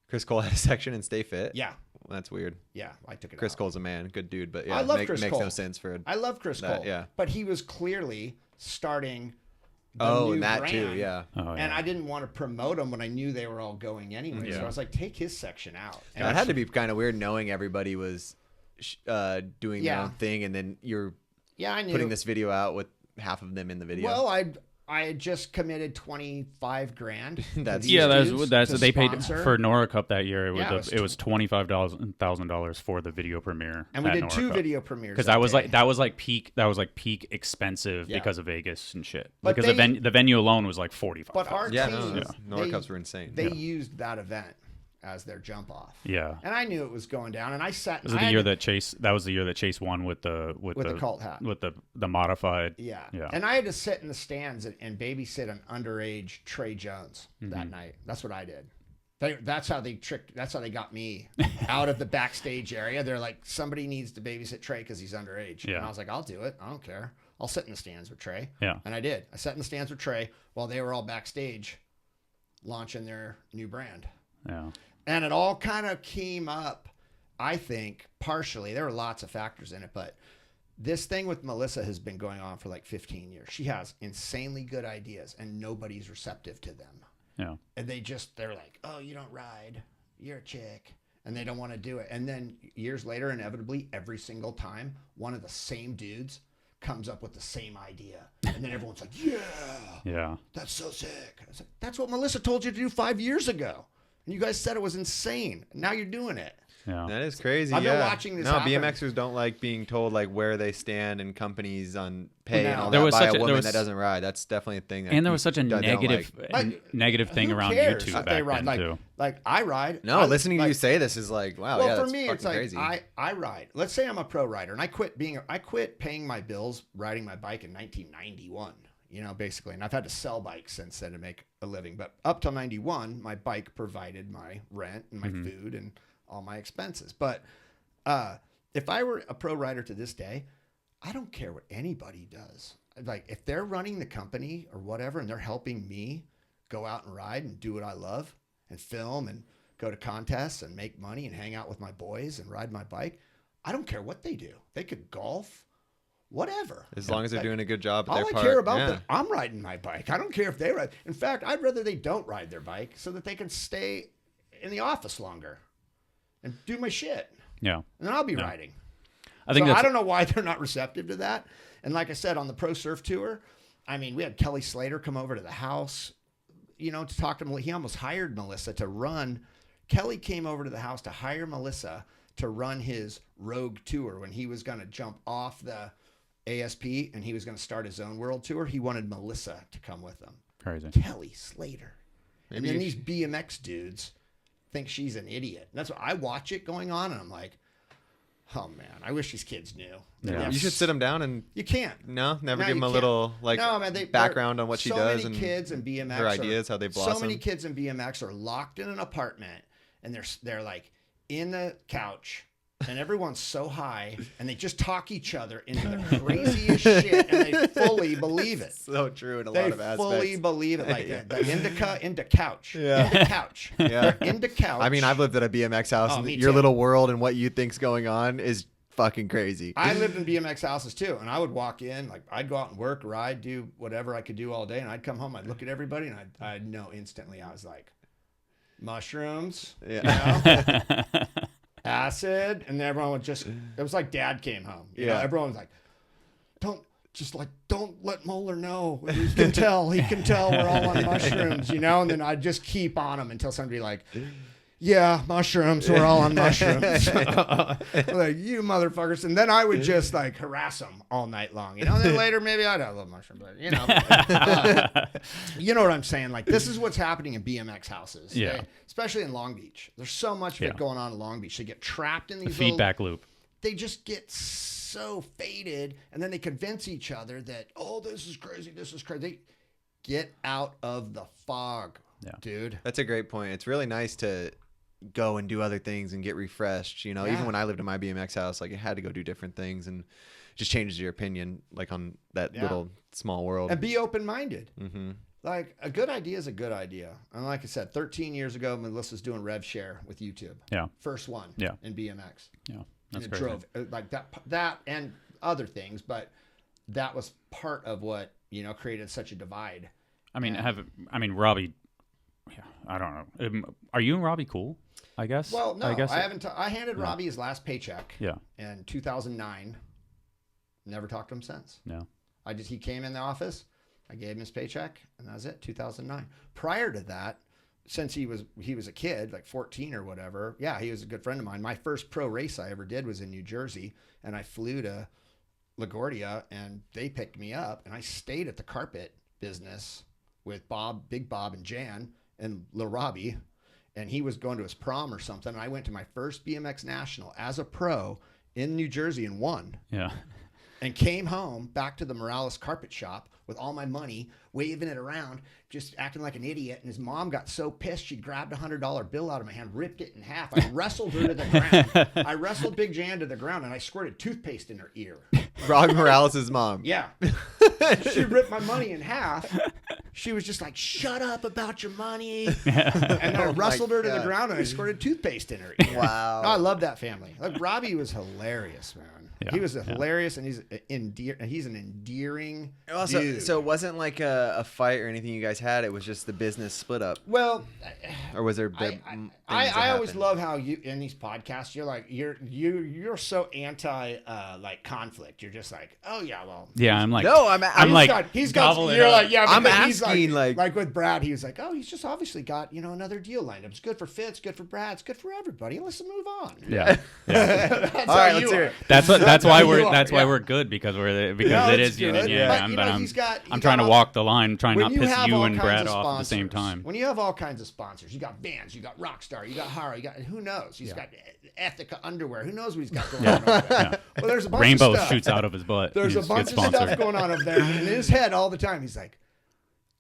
Chris Cole had a section in Stay Fit. Yeah. Well, that's weird. Yeah. I took it Chris out. Cole's a man, good dude, but yeah, I love Chris makes Cole. no sense for. I love Chris that, Cole. yeah. But he was clearly starting the new And that brand. too, yeah. Oh, yeah. And I didn't want to promote them when I knew they were all going anyway. Yeah. So I was like, take his section out. And That had to be kind of weird knowing everybody was doing their Yeah. own thing, and then you're yeah, I knew. putting this video out with half of them in the video. Well, I had just committed $25,000. That's- Yeah, that's that's they paid sponsor. for Nora Cup that year. Yeah, It was $25,000 for the video premiere. And we at did Nora 2 Cup. video premieres. Because that was like peak expensive Yeah. because of Vegas and shit. But Because the venue alone was like 45. But our yeah, team, no, Nora Cups were insane. They used that event as their jump off. Yeah. And I knew it was going down, and I sat. Was it the year that Chase? That was the year that Chase won with the cult hat. with the modified. Yeah. Yeah. And I had to sit in the stands and babysit an underage Trey Jones that night. That's what I did. That's how they got me out of the backstage area. They're like, somebody needs to babysit Trey because he's underage. Yeah. And I was like, I'll do it. I don't care. I'll sit in the stands with Trey. Yeah. And I did. I sat in the stands with Trey while they were all backstage launching their new brand. Yeah. And it all kind of came up, I think, partially. There were lots of factors in it, but this thing with Melissa has been going on for like 15 years. She has insanely good ideas, and nobody's receptive to them. Yeah. And they're like, oh, you don't ride. You're a chick. And they don't want to do it. And then years later, inevitably, every single time, one of the same dudes comes up with the same idea. And then everyone's like, yeah, Yeah. that's so sick. I was like, that's what Melissa told you to do 5 years ago. And you guys said it was insane. Now you're doing it. Yeah. That is crazy. I've been yeah. watching this No, happen. BMXers don't like being told like where they stand and companies on pay No. and all There that was by such a a- woman there was- that doesn't ride. That's definitely a thing. That And there was such a they don't negative like. negative thing Who around cares YouTube if back they ride? then too. Like I ride. No, I, listening to like, you say this is like, wow, well, yeah, for that's me, it's fucking like crazy. I ride. Let's say I'm a pro rider, and I quit paying my bills riding my bike in 1991. You know, basically, and I've had to sell bikes since then to make a living. But up till 91, my bike provided my rent and my food and all my expenses. But if I were a pro rider to this day, I don't care what anybody does. Like if they're running the company or whatever, and they're helping me go out and ride and do what I love and film and go to contests and make money and hang out with my boys and ride my bike, I don't care what they do. They could golf, whatever. As long as they're doing a good job at All their I part. care about, yeah. I'm riding my bike. I don't care if they ride. In fact, I'd rather they don't ride their bike so that they can stay in the office longer and do my shit. Yeah. And then I'll be riding. I think So that's I don't know why they're not receptive to that. And like I said, on the Pro Surf Tour, I mean, we had Kelly Slater come over to the house, you know, to talk to Melissa. He almost hired Melissa to run. Kelly came over to the house to hire Melissa to run his Rogue Tour when he was going to jump off the ASP and he was going to start his own world tour. He wanted Melissa to come with him. crazy. Kelly Slater. And Maybe then you these BMX dudes think she's an idiot. And that's what I watch it going on, and I'm like, oh man, I wish these kids knew. Yeah. You should sit them down and You can't. never No, give you them a can't. little background on what she does many and kids in BMX her ideas, how they blossom. So many kids in BMX are locked in an apartment, and they're like in the couch, and everyone's so high, and they just talk each other into the craziest shit, and they fully believe it. So true in a They lot of aspects. fully believe it, like the into couch, Yeah. into couch, Yeah. They're into couch. I mean, I've lived at a BMX house, Oh, and me your too. little world and what you think's going on is fucking crazy. I lived in BMX houses too, and I would walk in, like I'd go out and work, ride, do whatever I could do all day, and I'd come home, I'd look at everybody, and I'd know instantly. I was like, mushrooms, Yeah. you know, acid, and everyone would just. It was like Dad came home. You know, everyone was like, don't let Moeller know. He can tell we're all on mushrooms, you know. And then I'd just keep on them until somebody like. Yeah, mushrooms. We're all on mushrooms. Like, you motherfuckers. And then I would just like harass them all night long. You know, and then later maybe I'd have a little mushroom, but you know. You know what I'm saying? Like, this is what's happening in BMX houses. Yeah. Okay? Especially in Long Beach. There's so much of it going on in Long Beach. They get trapped in these Feedback loop. They just get so faded, and then they convince each other that, oh, this is crazy. They get out of the fog, dude. That's a great point. It's really nice to go and do other things and get refreshed. You know, even when I lived in my BMX house, like I had to go do different things, and just changes your opinion, like on that little small world. And be open-minded. Mm-hmm. Like, a good idea is a good idea. And like I said, 13 years ago, Melissa's doing rev share with YouTube. Yeah. First one in BMX. Yeah. That's and it crazy. drove like that and other things, but that was part of what, you know, created such a divide. I mean, Robbie, I don't know. Are you and Robbie cool? I guess. Well, no, I guess haven't. I handed Robbie his last paycheck. Yeah. In 2009. Never talked to him since. No. He came in the office. I gave him his paycheck, and that was it. 2009. Prior to that, since he was a kid, like 14 or whatever. Yeah, he was a good friend of mine. My first pro race I ever did was in New Jersey, and I flew to LaGuardia, and they picked me up, and I stayed at the carpet business with Big Bob and Jan and Lil Robbie, and he was going to his prom or something. And I went to my first BMX National as a pro in New Jersey and won. Yeah. And came home back to the Morales carpet shop with all my money, waving it around, just acting like an idiot. And his mom got so pissed, she grabbed a $100 bill out of my hand, ripped it in half. I wrestled her to the ground. I wrestled Big Jan to the ground, and I squirted toothpaste in her ear. Robbie Morales' mom. Yeah. She ripped my money in half. She was just like, shut up about your money. And I wrestled her to the ground, and I squirted toothpaste in her ear. Wow. No, I love that family. Like, Robbie was hilarious, man. Yeah. He was hilarious, and he's an endearing Also, dude. so it wasn't like a fight or anything you guys had. It was just the business split up. Well, Or was there big I always love how you in these podcasts you're so anti like conflict. You're just like, oh yeah, well, Yeah, I'm like, No, he's got gobble it you're up. like, yeah, I'm because he's asking, like with Brad, he was like, oh, he's just obviously got, you know, another deal lined up. It's good for Fitz, good for Brad, it's good for everybody. Let's move on. Yeah. That's All how right, you let's hear are. it. That's why You are, we're good because it it's is yin and good. yang. But, you know, I'm trying to walk the line, trying when not you piss have you all and kinds Brad of off at the same sponsors, time. When you have all kinds of sponsors, you got Vans, you got Rockstar, you got Hara, you got who knows? He's got Ethica underwear. Who knows what he's got going on over there? Well, there's a bunch Rainbow of stuff. shoots out of his butt. There's a He's bunch get of sponsored. stuff going on over there, and in his head all the time, he's like,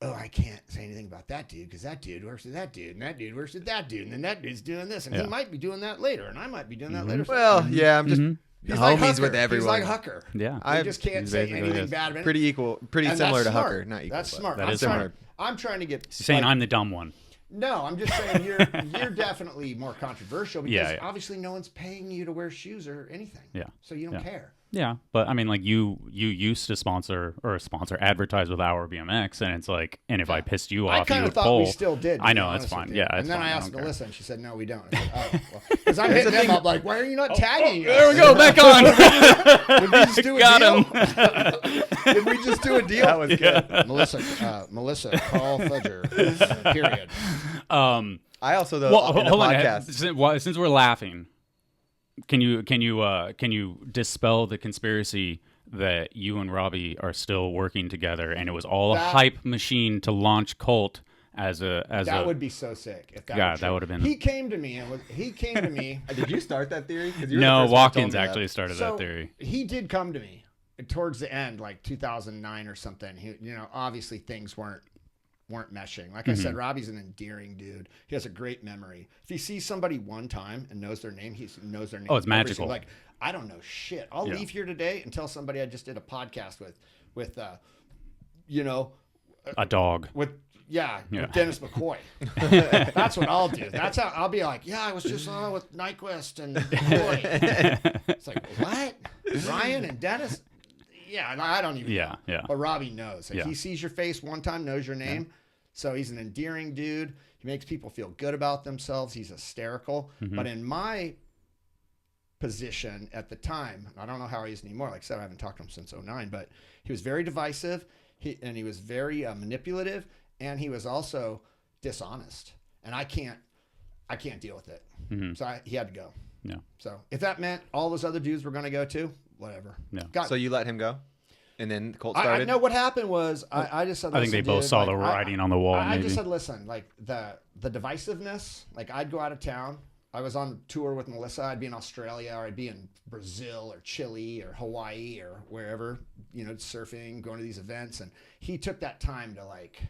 oh, I can't say anything about that dude because that dude works with that dude, and that dude works with that dude, and then that dude's doing this, and he might be doing that later, and I might be doing that later. Well, yeah, I'm just He's homies like Hucker. with everyone. He's like Hucker. Yeah. I just can't He's say basically anything is. bad about it. pretty equal, pretty And similar that's to smart. Hucker. Not equal. That's but smart. That I'm is trying- smart. I'm trying to get Saying like, I'm the dumb one. No, I'm just saying you're definitely more controversial because Yeah. obviously no one's paying you to wear shoes or anything. Yeah. So you don't care. Yeah, but I mean, like you used to advertise with our BMX, and it's like, and if I pissed you I off, kind you of would thought pull. we still did. to I be know honest it's fine. with you. Yeah, it's and then fine. I I asked don't care. Melissa, and she said, "No, we don't." Because I'm hitting them up like, "Why are you not tagging us?" There we go, back on. Did we just do a Got deal? him. Did we just do a deal? That was good. Melissa, call Fudger. Period. I also though Well, in the hold on. podcast. Since we're laughing, can you dispel the conspiracy that you and Robbie are still working together, and it was all a hype machine to launch Colt That would be so sick if that God, were true. that would have been. He came to me. Did you start that theory? 'Cause No, Watkins actually started that theory. He did come to me towards the end, like 2009 or something. He, obviously things weren't meshing. Like I said, Robbie's an endearing dude. He has a great memory. If he sees somebody one time and knows their name, he knows their name. Oh, it's magical. Like, I don't know shit. I'll leave here today and tell somebody I just did a podcast with A dog. with Dennis McCoy. That's what I'll do. That's how I'll be like, I was just on with Nyquist and McCoy. It's like, what? Ryan and Dennis? Yeah, I don't even know. Yeah. But Robbie knows. Like, he sees your face one time, knows your name. So he's an endearing dude. He makes people feel good about themselves. He's hysterical. But in my position at the time, I don't know how he is anymore. Like I said, I haven't talked to him since 2009, but he was very divisive. He was very manipulative, and he was also dishonest. And I can't deal with it. So he had to go. Yeah. So if that meant all those other dudes were going to go too, whatever. No. So you let him go, and then Colt started. I know what happened was I just said. I think they both saw the writing on the wall. I just said, listen, like the divisiveness. Like I'd go out of town. I was on tour with Melissa. I'd be in Australia, or I'd be in Brazil, or Chile, or Hawaii, or wherever. Surfing, going to these events, and he took that time to like,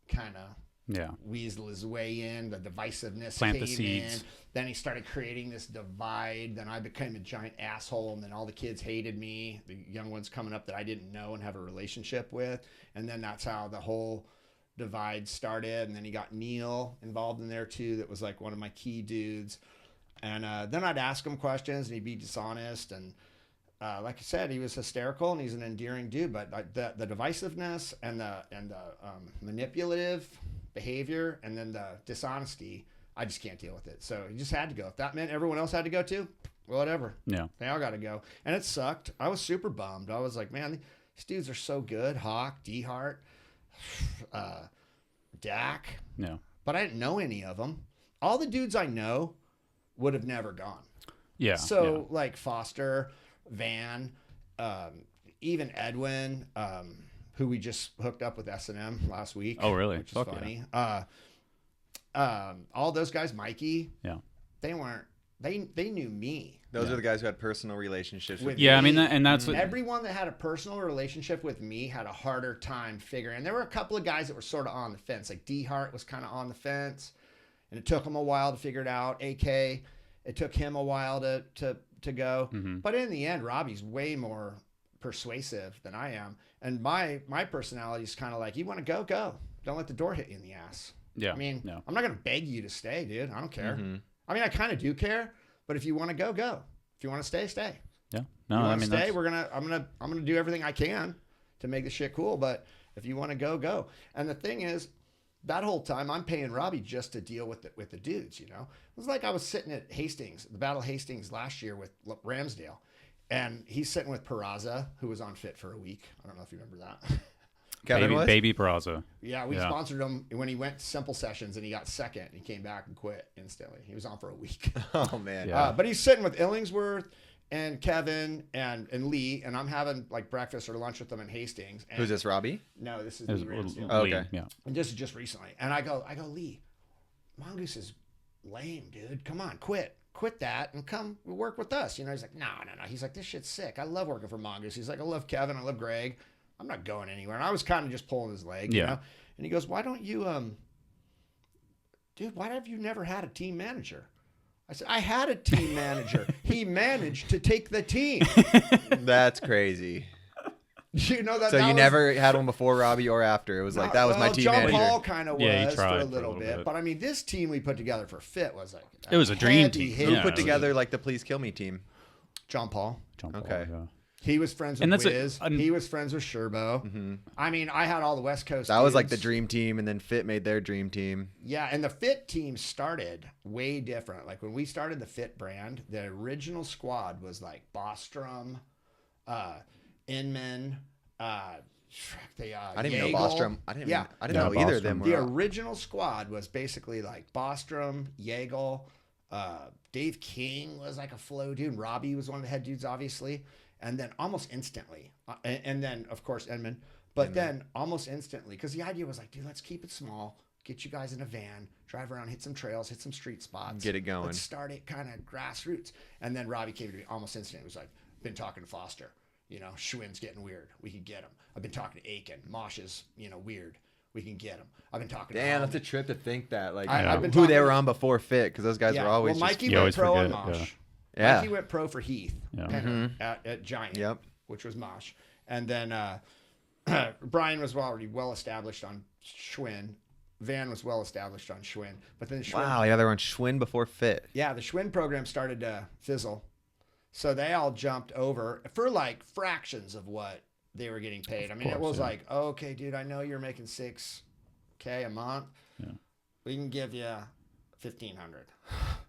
kind of. Yeah. Weasel his way in, the divisiveness Plant came the seeds. in. Then he started creating this divide. Then I became a giant asshole, and then all the kids hated me, the young ones coming up that I didn't know and have a relationship with. And then that's how the whole divide started. And then he got Neil involved in there too. That was like one of my key dudes. And then I'd ask him questions, and he'd be dishonest. And like I said, he was hysterical, and he's an endearing dude. But the divisiveness and the manipulative behavior and then the dishonesty, I just can't deal with it. So he just had to go. If that meant everyone else had to go too, whatever. Yeah. They all got to go. And it sucked. I was super bummed. I was like, man, these dudes are so good. Hawk, D-Hart, Dak. Yeah. But I didn't know any of them. All the dudes I know would have never gone. Yeah. So like Foster, Van, even Edwin, who we just hooked up with S&M last week. Oh, really? Which is funny. Yeah. All those guys, Mikey. Yeah. They weren't. They knew me. Those are the guys who had personal relationships with Yeah, me. I mean, and that's what, Everyone that had a personal relationship with me had a harder time figuring. And there were a couple of guys that were sort of on the fence. Like D-Hart was kind of on the fence, and it took him a while to figure it out. AK, it took him a while to go. But in the end, Robbie's way more persuasive than I am. And my personality is kind of like, you want to go, go. Don't let the door hit you in the ass. Yeah. I mean, no. I'm not going to beg you to stay, dude. I don't care. I mean, I kind of do care, but if you want to go, go. If you want to stay, stay. Yeah. No, You I want mean, to stay? that's, I'm gonna do everything I can to make the shit cool. But if you want to go, go. And the thing is, that whole time I'm paying Robbie just to deal with the dudes. It was like I was sitting at Hastings, the Battle of Hastings last year with Ramsdale, and he's sitting with Peraza, who was on Fit for a week. I don't know if you remember that. Kevin was? Baby Peraza. Yeah, we sponsored him when he went to Simple Sessions, and he got second, and he came back and quit instantly. He was on for a week. Oh, man. Yeah. But he's sitting with Illingsworth and Kevin and Lee, and I'm having like breakfast or lunch with them in Hastings. And Who's this, Robbie? No, this is It was Lee Ramsdale. Oh, Lee, okay. Yeah. And this is just recently. And I go, Lee, Mongoose is lame, dude. Come on, quit that and come work with us. He's like, no. He's like, this shit's sick. I love working for Mongoose. He's like, I love Kevin. I love Greg. I'm not going anywhere. And I was kind of just pulling his leg, you know? And he goes, why don't you, dude, why have you never had a team manager? I said, I had a team manager. He managed to take the team. That's crazy. You know that. So that you was, never had one before Robbie or after? It was like, that was my team John manager. Paul kind of was Yeah, he for tried a little bit. But I mean, this team we put together for Fit was like, It was a dream team. Who Yeah, put it together like the Please Kill Me team? John Paul. John Paul, Okay. yeah. He was friends And with that's Wiz. He was friends with Sherbo. I mean, I had all the West Coast. That was like the dudes. dream team, and then Fit made their dream team. Yeah, and the Fit team started way different. Like when we started the Fit brand, the original squad was like Bostrom, Inman, I didn't even Yeagle. know Bostrom. I didn't know either of them were. The original squad was basically like Bostrom, Yeagle, Dave King was like a flow dude. Robbie was one of the head dudes, obviously. And then almost instantly, and then of course Edmund. But then almost instantly, because the idea was like, dude, let's keep it small, get you guys in a van, drive around, hit some trails, hit some street spots. Get it going. Let's start it kind of grassroots. And then Robbie came to me almost instantly. It was like, been talking to Foster. Schwinn's getting weird. We can get him. I've been talking to Aiken. Mosh is, weird. We can get him. I've been talking to Damn, that's a trip to think that. Like, I've been who they talking were on before Fit, because those guys were always well, just... Mikey went pro on Mosh. Yeah. Mikey went pro for Heath Penner at Giant, which was Mosh. And then Brian was already well established on Schwinn. Van was well established on Schwinn. But then Schwinn, Wow, yeah, they were on Schwinn before Fit. Yeah, the Schwinn program started to fizzle. So they all jumped over for like fractions of what they were getting paid. It was like, oh, okay, dude, I know you're making $6K a month. Yeah. We can give you $1,500.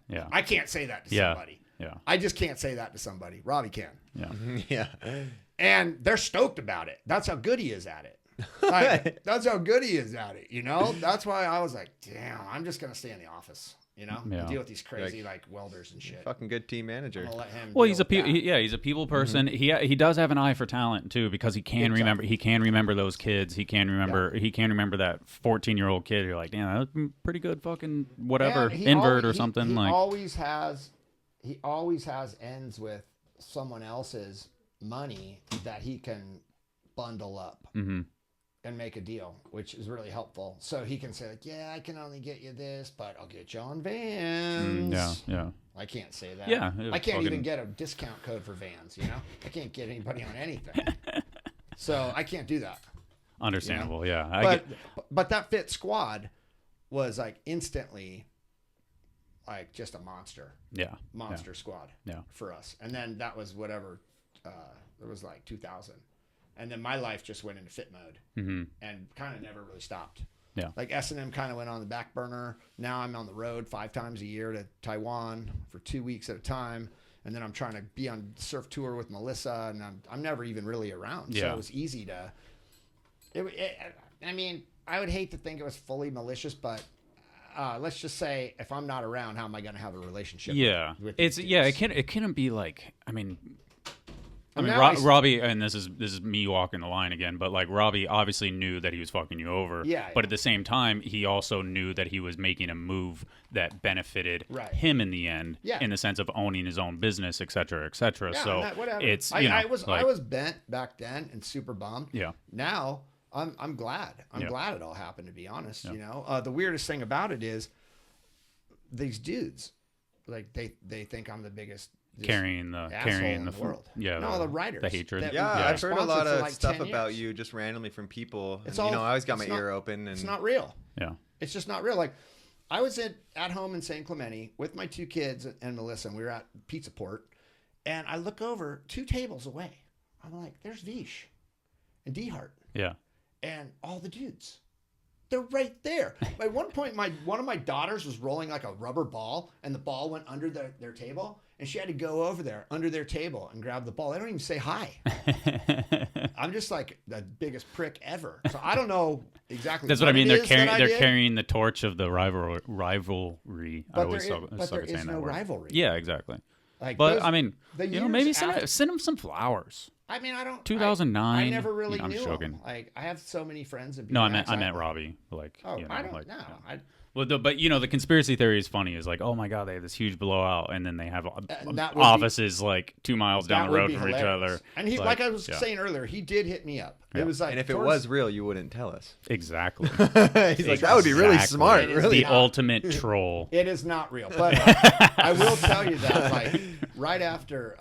Yeah. I can't say that to somebody. Yeah. I just can't say that to somebody. Robbie can. Yeah. Yeah. And they're stoked about it. That's how good he is at it. That's how good he is at it. That's why I was like, damn, I'm just gonna stay in the office. And deal with these crazy like welders and shit. Fucking good team manager. I'm gonna let him. Well, he's a people person. He does have an eye for talent too, because he can remember. He can remember those kids. He can remember. He can remember that 14-year-old kid. You're like, damn, that's pretty good. Fucking whatever, invert or something. He like always has. He always has ends with someone else's money that he can bundle up. And make a deal, which is really helpful. So he can say, like, yeah, I can only get you this, but I'll get you on Vans. Yeah. I can't say that. Yeah. I can't even get a discount code for Vans, I can't get anybody on anything. So I can't do that. Understandable, yeah. But that Fit squad was like instantly like just a monster. Yeah. Monster squad for us. And then that was whatever, it was like 2000. And then my life just went into Fit mode and kind of never really stopped. Yeah. Like S&M kind of went on the back burner. Now I'm on the road 5 times a year to Taiwan for 2 weeks at a time. And then I'm trying to be on surf tour with Melissa, and I'm never even really around. So it was easy to, I would hate to think it was fully malicious, but let's just say if I'm not around, how am I going to have a relationship? With these dudes? It couldn't be like, Robbie, and this is me walking the line again, but like Robbie obviously knew that he was fucking you over. Yeah. But at the same time, he also knew that he was making a move that benefited him in the end, in the sense of owning his own business, et cetera, et cetera. Yeah, so whatever. it's I was bent back then and super bummed. Yeah. Now I'm glad. I'm glad it all happened, to be honest. The weirdest thing about it is these dudes, like they think I'm the biggest. Carrying the world. Yeah. No, the writers. The hatred. I've heard a lot of like stuff 10 about years. you just randomly from people. It's and, all, I always got my ear open. And it's not real. Yeah. It's just not real. Like, I was at home in San Clemente with my 2 kids and Melissa, and we were at Pizza Port, and I look over 2 tables away. I'm like, there's Vish and D-Hart. Yeah. And all the dudes. They're right there. At one point, one of my daughters was rolling like a rubber ball, and the ball went under their table, and she had to go over there under their table and grab the ball. They don't even say hi. I'm just like the biggest prick ever. So I don't know exactly. That's what I mean. They're carrying the torch of the rivalry. But there is no rivalry. Yeah, exactly. Like, but maybe send them some flowers. I don't. 2009. I never really I'm knew just joking. him. Like, I have so many friends. No, I meant Robbie. Like, I don't know. Well, but the conspiracy theory is funny. Is like, oh my god, they have this huge blowout, and then they have offices like 2 miles down the road from each other. And he, like I was saying earlier, he did hit me up. Yeah. It was like, and if it was real, you wouldn't tell us. Exactly. He's like, that would be really smart. Really, the ultimate troll. It is not real, but I will tell you that, like, right after.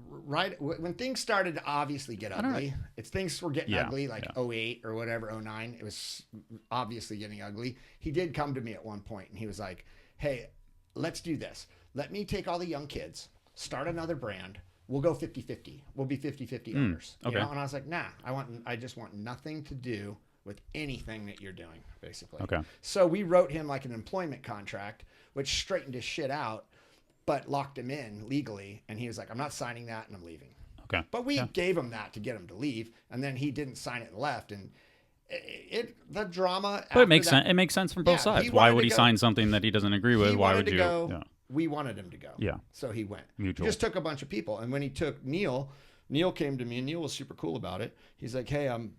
Right when things started to obviously get ugly, things were getting ugly, like 08 or whatever, 09. It was obviously getting ugly. He did come to me at one point, and he was like, "Hey, let's do this. Let me take all the young kids, start another brand. We'll go 50-50. We'll be 50-50 owners." Okay. And I was like, "Nah, I just want nothing to do with anything that you're doing, basically." Okay. So we wrote him like an employment contract, which straightened his shit out, but locked him in legally, and he was like, "I'm not signing that, and I'm leaving." Okay. But we gave him that to get him to leave, and then he didn't sign it and left, and the drama. But it makes sense. It makes sense from both sides. Why would he sign something that he doesn't agree with? Why would you? We wanted him to go. Yeah. So he went. Mutual. He just took a bunch of people, and when he took Neil, Neil came to me, and Neil was super cool about it. He's like, hey, I'm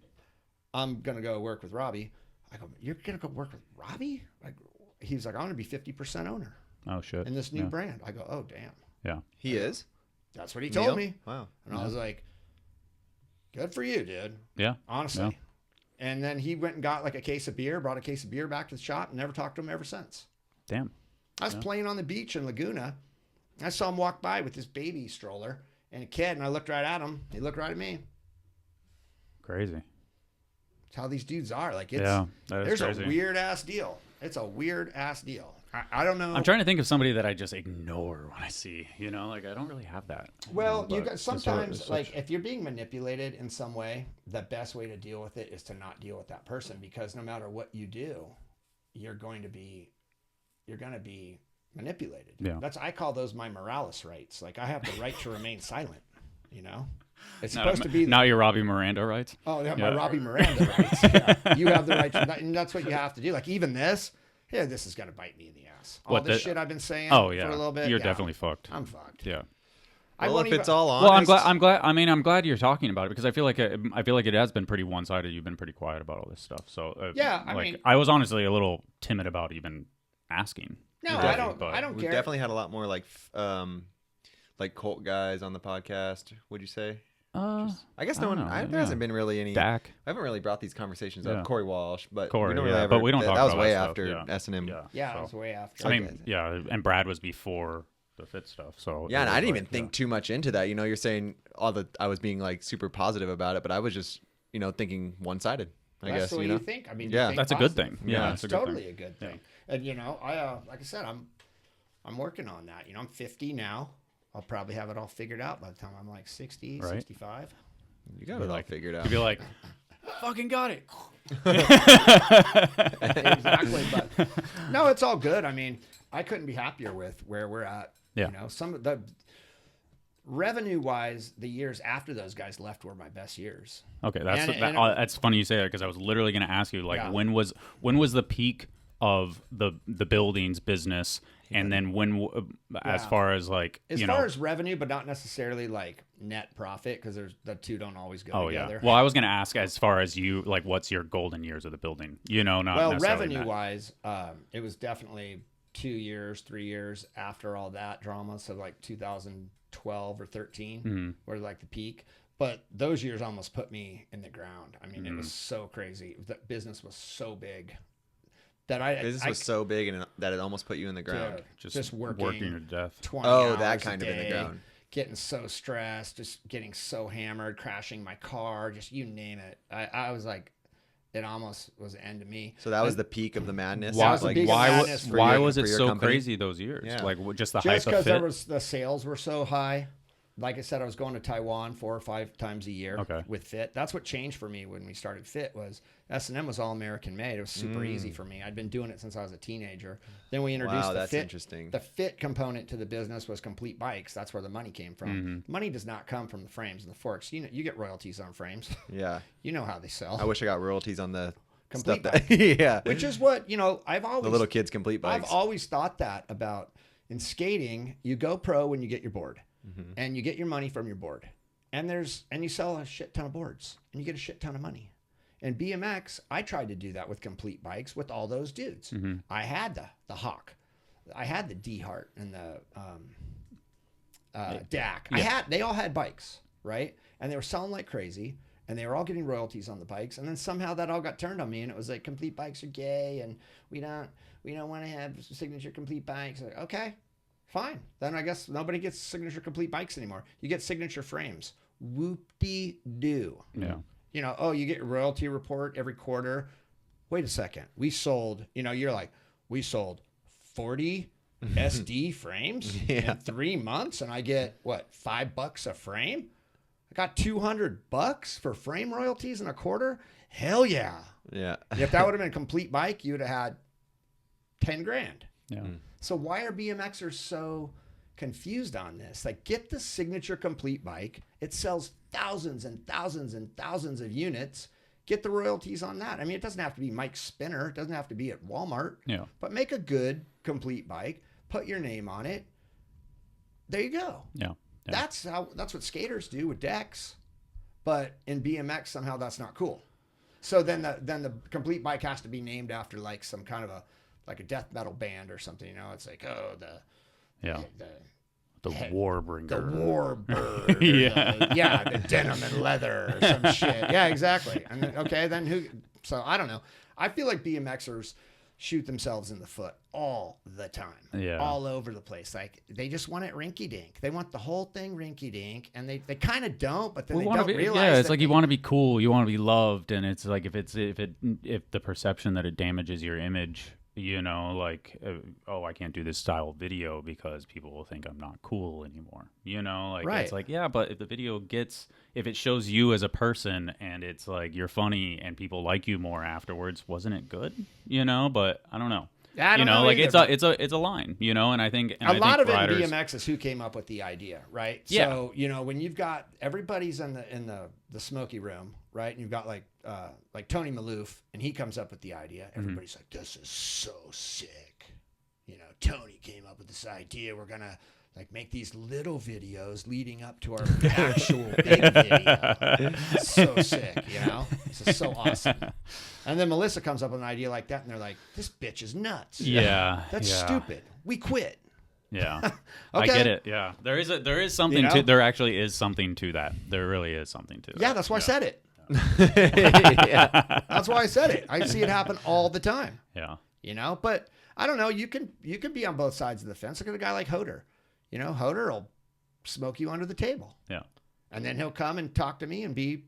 going to go work with Robbie. I go, you're going to go work with Robbie? Like, he's like, I'm going to be 50% owner. Oh, shit. In this new brand. I go, oh, damn. Yeah. He is? That's what he told me. Wow. And I was like, good for you, dude. Yeah. Honestly. Yeah. And then he went and got like a case of beer, brought a case of beer back to the shop, and never talked to him ever since. Damn. I was playing on the beach in Laguna. I saw him walk by with this baby stroller and a kid, and I looked right at him. He looked right at me. Crazy. It's how these dudes are. Like, it's, there's a weird ass deal. It's a weird ass deal. I don't know. I'm trying to think of somebody that I just ignore when I see, like I don't really have that. Well, you got sometimes like if you're being manipulated in some way, the best way to deal with it is to not deal with that person, because no matter what you do, you're going to be manipulated. Yeah. I call those my Morales rights. Like, I have the right to remain silent, It's supposed to be now you're Robbie Miranda rights. Oh, yeah, my Robbie Miranda rights. Yeah. You have the right to that, and that's what you have to do. Like, even this is going to bite me in the ass. All this shit I've been saying for a little bit. You're definitely fucked. I'm fucked. Yeah. Well, if it's all honest. Well, I'm glad. I mean, I'm glad you're talking about it, because I feel like it has been pretty one-sided. You've been pretty quiet about all this stuff. So I was honestly a little timid about even asking. No, I don't care. We've definitely had a lot more like cult guys on the podcast. Would you say? I guess there hasn't been really any. Dak. I haven't really brought these conversations up. Corey Walsh, but Corey, we don't really but we don't talk that about was way that after stuff. S&M. Yeah, it was way after. I mean, and Brad was before the Fit stuff. So yeah, and I didn't even think too much into that. You're saying I was being like super positive about it, but I was just thinking one-sided. I guess that's the way you think. I mean, yeah, that's a good thing. Yeah, it's totally a good thing. And like I said, I'm working on that. I'm 50 now. I'll probably have it all figured out by the time I'm like 60, 65. You got it all figured out. You'd be like, fucking got it. Exactly. But no, it's all good. I mean, I couldn't be happier with where we're at. Yeah. Some of the revenue-wise, the years after those guys left were my best years. Okay, that's funny you say that, because I was literally going to ask you, like, when was the peak of the buildings business, and then as far as like far as revenue, but not necessarily like net profit, because the two don't always go together. Well, I was going to ask, as far as you, like, what's your golden years of the building? Not revenue-wise, it was definitely 2 years, 3 years after all that drama. So like 2012 or 13 were like the peak. But those years almost put me in the ground. I mean, it was so crazy. The business was so big that business was so big and that it almost put you in the ground. Just working to death. 20 hours that kind a of in the day, ground. Getting so stressed, just getting so hammered, crashing my car, just you name it. I was like, it almost was the end of me. So that was the peak of the madness. Why was it so company? Crazy those years? Yeah. Like, just the hype of because Fit? the sales were so high. Like I said, I was going to Taiwan 4 or 5 times a year with Fit. That's what changed for me when we started Fit. Was S&M was all American made. It was super easy for me. I'd been doing it since I was a teenager. Then we introduced the Fit. Interesting. The Fit component to the business was complete bikes. That's where the money came from. Money does not come from the frames and the forks. You get royalties on frames. Yeah. You know how they sell. I wish I got royalties on the complete stuff bike. Yeah. Which is what I've always the little kids complete bikes. I've always thought that about in skating. You go pro when you get your board. And you get your money from your board, and you sell a shit ton of boards, and you get a shit ton of money. And BMX, I tried to do that with complete bikes with all those dudes. I had the Hawk, I had the D-Heart and the DAC. They all had bikes, right? And they were selling like crazy, and they were all getting royalties on the bikes. And then somehow that all got turned on me, and it was like, complete bikes are gay, and we don't want to have signature complete bikes. Like, okay. Fine. Then I guess nobody gets signature complete bikes anymore. You get signature frames. Whoop-de-doo. Yeah. You get your royalty report every quarter. Wait a second. We sold, you're like, we sold 40 SD frames in 3 months, and I get, what, $5 a frame? I got $200 for frame royalties in a quarter? Hell yeah. Yeah. If that would have been a complete bike, you would have had 10 grand. Yeah. So why are BMXers so confused on this? Like, get the signature complete bike. It sells thousands and thousands and thousands of units. Get the royalties on that. I mean, it doesn't have to be Mike's Spinner. It doesn't have to be at Walmart. Yeah. But make a good complete bike. Put your name on it. There you go. Yeah. That's what skaters do with decks. But in BMX, somehow that's not cool. So then the complete bike has to be named after like some kind of a death metal band or something. It's like, oh, the Warbringer. The Warbird. The denim and leather or some shit. Yeah, exactly. And then who? So I don't know. I feel like BMXers shoot themselves in the foot all the time. Yeah. All over the place. Like they just want it rinky dink. They want the whole thing rinky dink, and they kind of don't, but then they don't realize. Yeah, it's like you want to be cool, you want to be loved, and it's like if the perception that it damages your image, I can't do this style video because people will think I'm not cool anymore. Right. It's like, yeah, but if it shows you as a person and it's like you're funny and people like you more afterwards, wasn't it good? But I don't know. I don't know like either, it's a line, and I think a lot of it in BMX is who came up with the idea, right? Yeah. So when you've got everybody's in the smoky room, right, and you've got like Tony Maloof, and he comes up with the idea. Everybody's like, "This is so sick," Tony came up with this idea. We're gonna like make these little videos leading up to our actual big video. So sick, This is so awesome. And then Melissa comes up with an idea like that, and they're like, "This bitch is nuts. Yeah, that's stupid. We quit." Yeah, okay. I get it. Yeah, there is something to. There actually is something to that. There really is something to that. Yeah, that's why I said it. That's why I said it. I see it happen all the time. Yeah. But I don't know. You can be on both sides of the fence. Look at a guy like Hoder. Hoder will smoke you under the table. Yeah. And then he'll come and talk to me and be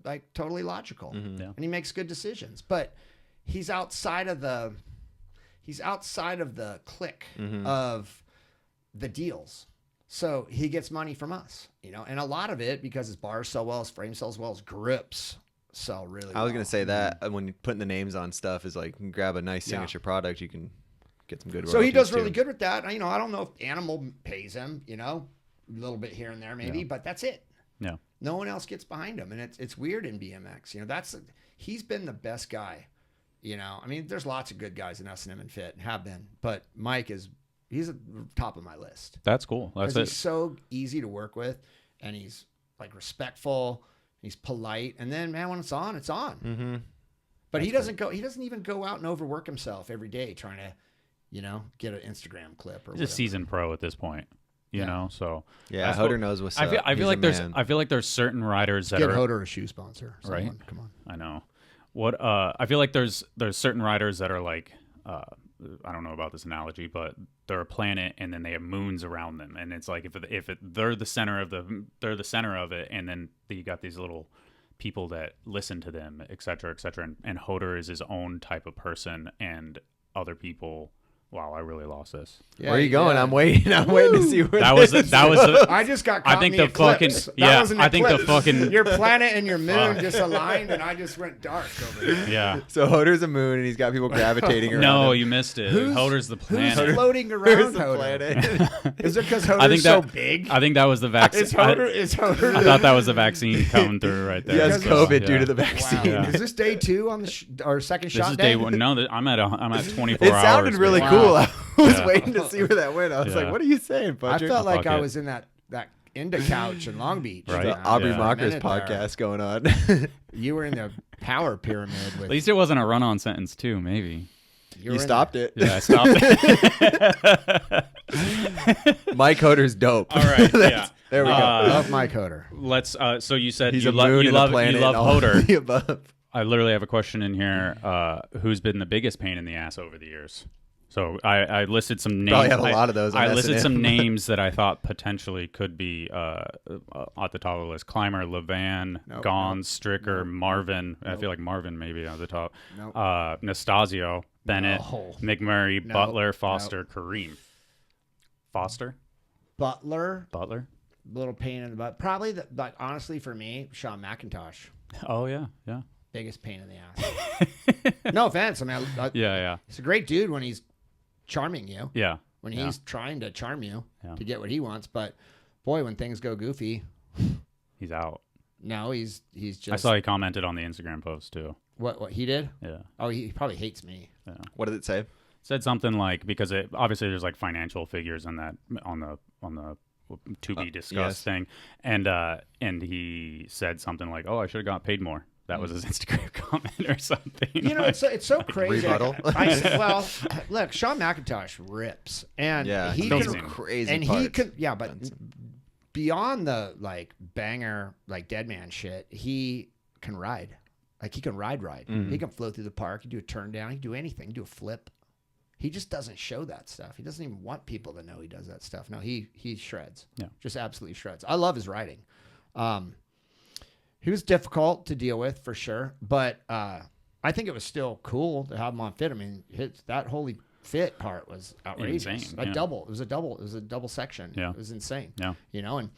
like totally logical. Mm-hmm. Yeah. And he makes good decisions. But he's outside of the clique of the deals. So he gets money from us, and a lot of it because his bars sell well, his frame sells well, his grips sell really well. I was going to say that when you're putting the names on stuff is like, you can grab a nice signature product, you can get some good royalties. So he does really good with that. I don't know if Animal pays him, a little bit here and there maybe, but that's it. Yeah. No one else gets behind him. And it's weird in BMX, he's been the best guy, there's lots of good guys in S&M and Fit, have been, but Mike he's at the top of my list. That's cool. That's it. He's so easy to work with, and he's like respectful. He's polite, and then man, when it's on, it's on. Mm-hmm. But he doesn't even go out and overwork himself every day trying to, get an Instagram clip or. He's a seasoned pro at this point, you know. So yeah, Hoder knows what's up. I feel like there's certain riders that Get Hoder a shoe sponsor, right? Come on. I know. I feel like there's certain riders that are like. I don't know about this analogy, but they're a planet, and then they have moons around them, and it's like they're the center of it, and then you got these little people that listen to them, et cetera, and Hoder is his own type of person, and other people. Wow, I really lost this. Yeah, where are you going? Yeah. I'm waiting to see where that was. I just got caught I think in the eclipse. I think the fucking your planet and your moon just aligned, and I just went dark over there. Yeah. So Hoder's a moon, and he's got people gravitating around. No, him. You missed it. Hoder's the planet. Who's floating around Hoder? Is it because Hoder's so big? I think that was the vaccine. Is Hoder? I thought that was the vaccine coming through right there. He has COVID due to the vaccine. Wow. Yeah. Is this day 2 on our second shot? This is day 1. No, I'm at 24 hours. It sounded really cool. I was waiting to see where that went. I was like, "What are you saying, Butcher?" I felt like I was in that Inda couch in Long Beach. Right. Aubrey Macher's podcast going on. You were in the power pyramid. At least it wasn't a run-on sentence, too. Maybe you stopped it. Yeah, I stopped it. Mike Hoder's dope. All right. Yeah. There we go. Love Mike Hoder. Let's. So you said he's you love Hoder. I literally have a question in here. Who's been the biggest pain in the ass over the years? So I listed some names. Probably have a lot of those. I listed some names that I thought potentially could be at the top of the list: Clymer, Levan, Gons, Stricker, Marvin. I feel like Marvin maybe at the top. Nastasio, Bennett, McMurray, Butler, Foster, Kareem. Foster, Butler. Little pain in the butt. Probably, but honestly, for me, Sean McIntosh. Oh yeah. Biggest pain in the ass. No offense. I mean, yeah. He's a great dude when he's charming you. Yeah. When he's trying to charm you to get what he wants, but boy, when things go goofy, he's out. No, he's just. I saw he commented on the Instagram post too. What he did? Yeah. Oh, he probably hates me. Yeah. What did it say? Said something like, because obviously there's like financial figures in that on the to be discussed yes. thing, and he said something like, "Oh, I should have got paid more." That was his Instagram comment or something. You know, it's so crazy. rebuttal. Well, look, Sean McIntosh rips, and he those can, are crazy and parts. he can, but beyond the like banger, like dead man shit, he can ride. Like he can ride. Mm-hmm. He can float through the park. He can do a turn down. He can do anything. He can do a flip. He just doesn't show that stuff. He doesn't even want people to know he does that stuff. No, he shreds. Yeah. Just absolutely shreds. I love his riding. He was difficult to deal with for sure, but I think it was still cool to have him on Fit. I mean, that Holy Fit part was outrageous. Insane, It was a double section. Yeah. It was insane. Yeah. You know, and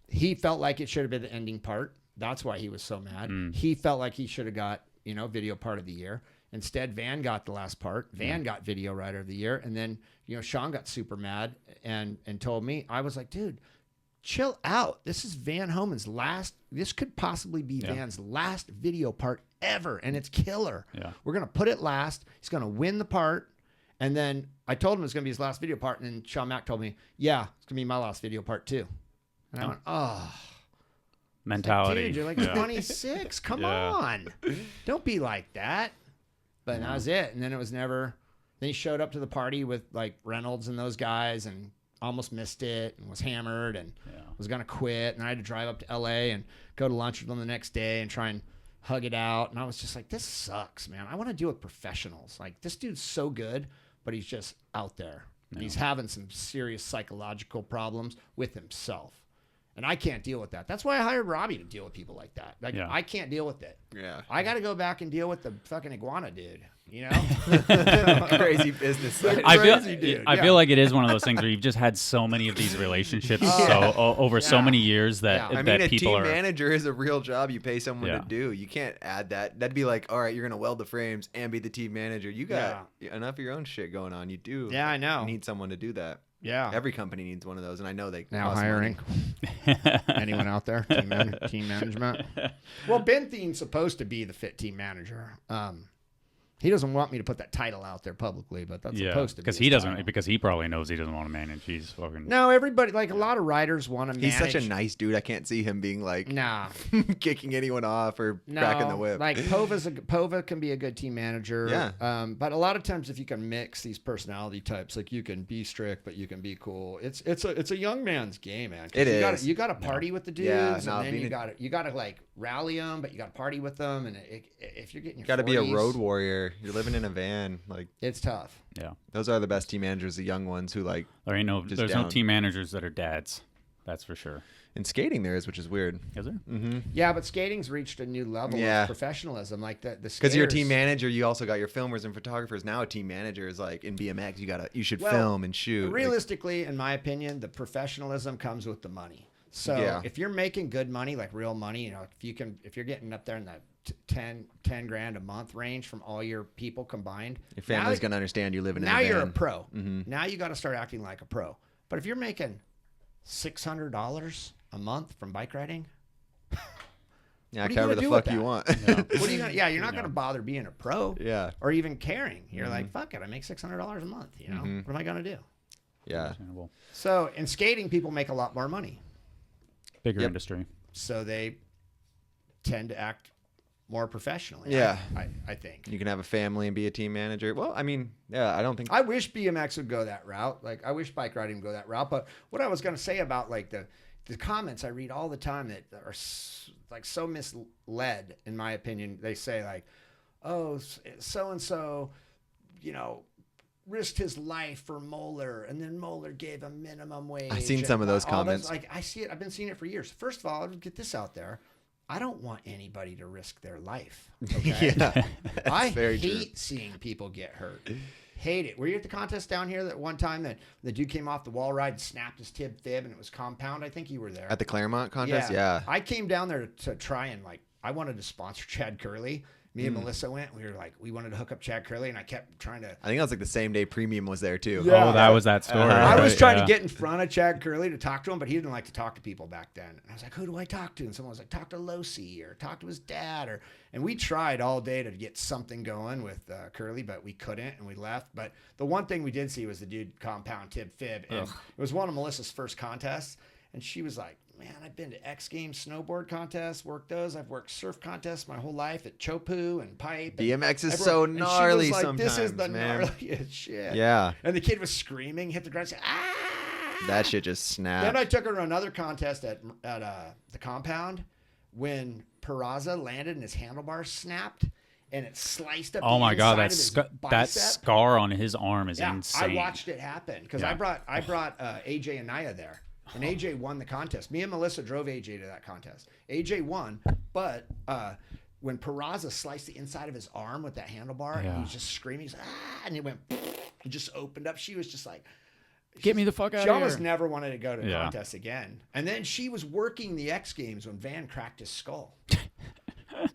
he felt like it should have been the ending part. That's why he was so mad. He felt like he should have got, video part of the year. Instead, Van got the last part. Van got video rider of the year. And then, Sean got super mad and told me, I was like, dude, chill out. This is Van Homan's this could possibly be Van's last video part ever. And it's killer. Yeah. We're going to put it last. He's going to win the part. And then I told him it's going to be his last video part. And then Sean Mack told me, yeah, it's going to be my last video part too. And I went, oh. Mentality. Like, dude, you're like 26. Come on. Don't be like that. But that was it. And then it was never. Then he showed up to the party with like Reynolds and those guys and almost missed it and was hammered and was going to quit. And I had to drive up to LA and go to lunch with them the next day and try and hug it out. And I was just like, this sucks, man. I want to deal with professionals. Like, this dude's so good, but he's just out there. And he's having some serious psychological problems with himself. And I can't deal with that. That's why I hired Robbie to deal with people like that. Like, I can't deal with it. Yeah. I got to go back and deal with the fucking iguana dude, Crazy business side. I feel like it is one of those things where you've just had so many of these relationships over so many years that I mean, that a people team are. manager is a real job you pay someone to do. You can't add that. That'd be like, all right, you're going to weld the frames and be the team manager. You got enough of your own shit going on. You do. Yeah, I know. You need someone to do that. Yeah. Every company needs one of those, and I know they Now cost hiring. money. Anyone out there? Team management? Well, Ben Thien's supposed to be the Fit team manager. He doesn't want me to put that title out there publicly, but that's supposed to be because his he doesn't title. because he probably knows he doesn't want to manage. He's fucking No, everybody, like a lot of writers want to manage. He's such a nice dude. I can't see him being like kicking anyone off or cracking the whip. Like Pova can be a good team manager. Yeah. But a lot of times if you can mix these personality types, like you can be strict, but you can be cool. It's a young man's game, man. It is. You got to party with the dudes, and then you got to like rally them, but you got to party with them. And if you're getting your got to be a 40s, road warrior. You're living in a van. Like it's tough. Yeah. Those are the best team managers, the young ones who like. There's no team managers that are dads. That's for sure. In skating, there is, which is weird. Is there? Mm-hmm. Yeah, but skating's reached a new level of professionalism. Like the because you're a team manager, you also got your filmers and photographers. Now a team manager is like in BMX, you should film and shoot. Realistically, in my opinion, the professionalism comes with the money. So if you're making good money, like real money, if you're getting up there in the 10 grand a month range from all your people combined, your family's gonna understand you living in a van. Now you're a pro. Mm-hmm. Now you got to start acting like a pro. But if you're making $600 a month from bike riding, however the fuck you want. What are you gonna? Yeah, you're not gonna bother being a pro. Yeah. Or even caring. You're like, fuck it, I make $600 a month. What am I gonna do? Yeah. So in skating, people make a lot more money. Bigger industry. So they tend to act more professionally. Yeah. I think. You can have a family and be a team manager. Well, I mean, I don't think. I wish BMX would go that route. Like, I wish bike riding would go that route. But what I was going to say about, like, the comments I read all the time that are, like, so misled, in my opinion. They say, like, oh, so-and-so, risked his life for Moeller, and then Moeller gave him minimum wage. I've seen some of those comments. Like, I see it. I've been seeing it for years. First of all, I'll get this out there. I don't want anybody to risk their life. Okay? I hate seeing people get hurt. Hate it. Were you at the contest down here that one time that the dude came off the wall ride and snapped his fib and it was compound? I think you were there. At the Claremont contest? Yeah. I came down there to try and, like, I wanted to sponsor Chad Curley. Me and Melissa went. We were like, we wanted to hook up Chad Curley, and I kept trying to. I think that was like the same day Premium was there too. Yeah. Oh, that was that story. I was right? trying Yeah. to get in front of Chad Curley to talk to him, but he didn't like to talk to people back then. And I was like, who do I talk to? And someone was like, talk to Losi or talk to his dad. And we tried all day to get something going with Curley, but we couldn't, and we left. But the one thing we did see was the dude compound Tib Fib. And it was one of Melissa's first contests. And she was like, man, I've been to X Games snowboard contests, worked those. I've worked surf contests my whole life at Chopu and Pipe. And BMX is so gnarly like, sometimes, this is the man. gnarliest shit. Yeah. And the kid was screaming, hit the ground, said, ah! That shit just snapped. Then I took her to another contest at the compound when Peraza landed and his handlebars snapped and it sliced up. Oh the my god, inside of his that bicep. scar on his arm is Yeah, insane. I watched it happen because Yeah. I brought AJ and Naya there, and AJ won the contest. Me and Melissa drove AJ to that contest. AJ won, but when Peraza sliced the inside of his arm with that handlebar, and he was just screaming, he's like, ah, and it went, it just opened up. She was just like, Get me the fuck out of she here. almost never wanted to go to Yeah. contests again. And then she was working the X Games when Van cracked his skull.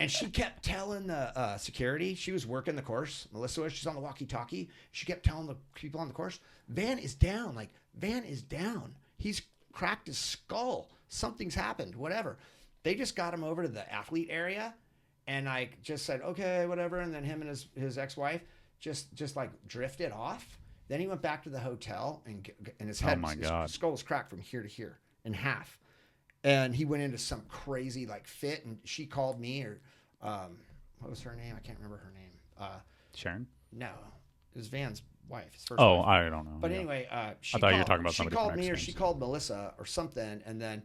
And she kept telling the security, she was working the course. Melissa was, she's on the walkie-talkie. She kept telling the people on the course, Van is down. Like, Van is down. He's cracked his skull. Something's happened, whatever. They just got him over to the athlete area. And I just said, okay, whatever. And then him and his ex-wife just like drifted off. Then he went back to the hotel and his head, his skull was cracked from here to here in half. And he went into some crazy like fit, and she called me, or what was her name? I can't remember her name. Sharon? No, it was Van's wife. His first Oh, wife. I don't know. But Yeah. anyway, I thought you were talking about she somebody called from me, X or Games. she called Melissa or something, and then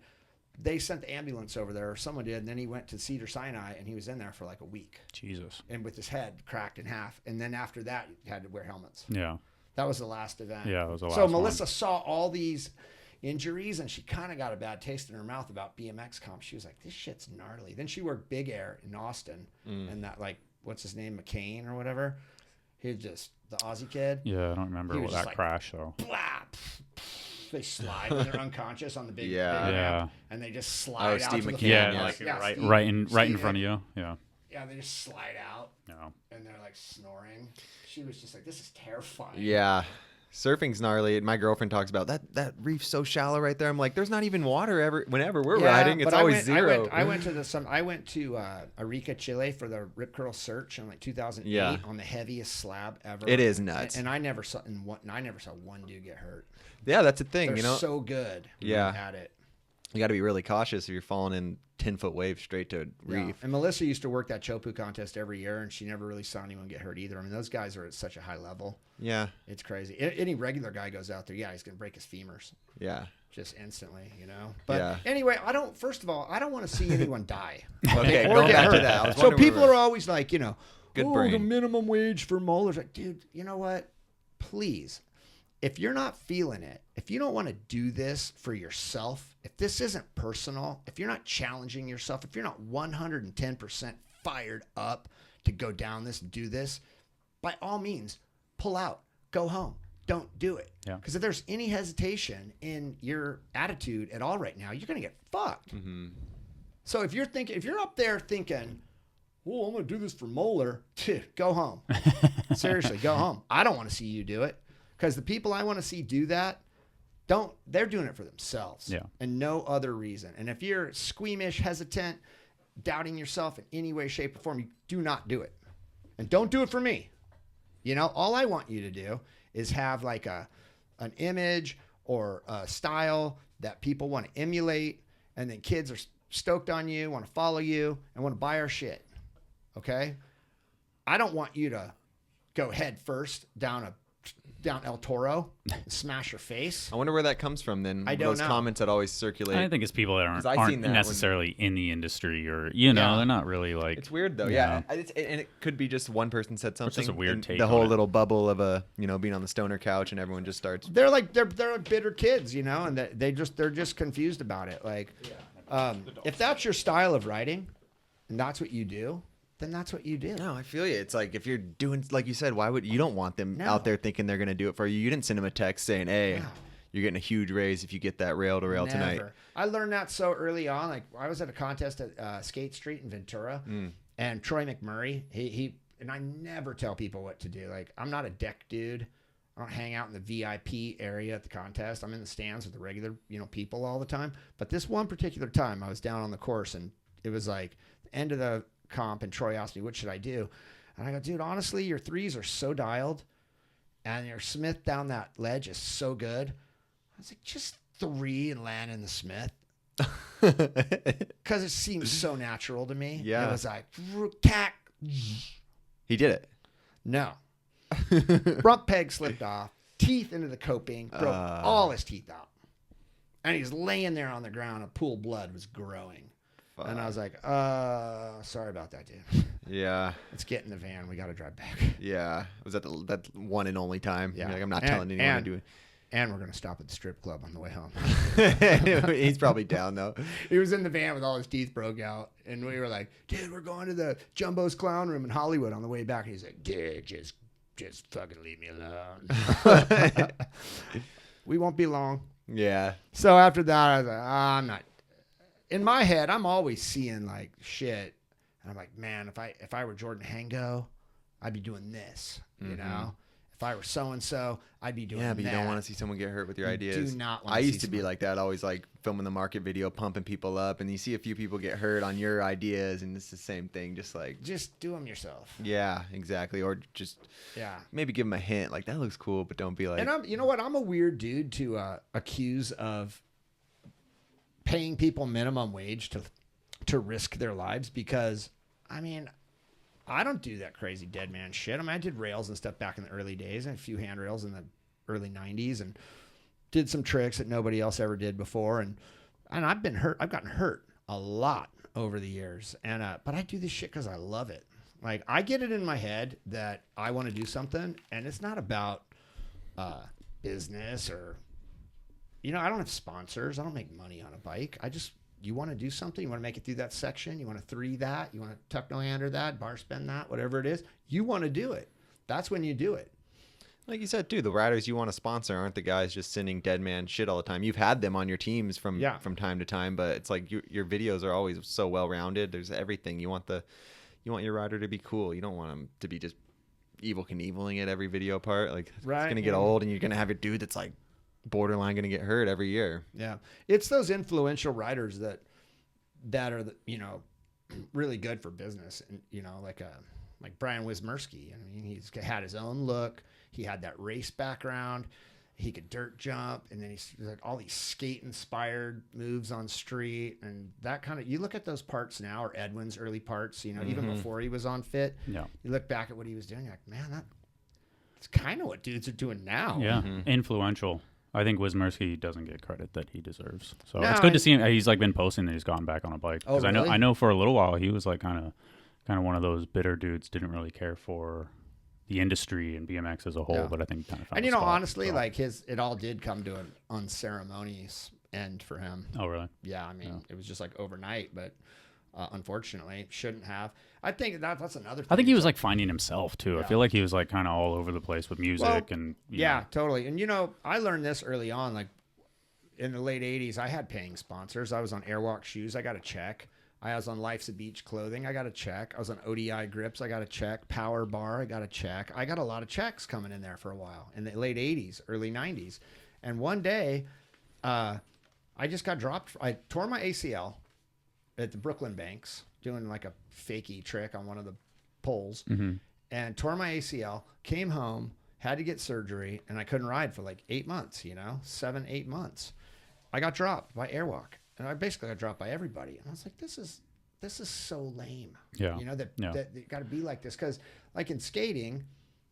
they sent the ambulance over there, or someone did, and then he went to Cedar Sinai, and he was in there for like a week, Jesus. and with his head cracked in half, and then after that, he had to wear helmets. Yeah. That was the last event. Yeah, it was the last So one. Melissa saw all these injuries, and she kind of got a bad taste in her mouth about BMX comp. She was like, this shit's gnarly. Then she worked Big Air in Austin, and that, like, what's his name, McCain or whatever? He just, the Aussie kid. Yeah, I don't remember He what was that just like, crash though. Blah, they slide when they're unconscious on the big, Yeah. big Yeah. ramp, and they just slide out Steve to the McCain, floor. Yeah, yeah. like Yeah, right, Steve- right in Steve, front of you. Yeah. Yeah, they just slide out, No. and they're like snoring. She was just like, this is terrifying. Yeah. Surfing's gnarly. My girlfriend talks about that reef's so shallow right there. I'm like, there's not even water whenever we're riding. It's but always zero. I went to Arica, Chile for the Rip Curl Search in like 2008 on the heaviest slab ever. It is nuts. And I never saw one dude get hurt. Yeah, that's a thing. They're you know, so good at it. you got to be really cautious if you're falling in 10-foot waves straight to a reef. Yeah. And Melissa used to work that Chopu contest every year, and she never really saw anyone get hurt either. I mean, those guys are at such a high level. Yeah. It's crazy. Any regular guy goes out there, he's going to break his femurs. Yeah. Just instantly, But Yeah. anyway, first of all, I don't want to see anyone die. Okay, Or going get back to hurt. that. I was So wondering people are always like, Good the brain. minimum wage for Moeller's. Like, dude, you know what? Please, if you're not feeling it, if you don't want to do this for yourself, if this isn't personal, if you're not challenging yourself, if you're not 110% fired up to go down this and do this, by all means, pull out, go home. Don't do it. Yeah. Because if there's any hesitation in your attitude at all right now, you're going to get fucked. Mm-hmm. So if you're up there thinking, well, I'm going to do this for Moeller, go home. Seriously, go home. I don't want to see you do it, because the people I want to see do that, they're doing it for themselves. Yeah. And no other reason. And if you're squeamish, hesitant, doubting yourself in any way, shape, or form, you do not do it. And don't do it for me. All I want you to do is have like an image or a style that people want to emulate, and then kids are stoked on you, want to follow you, and want to buy our shit. Okay? I don't want you to go head first down El Toro and smash your face. I wonder where that comes from then. I don't Those know. comments that always circulate. I think it's people that 'Cause I've aren't seen that necessarily in the industry, or Yeah. they're not really like. It's weird though. Yeah. Yeah. And it could be just one person said something. just a weird and take The on whole it. little bubble of being on the stoner couch and everyone just starts. They're like bitter kids, and they're just confused about it. Like, if that's your style of writing, and that's what you do, then that's what you do. No, I feel you. It's like if you're doing, like you said, why would you don't want them No. out there thinking they're going to do it for you? You didn't send them a text saying, hey, No. you're getting a huge raise if you get that rail to rail tonight. Never. I learned that so early on. Like, I was at a contest at Skate Street in Ventura, And Troy McMurray, he and I never tell people what to do. Like, I'm not a deck dude. I don't hang out in the VIP area at the contest. I'm in the stands with the regular, people all the time. But this one particular time, I was down on the course, and it was like the end of the comp, and Troy asked me, what should I do? And I go, dude, honestly, your threes are so dialed, and your Smith down that ledge is so good. I was like, just 3 and land in the Smith. Because it seems so natural to me. Yeah. It was like, tack. He did it. No. Front peg slipped off, teeth into the coping, broke all his teeth out. And he's laying there on the ground, and pool blood was growing. Fuck. And I was like, sorry about that, dude. Yeah. Let's get in the van. We got to drive back. Yeah. Was that that one and only time? Yeah. You're like, I'm not telling anyone to do it. And we're going to stop at the strip club on the way home. He's probably down, though. He was in the van with all his teeth broke out. And we were like, dude, we're going to the Jumbo's Clown Room in Hollywood on the way back. And he's like, dude, just fucking leave me alone. We won't be long. Yeah. So after that, I was like, I'm not. In my head, I'm always seeing like shit. And I'm like, man, if I were Jordan Hango, I'd be doing this, you know? If I were so-and-so, I'd be doing that. Yeah, but you don't want to see someone get hurt with your ideas. Do not want I to used see to be someone- like that, always like filming the market video, pumping people up, and you see a few people get hurt on your ideas, and it's the same thing, just like... Just do them yourself. Yeah, exactly. Or just maybe give them a hint, like, that looks cool, but don't be like... And you know what? I'm a weird dude to accuse of paying people minimum wage to risk their lives because, I mean... I don't do that crazy dead man shit. I mean, I did rails and stuff back in the early days and a few handrails in the early 90s and did some tricks that nobody else ever did before. And I've been hurt. I've gotten hurt a lot over the years. And but I do this shit because I love it. Like, I get it in my head that I want to do something, and it's not about business or, I don't have sponsors. I don't make money on a bike. You want to do something, you want to make it through that section, you want to 3 that, you want to tuck no hander that, bar spin that, whatever it is, you want to do it. That's when you do it. Like you said, too, the riders you want to sponsor aren't the guys just sending dead man shit all the time. You've had them on your teams from time to time, but it's like your videos are always so well-rounded. There's everything. You want your rider to be cool. You don't want them to be just Evel Knieveling at every video part. Like, it's going to get old, and you're going to have your dude that's like, borderline going to get hurt every year. Yeah. It's those influential writers that are, really good for business. And, like Brian Wismerski. I mean, he's had his own look. He had that race background. He could dirt jump. And then he's like all these skate inspired moves on street and that kind of, you look at those parts now or Edwin's early parts, even before he was on Fit, you look back at what he was doing. You're like, man, that's kind of what dudes are doing now. Yeah. Influential. I think Wismerski doesn't get credit that he deserves. So it's good to see him. He's like been posting that he's gotten back on a bike. Oh, really? I know for a little while he was like kind of one of those bitter dudes. Didn't really care for the industry and BMX as a whole. But I think kind of found. And honestly, like it all did come to an unceremonious end for him. Oh, really? Yeah, I mean, it was just like overnight, but unfortunately, shouldn't have. I think that's another thing. I think he was like finding himself too. I feel like he was like kind of all over the place with music and totally. And I learned this early on, like in the late 80s. I had paying sponsors. I was on Airwalk shoes. I got a check. I was on Life's a Beach clothing. I got a check. I was on ODI grips. I got a check. Power bar. I got a check. I got a lot of checks coming in there for a while in the late 80s, early 90s. And one day, I just got dropped. I tore my ACL at the Brooklyn Banks doing like a fakey trick on one of the poles and tore my ACL, came home, had to get surgery, and I couldn't ride for like 8 months, 7-8 months. I got dropped by Airwalk, and I basically got dropped by everybody. And I was like, this is so lame. Yeah. That it got to be like this. Because like in skating,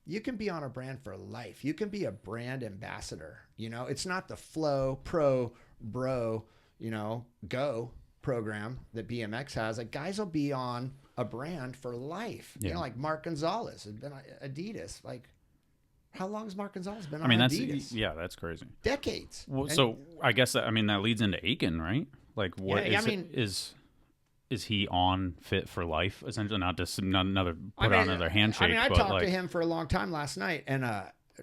you can be on a brand for life. You can be a brand ambassador. It's not the Flow, Pro, Bro, Go program that BMX has. Like, guys will be on a brand for life. Like Mark Gonzalez has been on Adidas. Like, how long has Mark Gonzalez been on Adidas? That's crazy. Decades. Well, so I guess that leads into Aiken, right? Like, what is he on Fit for life? Essentially, not another on another handshake. I talked to him for a long time last night, and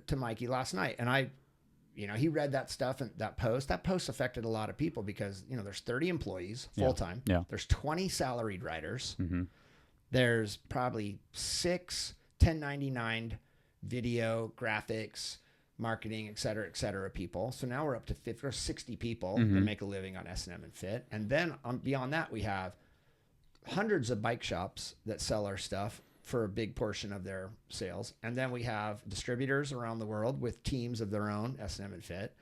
to Mikey last night, and he read that stuff and that post. That post affected a lot of people because there's 30 employees full time. Yeah. There's 20 salaried riders. there's probably 6 1099 video, graphics, marketing, et cetera, people. So now we're up to 50 or 60 people that make a living on S&M and Fit. And then beyond that, we have hundreds of bike shops that sell our stuff for a big portion of their sales. And then we have distributors around the world with teams of their own, S&M and Fit.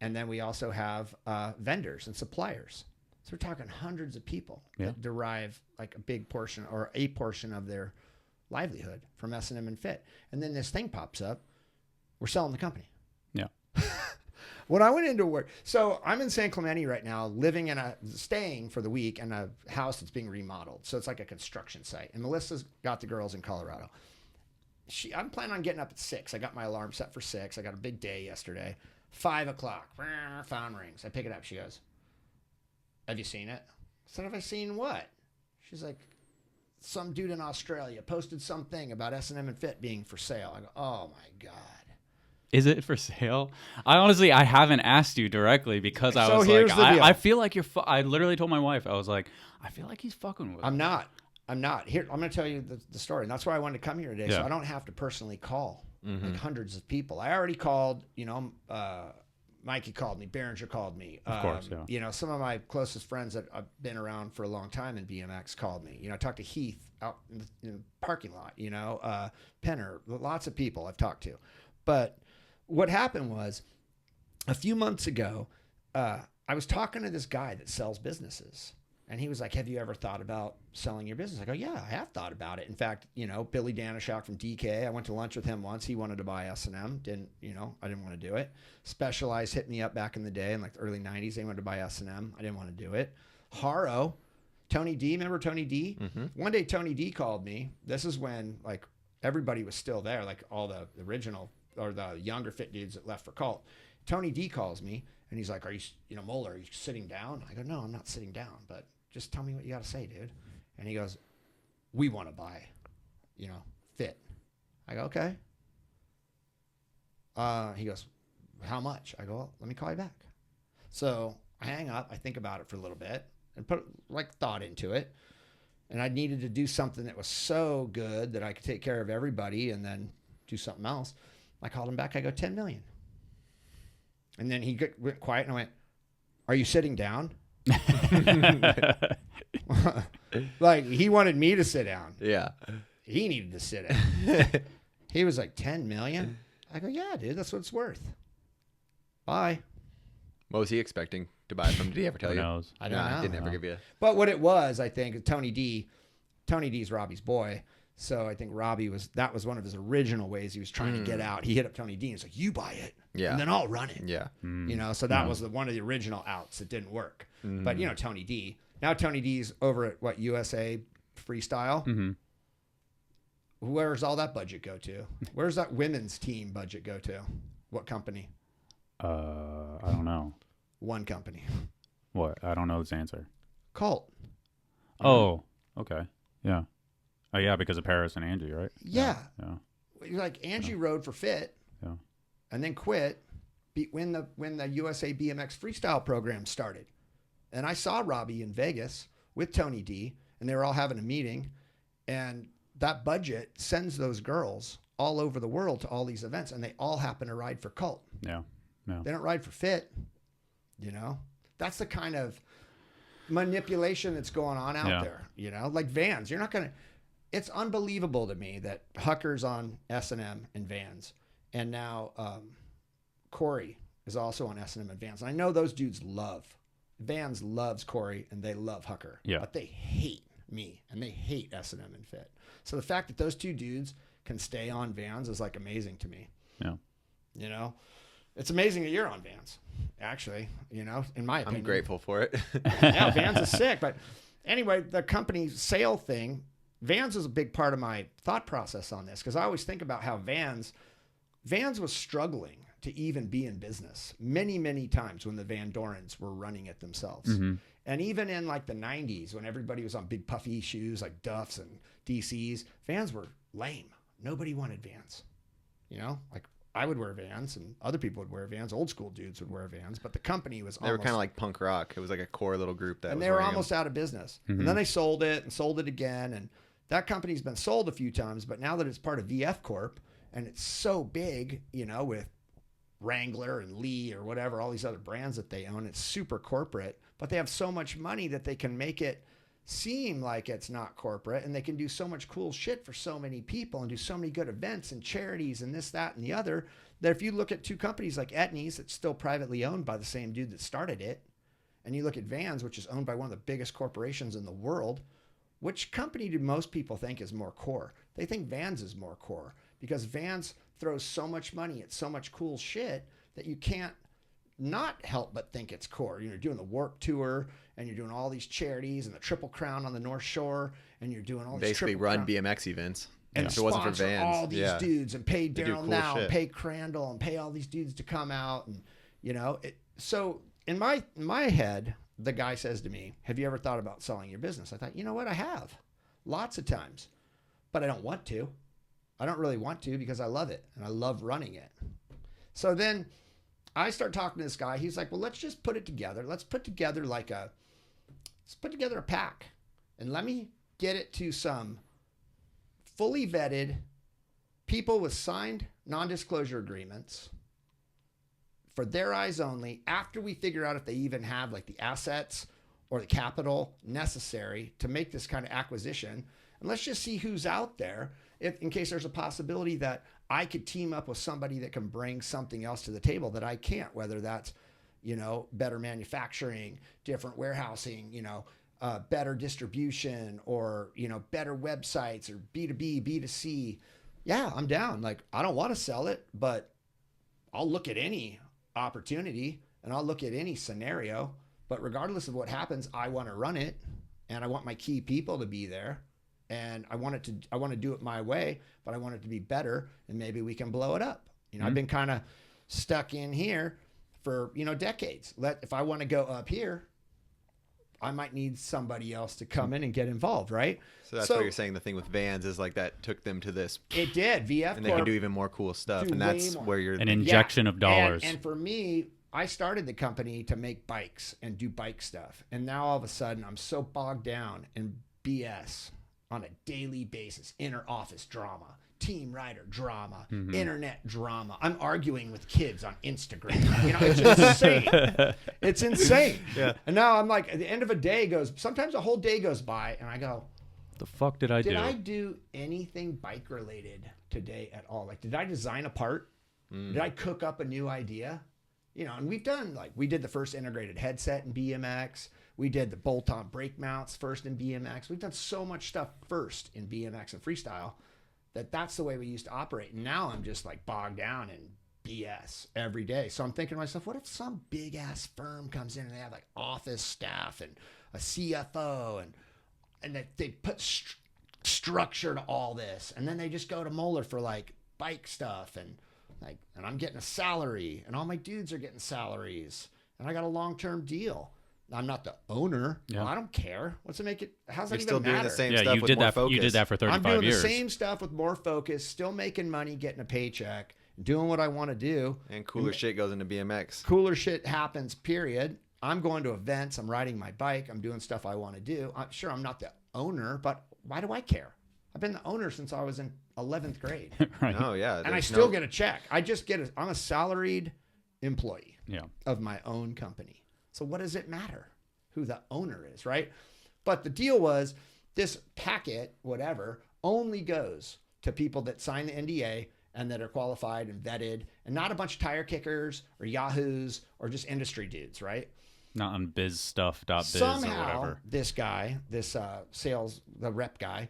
And then we also have vendors and suppliers. So we're talking hundreds of people that derive like a big portion or a portion of their livelihood from S&M and Fit. And then this thing pops up. We're selling the company. Yeah. When I went into work, so I'm in San Clemente right now, staying for the week in a house that's being remodeled. So it's like a construction site. And Melissa's got the girls in Colorado. I'm planning on getting up at 6. I got my alarm set for 6. I got a big day yesterday. 5 o'clock, phone rings. I pick it up. She goes, "Have you seen it?" I said, "Have I seen what?" She's like, "Some dude in Australia posted something about S&M and Fit being for sale." I go, "Oh my God." Is it for sale? I haven't asked you directly because I was here's like, the deal. I feel like I literally told my wife, I was like, I feel like he's fucking with I'm not. Here, I'm going to tell you the story. And that's why I wanted to come here today. Yeah. So I don't have to personally call like hundreds of people. I already called, Mikey called me, Behringer called me. Of course, yeah. Some of my closest friends that I've been around for a long time in BMX called me. I talked to Heath out in the parking lot, Penner, lots of people I've talked to. But what happened was a few months ago, I was talking to this guy that sells businesses. And he was like, "Have you ever thought about selling your business?" I go, "Yeah, I have thought about it." In fact, Billy Danishok from DK, I went to lunch with him once. He wanted to buy S&M. I didn't want to do it. Specialized hit me up back in the day in like the early 90s. They wanted to buy S&M. I didn't want to do it. Haro, Tony D, remember Tony D? Mm-hmm. One day Tony D called me. This is when like everybody was still there, like all the original or the younger fit dudes that left for Cult. Tony D calls me and he's like, "Are you, Moeller, are you sitting down?" I go, "No, I'm not sitting down, but just tell me what you got to say, dude." And he goes, "We want to buy, Fit." I go, "Okay." He goes, "How much?" I go, "Well, let me call you back." So I hang up. I think about it for a little bit and put like thought into it. And I needed to do something that was so good that I could take care of everybody and then do something else. I called him back. I go, "10 million. And then he went quiet and I went, "Are you sitting down?" Like he wanted me to sit down. Yeah. He needed to sit down. He was like, 10 million? I go, "Yeah, dude, that's what it's worth. Bye." What was he expecting to buy from? Did he ever tell Who you? knows? I don't know. He didn't ever give you. But what it was, I think, Tony D's Robbie's boy. So I think that was one of his original ways he was trying to get out. He hit up Tony D and was like, "You buy it, and then I'll run it." Yeah. So that was one of the original outs that didn't work. But Tony D. Now Tony D's over at USA Freestyle. Mm-hmm. Where's all that budget go to? Where's that women's team budget go to? What company? I don't know. One company. What? I don't know this answer. Cult. Oh, okay. Yeah. Oh, yeah, because of Paris and Angie, right? Yeah. Yeah. Like Angie rode for Fit. Yeah. And then quit when the USA BMX freestyle program started. And I saw Robbie in Vegas with Tony D, and they were all having a meeting. And that budget sends those girls all over the world to all these events, and they all happen to ride for Cult. Yeah. Yeah. They don't ride for Fit. That's the kind of manipulation that's going on out there. Like Vans. You're not going to. It's unbelievable to me that Hucker's on S&M and Vans, and now Corey is also on S&M and Vans. And I know those dudes Vans loves Corey and they love Hucker, but they hate me and they hate S&M and Fit. So the fact that those two dudes can stay on Vans is like amazing to me. Yeah. It's amazing that you're on Vans, actually, in my opinion. I'm grateful for it. Yeah, Vans is sick. But anyway, the company sale thing, Vans is a big part of my thought process on this because I always think about how Vans was struggling to even be in business many, many times when the Van Dorens were running it themselves. Mm-hmm. And even in like the 90s when everybody was on big puffy shoes like Duffs and DCs, Vans were lame. Nobody wanted Vans. Like I would wear Vans and other people would wear Vans. Old school dudes would wear Vans, but the company was They were kind of like punk rock. It was like a core little group that and was they were wearing almost them. out of business. Mm-hmm. And then they sold it again. And That company's been sold a few times, but now that it's part of VF Corp and it's so big, you know, with Wrangler and Lee or whatever, all these other brands that they own, it's super corporate, but they have so much money that they can make it seem like it's not corporate, and they can do so much cool shit for so many people and do so many good events and charities and this, that, and the other, that if you look at two companies like Etnies, that's still privately owned by the same dude that started it, and you look at Vans, which is owned by one of the biggest corporations in the world, which company do most people think is more core? They think Vans is more core because Vans throws so much money at so much cool shit that you can't not help but think it's core. You're doing the Warped Tour, and you're doing all these charities and the Triple Crown on the North Shore, and you're doing all these basically Triple run Crown. BMX events. And if it wasn't for Vans, all these dudes and pay They do Daryl cool Now, shit. and pay Crandall, and pay all these dudes to come out, and you know. So in my head, the guy says to me, "Have you ever thought about selling your business?" I thought, you know what, I have, lots of times, but I don't want to. I don't really want to because I love it and I love running it. So then I start talking to this guy. He's like, "Well, let's just put it together. Let's put together a pack, and let me get it to some fully vetted people with signed non-disclosure agreements for their eyes only, after we figure out if they even have like the assets or the capital necessary to make this kind of acquisition. And let's just see who's out there, if in case there's a possibility that I could team up with somebody that can bring something else to the table that I can't, whether that's, you know, better manufacturing, different warehousing, you know, better distribution, or, you know, better websites, or B2B, B2C. Yeah, I'm down. Like, I don't want to sell it, but I'll look at any opportunity and I'll look at any scenario. But regardless of what happens, I want to run it, and I want my key people to be there, and I want to do it my way, but I want it to be better, and maybe we can blow it up. You know, I've been kind of stuck in here for, you know, decades. If I want to go up here, I might need somebody else to come in and get involved, right? So that's what you're saying. The thing with Vans is like that took them to this. It did. VF and they can do even more cool stuff, and that's where you're an injection of dollars. And for me, I started the company to make bikes and do bike stuff, and now all of a sudden I'm so bogged down in BS on a daily basis. Inner office drama, team rider drama, internet drama. I'm arguing with kids on Instagram. You know, it's insane. It's insane. Yeah. And now I'm like, at the end of a day sometimes a whole day goes by, and I go, the fuck did I do? Did I do anything bike related today at all? Like, did I design a part? Did I cook up a new idea? You know, and we did the first integrated headset in BMX. We did the bolt-on brake mounts first in BMX. We've done so much stuff first in BMX and freestyle that's the way we used to operate. And now I'm just like bogged down in BS every day. So I'm thinking to myself, what if some big ass firm comes in and they have like office staff and a CFO and they put structure to all this, and then they just go to Moeller for like bike stuff, and I'm getting a salary, and all my dudes are getting salaries, and I got a long-term deal. I'm not the owner. Yeah. Well, I don't care. What's it make it? How's that You're even still matter? doing the same Yeah, stuff you with did more that. focus. You did that for 35 I'm doing years. the same stuff with more focus, still making money, getting a paycheck, doing what I want to do. And cooler shit goes into BMX. Cooler shit happens, period. I'm going to events. I'm riding my bike. I'm doing stuff I want to do. I'm sure I'm not the owner, but why do I care? I've been the owner since I was in 11th grade. Right. Oh, yeah. And I still get a check. I'm a salaried employee Yeah. of my own company. So what does it matter who the owner is, right? But the deal was this packet, whatever, only goes to people that sign the NDA and that are qualified and vetted, and not a bunch of tire kickers or yahoos or just industry dudes, right? Not on bizstuff.biz Somehow, or whatever. this guy, the rep guy,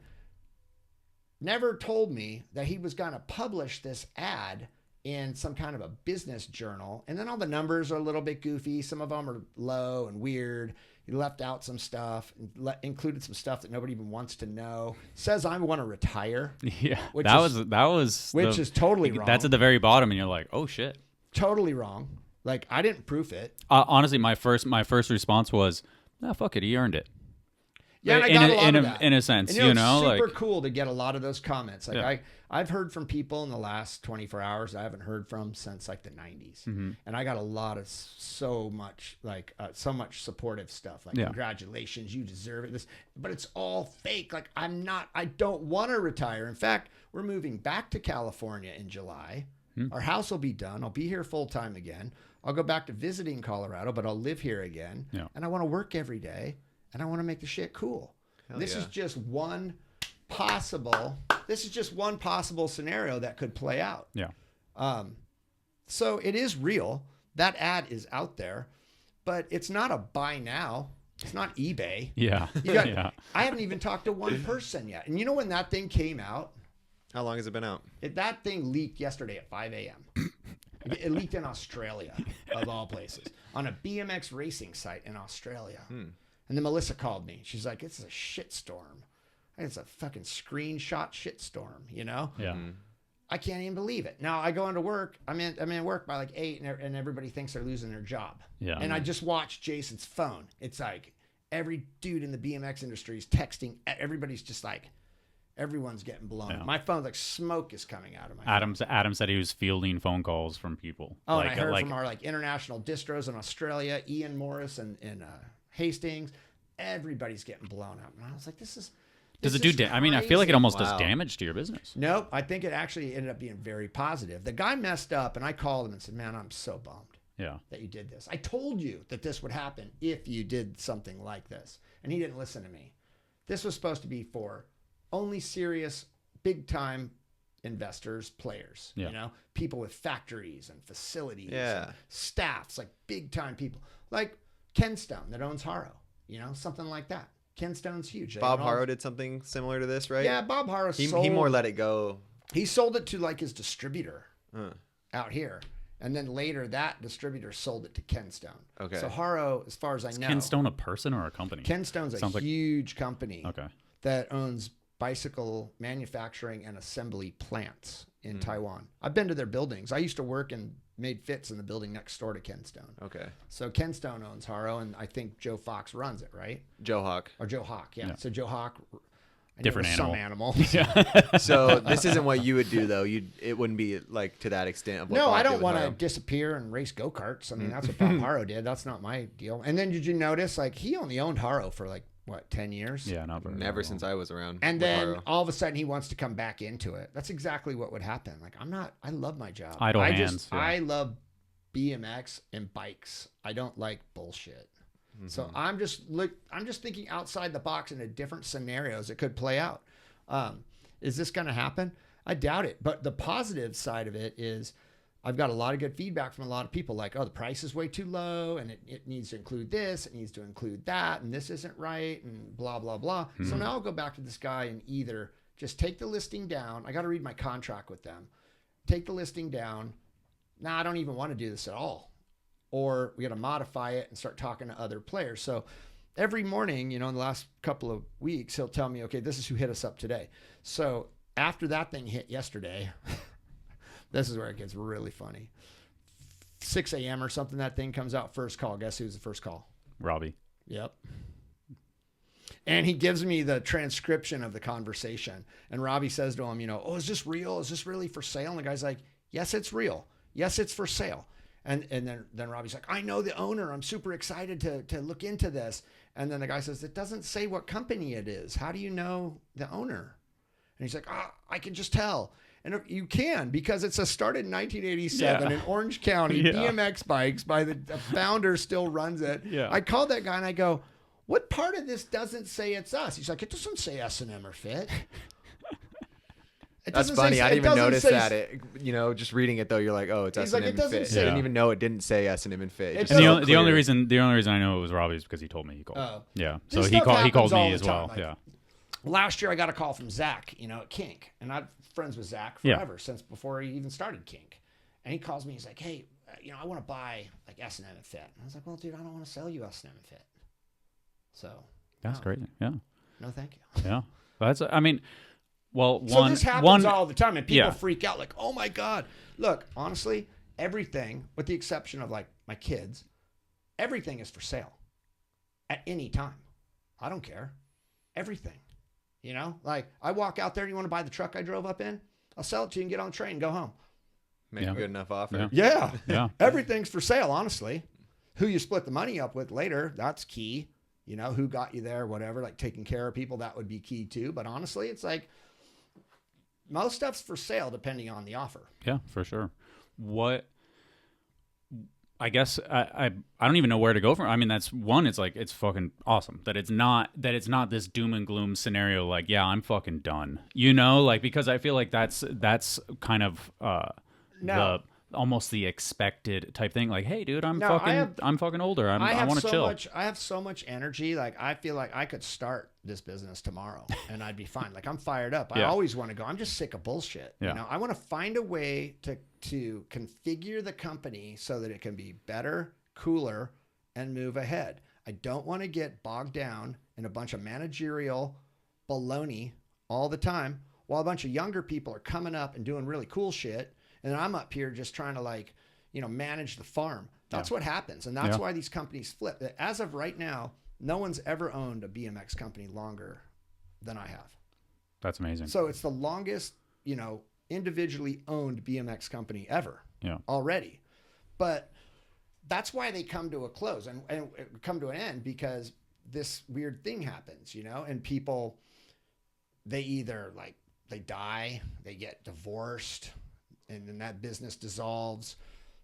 never told me that he was going to publish this ad in some kind of a business journal. And then all the numbers are a little bit goofy. Some of them are low and weird. He left out some stuff, included some stuff that nobody even wants to know. Says I want to retire. Yeah, which is totally wrong. That's at the very bottom, and you're like, oh shit. Totally wrong. Like, I didn't proof it. Honestly, my first response was, fuck it, he earned it. Yeah, and I got a lot of that. In a sense, and, it's super like cool to get a lot of those comments. Like Yeah. I've heard from people in the last 24 hours I haven't heard from since like the 90s. Mhm. And I got a lot of so much supportive stuff. Like, Yeah. congratulations, you deserve it. But it's all fake. Like, I don't want to retire. In fact, we're moving back to California in July. Our house will be done. I'll be here full time again. I'll go back to visiting Colorado, but I'll live here again. Yeah. And I want to work every day. And I want to make the shit cool. This is just one possible scenario that could play out. Yeah. So it is real. That ad is out there, but it's not a buy now. It's not eBay. Yeah. Yeah. I haven't even talked to one person yet. And you know when that thing came out? How long has it been out? That thing leaked yesterday at 5 a.m. It leaked in Australia, of all places, on a BMX racing site in Australia. And then Melissa called me. She's like, it's a shitstorm. It's a fucking screenshot shitstorm, Yeah. I can't even believe it. Now I go into work. I'm in work by like 8 and everybody thinks they're losing their job. Yeah. And I just watched Jason's phone. It's like every dude in the BMX industry is texting. Everybody's just like, everyone's getting blown. Yeah. My phone's like smoke is coming out of my phone. Adam said he was fielding phone calls from people. Oh, and I heard from our like international distros in Australia, Ian Morris and Hastings. Everybody's getting blown up. And I was like, this is Does it do? I mean, I feel like it almost does damage to your business. Nope. I think it actually ended up being very positive. The guy messed up, and I called him and said, man, I'm so bummed that you did this. I told you that this would happen if you did something like this. And he didn't listen to me. This was supposed to be for only serious, big-time investors, players, people with factories and facilities, and staffs, like big-time people. Like Ken Stone that owns Haro, something like that. Ken Stone's huge. Bob Haro did something similar to this, right? Yeah, Bob Haro sold. He more let it go. He sold it to like his distributor out here. And then later that distributor sold it to Ken Stone. Okay. So Haro, as far as I know. Is Ken Stone a person or a company? Ken Stone's a huge company that owns bicycle manufacturing and assembly plants in Taiwan. I've been to their buildings. I used to work and made fits in the building next door to Ken Stone. Okay. So Ken Stone owns Haro, and I think Joe Fox runs it, right? Joe Hawk. Or Joe Hawk, yeah. So Joe Hawk, different animal. Some animal. Yeah. So this isn't what you would do, though. It wouldn't be like to that extent of what No, Bob I don't did with want to Haro. disappear and race go-karts. I mean, that's what Bob Haro did. That's not my deal. And then did you notice, like, he only owned Haro for like, what, 10 years? Yeah, not very Never long. since I was around. And with then Haro. all of a sudden he wants to come back into it. That's exactly what would happen. Like, I love my job. Idle hands. I love BMX and bikes. I don't like bullshit. So I'm just thinking outside the box into different scenarios it could play out. Is this going to happen? I doubt it. But the positive side of it is I've got a lot of good feedback from a lot of people like, oh, the price is way too low and it needs to include this, it needs to include that, and this isn't right, and blah, blah, blah. So now I'll go back to this guy and either just take the listing down. I got to read my contract with them. Take the listing down. Nah, I don't even want to do this at all. Or we got to modify it and start talking to other players. So every morning, in the last couple of weeks, he'll tell me, okay, this is who hit us up today. So after that thing hit yesterday, this is where it gets really funny. 6 a.m. or something, that thing comes out, first call. Guess who's the first call? Robbie. Yep. And he gives me the transcription of the conversation. And Robbie says to him, oh, is this real? Is this really for sale? And the guy's like, yes, it's real. Yes, it's for sale. And then Robbie's like, I know the owner. I'm super excited to look into this. And then the guy says, it doesn't say what company it is. How do you know the owner? And he's like, I can just tell. And you can, because it's started in 1987 in Orange County, BMX bikes by the founder still runs it. Yeah. I called that guy and I go, what part of this doesn't say it's us? He's like, it doesn't say S&M or Fit. That's funny. I didn't even notice that. Just reading it though, you're like, oh, it's S&M and Fit. I didn't even know it didn't say S&M and Fit. And the only reason I know it was Robbie is because he told me he called. Oh. Yeah. So he called me as well. Like, yeah. Last year I got a call from Zach, at Kink, and I'm friends with Zach forever since before he even started Kink. And he calls me. He's like, hey, I want to buy like S&M and Fit. And I was like, well, dude, I don't want to sell you S&M and Fit. So that's crazy. Yeah. No, thank you. Yeah. That's. I mean. Well, so this happens all the time, and people freak out like, oh my God. Look, honestly, everything, with the exception of like my kids, everything is for sale at any time. I don't care. everything. You know, like I walk out there, you want to buy the truck I drove up in? I'll sell it to you and get on the train and go home. Make a good enough offer. Yeah. Everything's for sale, honestly. Who you split the money up with later, that's key. You know, who got you there, whatever, like taking care of people, that would be key too. But honestly, it's like most stuff's for sale depending on the offer. Yeah, for sure. I guess I don't even know where to go from. I mean, that's one. It's like it's fucking awesome that it's not this doom and gloom scenario. Like, yeah, I'm fucking done. You know, like because I feel like that's kind of the almost the expected type thing. Like, hey, dude, I'm fucking older. I want to chill. I have so much energy. Like, I feel like I could start this business tomorrow and I'd be fine. Like, I'm fired up. I always want to go. I'm just sick of bullshit. You know, I want to find a way to configure the company so that it can be better, cooler, and move ahead. I don't want to get bogged down in a bunch of managerial baloney all the time while a bunch of younger people are coming up and doing really cool shit. And I'm up here just trying to like, you know, manage the farm. That's what happens. And that's why these companies flip. As of right now, no one's ever owned a BMX company longer than I have. That's amazing. So it's the longest, you know, individually owned BMX company ever already. But that's why they come to a close and come to an end, because this weird thing happens, you know, and people, they either like, they die, they get divorced, and then that business dissolves.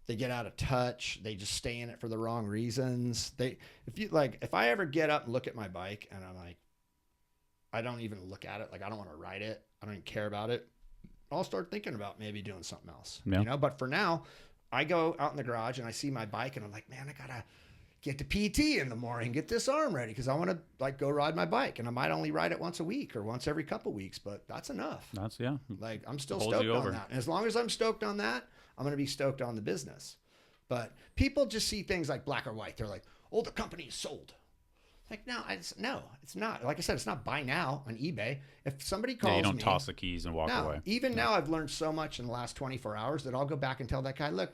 They get out of touch. They just stay in it for the wrong reasons. If I ever get up and look at my bike and I'm like, I don't even look at it. Like, I don't want to ride it. I don't even care about it. I'll start thinking about maybe doing something else, you know? But for now, I go out in the garage and I see my bike and I'm like, man, I got to get to PT in the morning, get this arm ready, because I want to like go ride my bike, and I might only ride it once a week or once every couple weeks, but that's enough. Like, I'm still stoked on that. And as long as I'm stoked on that, I'm going to be stoked on the business. But people just see things like black or white. They're like, oh, the company is sold. Like, no, it's not. Like I said, it's not buy now on eBay. If somebody calls me, you don't toss the keys and walk away. Even now, I've learned so much in the last 24 hours that I'll go back and tell that guy, look,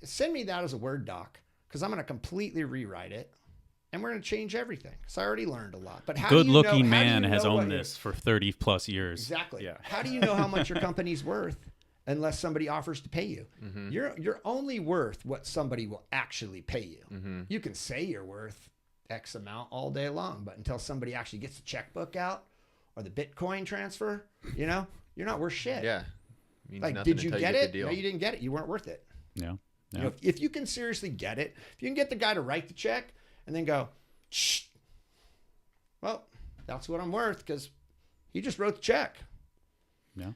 send me that as a Word doc, because I'm going to completely rewrite it, and we're going to change everything. Because I already learned a lot. But how good-looking man has owned this for 30 plus years. Exactly. Yeah. How do you know how much your company's worth unless somebody offers to pay you? Mm-hmm. You're only worth what somebody will actually pay you. Mm-hmm. You can say you're worth X amount all day long, but until somebody actually gets the checkbook out or the Bitcoin transfer, you know, you're not worth shit. Yeah. Like, did you get it? No, you didn't get it. You weren't worth it. Yeah. You know, if you can seriously get it, if you can get the guy to write the check and then go, shh, well, that's what I'm worth because he just wrote the check. Yeah.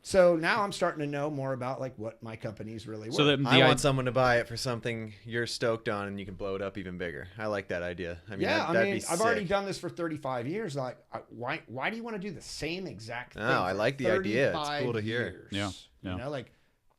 So now I'm starting to know more about like what my company's really worth. So I want someone to buy it for something you're stoked on, and you can blow it up even bigger. I like that idea. I mean, that'd be sick. I've already done this for 35 years. Like, why do you want to do the same exact thing? No, I like the idea. It's cool to hear. Yeah. You know, like,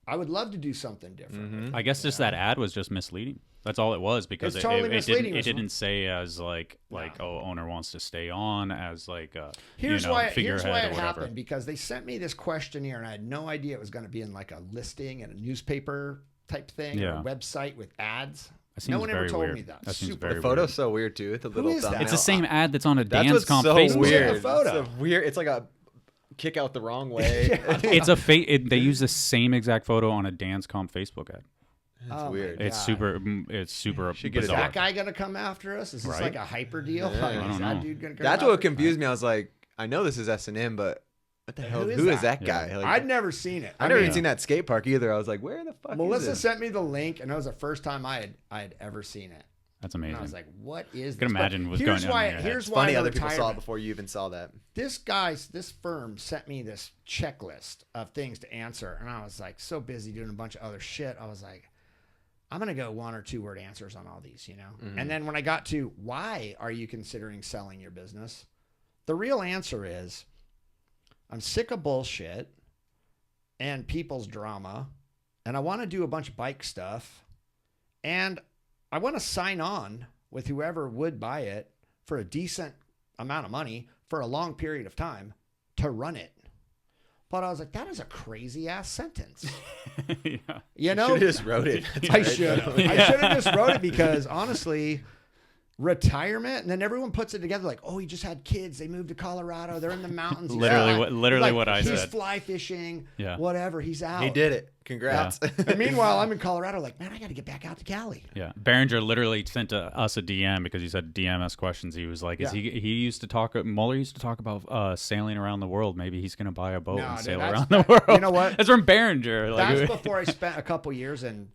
I would love to do something different. Mm-hmm. I guess just that ad was just misleading. That's all it was, because it didn't say as like oh, owner wants to stay on as like here's why it happened, because they sent me this questionnaire and I had no idea it was going to be in like a listing and a newspaper type thing or a website with ads. No one ever told me that. The photo's so weird too. It's a little thumbnail. It's the same ad that's on a dance comp Facebook. Weird. The photo. It's weird. It's like a kick out the wrong way. It's they use the same exact photo on a dance comp Facebook ad. That's weird. It's super bizarre. Is that guy gonna come after us? Is this like a hyper deal? Yeah. Like, is that dude gonna come? That's what confused me. I was like, I know this is S&M, but what the hell? Who is that guy? Like, I'd never seen it. I've never even seen that skate park either. I was like, where the fuck? Melissa sent me the link, and that was the first time I had ever seen it. That's amazing. And I was like, what is this? I can imagine what's going on. Here's why funny other people saw it before you even saw that. This firm sent me this checklist of things to answer, and I was like so busy doing a bunch of other shit. I was like, I'm going to go 1 or 2 word answers on all these, you know? Mm-hmm. And then when I got to why are you considering selling your business? The real answer is I'm sick of bullshit and people's drama, and I want to do a bunch of bike stuff, and I want to sign on with whoever would buy it for a decent amount of money for a long period of time to run it. But I was like, that is a crazy ass sentence. You know, you just wrote it. I should have. I should have just wrote it, because honestly, retirement, and then everyone puts it together like, oh, he just had kids, they moved to Colorado, they're in the mountains. Literally what I said. He's fly fishing, Yeah. whatever, he's out. He did it. Congrats. And meanwhile, I'm in Colorado like, man, I got to get back out to Cali. Yeah, Behringer literally sent us a DM because he said DM us questions. He was like, he used to talk, Mueller used to talk about sailing around the world. Maybe he's going to buy a boat and sail around the world. You know what? That's from Behringer. That's before I spent a couple years in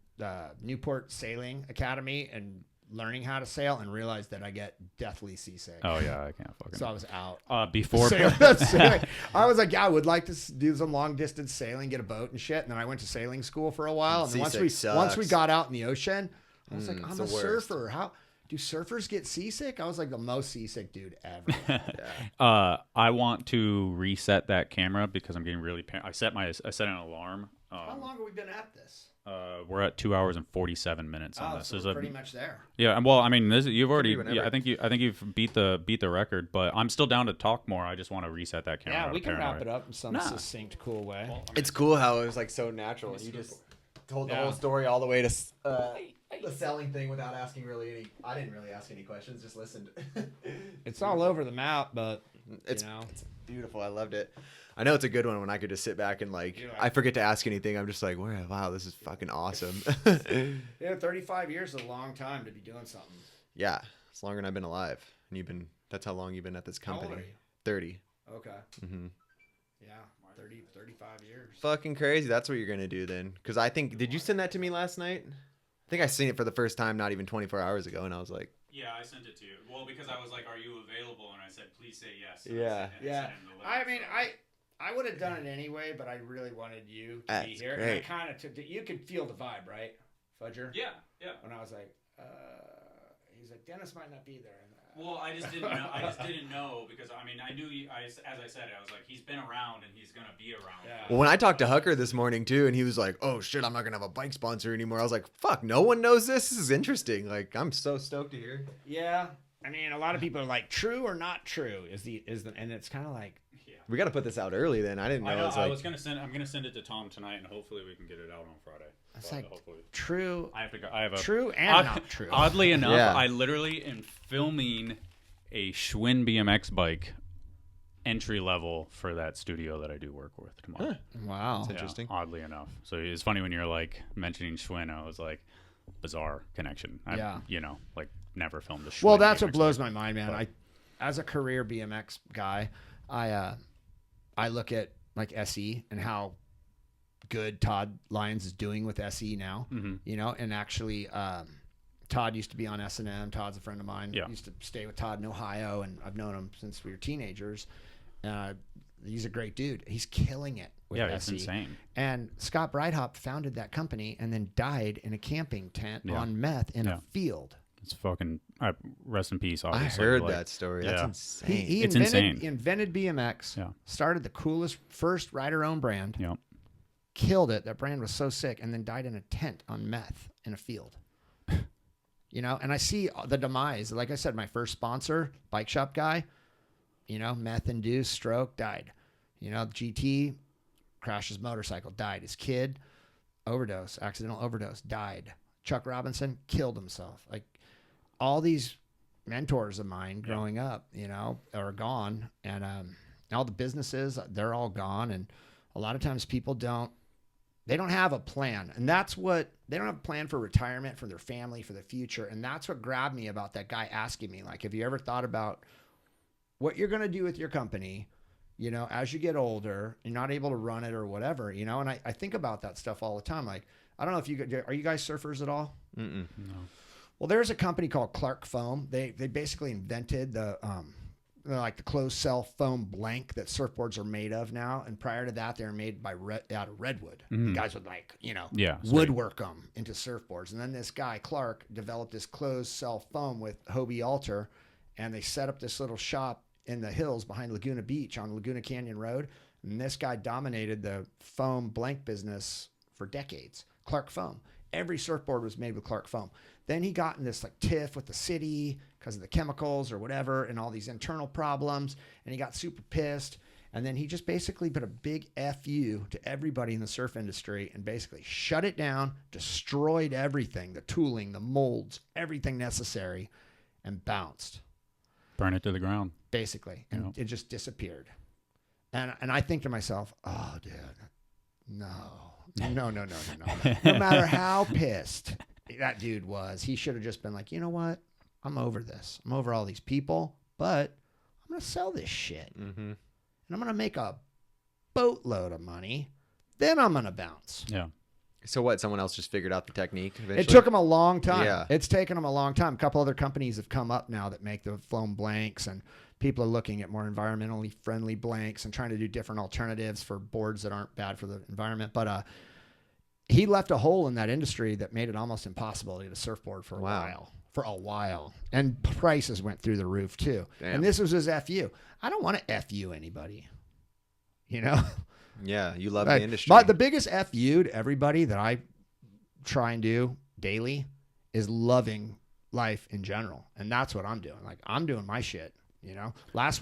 Newport Sailing Academy and learning how to sail and realized that I get deathly seasick. Oh yeah, I can't fucking. So I was out. Before I was like, yeah, I would like to do some long distance sailing, get a boat and shit. And then I went to sailing school for a while. And then once we got out in the ocean, I was like, I'm a surfer. How do surfers get seasick? I was like the most seasick dude ever. I want to reset that camera because I'm getting really. I set an alarm. How long have we been at this? We're at 2 hours and 47 minutes on this. So we're pretty much there. Yeah, well, I mean, you've already. Yeah, I think you've beat the record, but I'm still down to talk more. I just want to reset that camera. Yeah, we can wrap it up in some succinct, cool way. Well, it's cool how it was like so natural. You just told the whole story all the way to the selling thing without asking really any. I didn't really ask any questions, just listened. It's all over the map, but it's beautiful. I loved it. I know it's a good one when I could just sit back and I forget to ask anything. I'm just like, wow, this is fucking awesome. 35 years is a long time to be doing something. Yeah, it's longer than I've been alive. And that's how long you've been at this company. How old are you? 30. Okay. Mm-hmm. Yeah, 35 years. Fucking crazy. That's what you're going to do then. Because I think, did you send that to me last night? I think I seen it for the first time not even 24 hours ago, and I was like... Yeah, I sent it to you. Well, because I was like, are you available? And I said, please say yes. Yeah. I mean, I would have done it anyway, but I really wanted you to be here. Great. And I kind of took it. You could feel the vibe, right, Fudger? Yeah. When I was like, he's like, Dennis might not be there. Well, I just didn't know. I just didn't know because I mean I knew. As I said, I was like, he's been around and he's gonna be around. Yeah. Well, when I talked to Hucker this morning too, and he was like, "Oh shit, I'm not gonna have a bike sponsor anymore." I was like, "Fuck, no one knows this. This is interesting. Like, I'm so stoked to hear." Yeah, I mean, a lot of people are like, "True or not true?" And it's kind of like. We got to put this out early then. I didn't know. I was gonna send. I'm gonna send it to Tom tonight, and hopefully we can get it out on Friday. It's like hopefully. True. I have to go. I have a true and not true. Oddly enough, I literally am filming a Schwinn BMX bike entry level for that studio that I do work with tomorrow. Wow, that's interesting. Oddly enough, so it's funny when you're like mentioning Schwinn. I was like, bizarre connection. Like never filmed a Schwinn. Well, that's what BMX blows bike. my mind, man. As a career BMX guy, I look at like SE and how good Todd Lyons is doing with SE now, and actually Todd used to be on S&M. Todd's a friend of mine. Yeah. Used to stay with Todd in Ohio, and I've known him since we were teenagers. He's a great dude. He's killing it with SE. It's insane. And Scott Breithaupt founded that company and then died in a camping tent on meth in a field. It's fucking rest in peace. Obviously, I heard that story. That's insane. He invented BMX. Yeah. Started the coolest first rider-owned brand. Yeah. Killed it. That brand was so sick, and then died in a tent on meth in a field. And I see the demise. Like I said, my first sponsor, bike shop guy, meth-induced stroke, died. GT crashed his motorcycle, died. His kid, accidental overdose, died. Chuck Robinson killed himself. Like all these mentors of mine growing up, are gone, and all the businesses, they're all gone, and a lot of times people don't have a plan, and that's what they don't have a plan for retirement, for their family, for the future, and that's what grabbed me about that guy asking me, like, have you ever thought about what you're going to do with your company, as you get older, you're not able to run it or whatever, and I think about that stuff all the time. Like, I don't know if are you guys surfers at all? No. Well, there's a company called Clark Foam. They basically invented the like the closed cell foam blank that surfboards are made of now. And prior to that, they were made out of redwood. Mm-hmm. Guys would Yeah, woodwork them into surfboards. And then this guy, Clark, developed this closed cell foam with Hobie Alter. And they set up this little shop in the hills behind Laguna Beach on Laguna Canyon Road. And this guy dominated the foam blank business for decades. Clark Foam. Every surfboard was made with Clark Foam. Then he got in this like tiff with the city because of the chemicals or whatever and all these internal problems. And he got super pissed. And then he just basically put a big FU to everybody in the surf industry and basically shut it down, destroyed everything, the tooling, the molds, everything necessary. and bounced. Burn it to the ground. Basically. And it just disappeared. And I think to myself, oh, dude, no. No matter how pissed that dude was, he should have just been like, you know what? I'm over this. I'm over all these people, but I'm going to sell this shit. Mm-hmm. And I'm going to make a boatload of money. Then I'm going to bounce. Yeah. So what? Someone else just figured out the technique eventually? It took them a long time. Yeah. It's taken them a long time. A couple other companies have come up now that make the foam blanks, and people are looking at more environmentally friendly blanks and trying to do different alternatives for boards that aren't bad for the environment. But he left a hole in that industry that made it almost impossible to get a surfboard for a while. For a while. And prices went through the roof too. Damn. And this was his FU. I don't want to FU anybody. You know? Yeah, you love the industry. But the biggest FU to everybody that I try and do daily is loving life in general. And that's what I'm doing. Like, I'm doing my shit, you know? This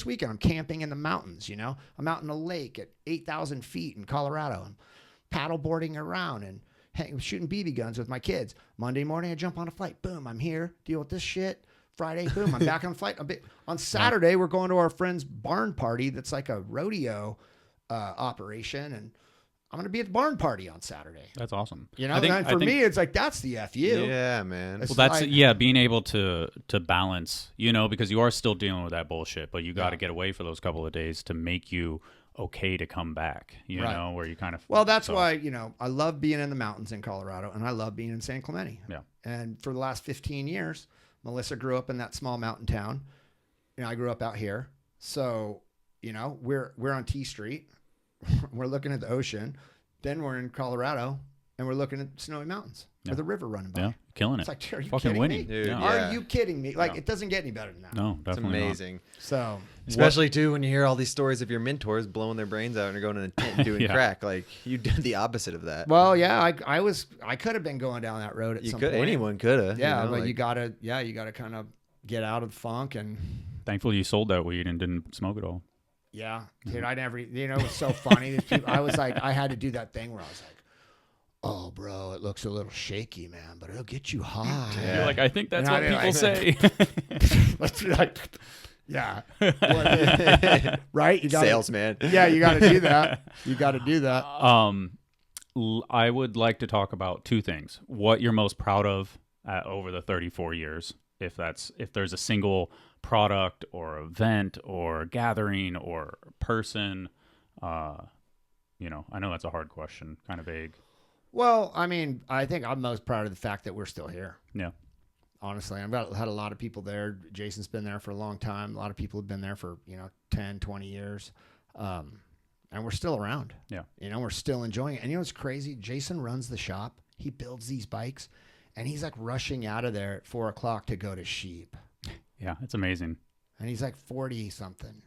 weekend, I'm camping in the mountains, you know? I'm out in a lake at 8,000 feet in Colorado. I'm paddle boarding around and shooting BB guns with my kids. Monday morning, I jump on a flight. Boom, I'm here. Deal with this shit. Friday, boom, I'm back on the flight. On Saturday, we're going to our friend's barn party that's like a rodeo operation, and I'm going to be at the barn party on Saturday. That's awesome. You know, and for me, it's like, that's the FU. Yeah, man. Well, that's being able to balance, you know, because you are still dealing with that bullshit, but you got to get away for those couple of days to make you okay to come back, you know, where you kind of... Well, that's why, you know, I love being in the mountains in Colorado, and I love being in San Clemente. Yeah. And for the last 15 years, Melissa grew up in that small mountain town. You know, I grew up out here. So, you know, we're on T Street. We're looking at the ocean. Then we're in Colorado, and we're looking at snowy mountains with a river running by. Yeah, killing it. It's like, are you fucking kidding winning. me? Dude, Are you kidding me? Like, it doesn't get any better than that. No, definitely It's amazing. So, especially too when you hear all these stories of your mentors blowing their brains out and you're going in a tent and doing crack. Like, you did the opposite of that. well, yeah, I could have been going down that road at some point. Anyone could have. Yeah, you know, but like, you gotta kind of get out of the funk. And Thankfully, you sold that weed and didn't smoke it all. yeah, dude, I never, you know, it was so funny. These people, I was like, I had to do that thing where I was like, oh, bro, it looks a little shaky, man, but it'll get you high. Yeah. You're like, I think that's And what I- people say. Let's be like, yeah. Right? You gotta, salesman. Yeah, you got to do that. You got to do that. I would like to talk about two things. What you're most proud of over the 34 years, if there's a single product or event or gathering or person. You know, I know that's a hard question, kind of vague. Well, I mean, I think I'm most proud of the fact that we're still here. Yeah. Honestly, I've had a lot of people there. Jason's been there for a long time. A lot of people have been there for, 10, 20 years. And we're still around. Yeah. We're still enjoying it. And you know what's crazy? Jason runs the shop. He builds these bikes, and he's like rushing out of there at 4 o'clock to go to Sheep. Yeah, it's amazing. And he's like 40 something.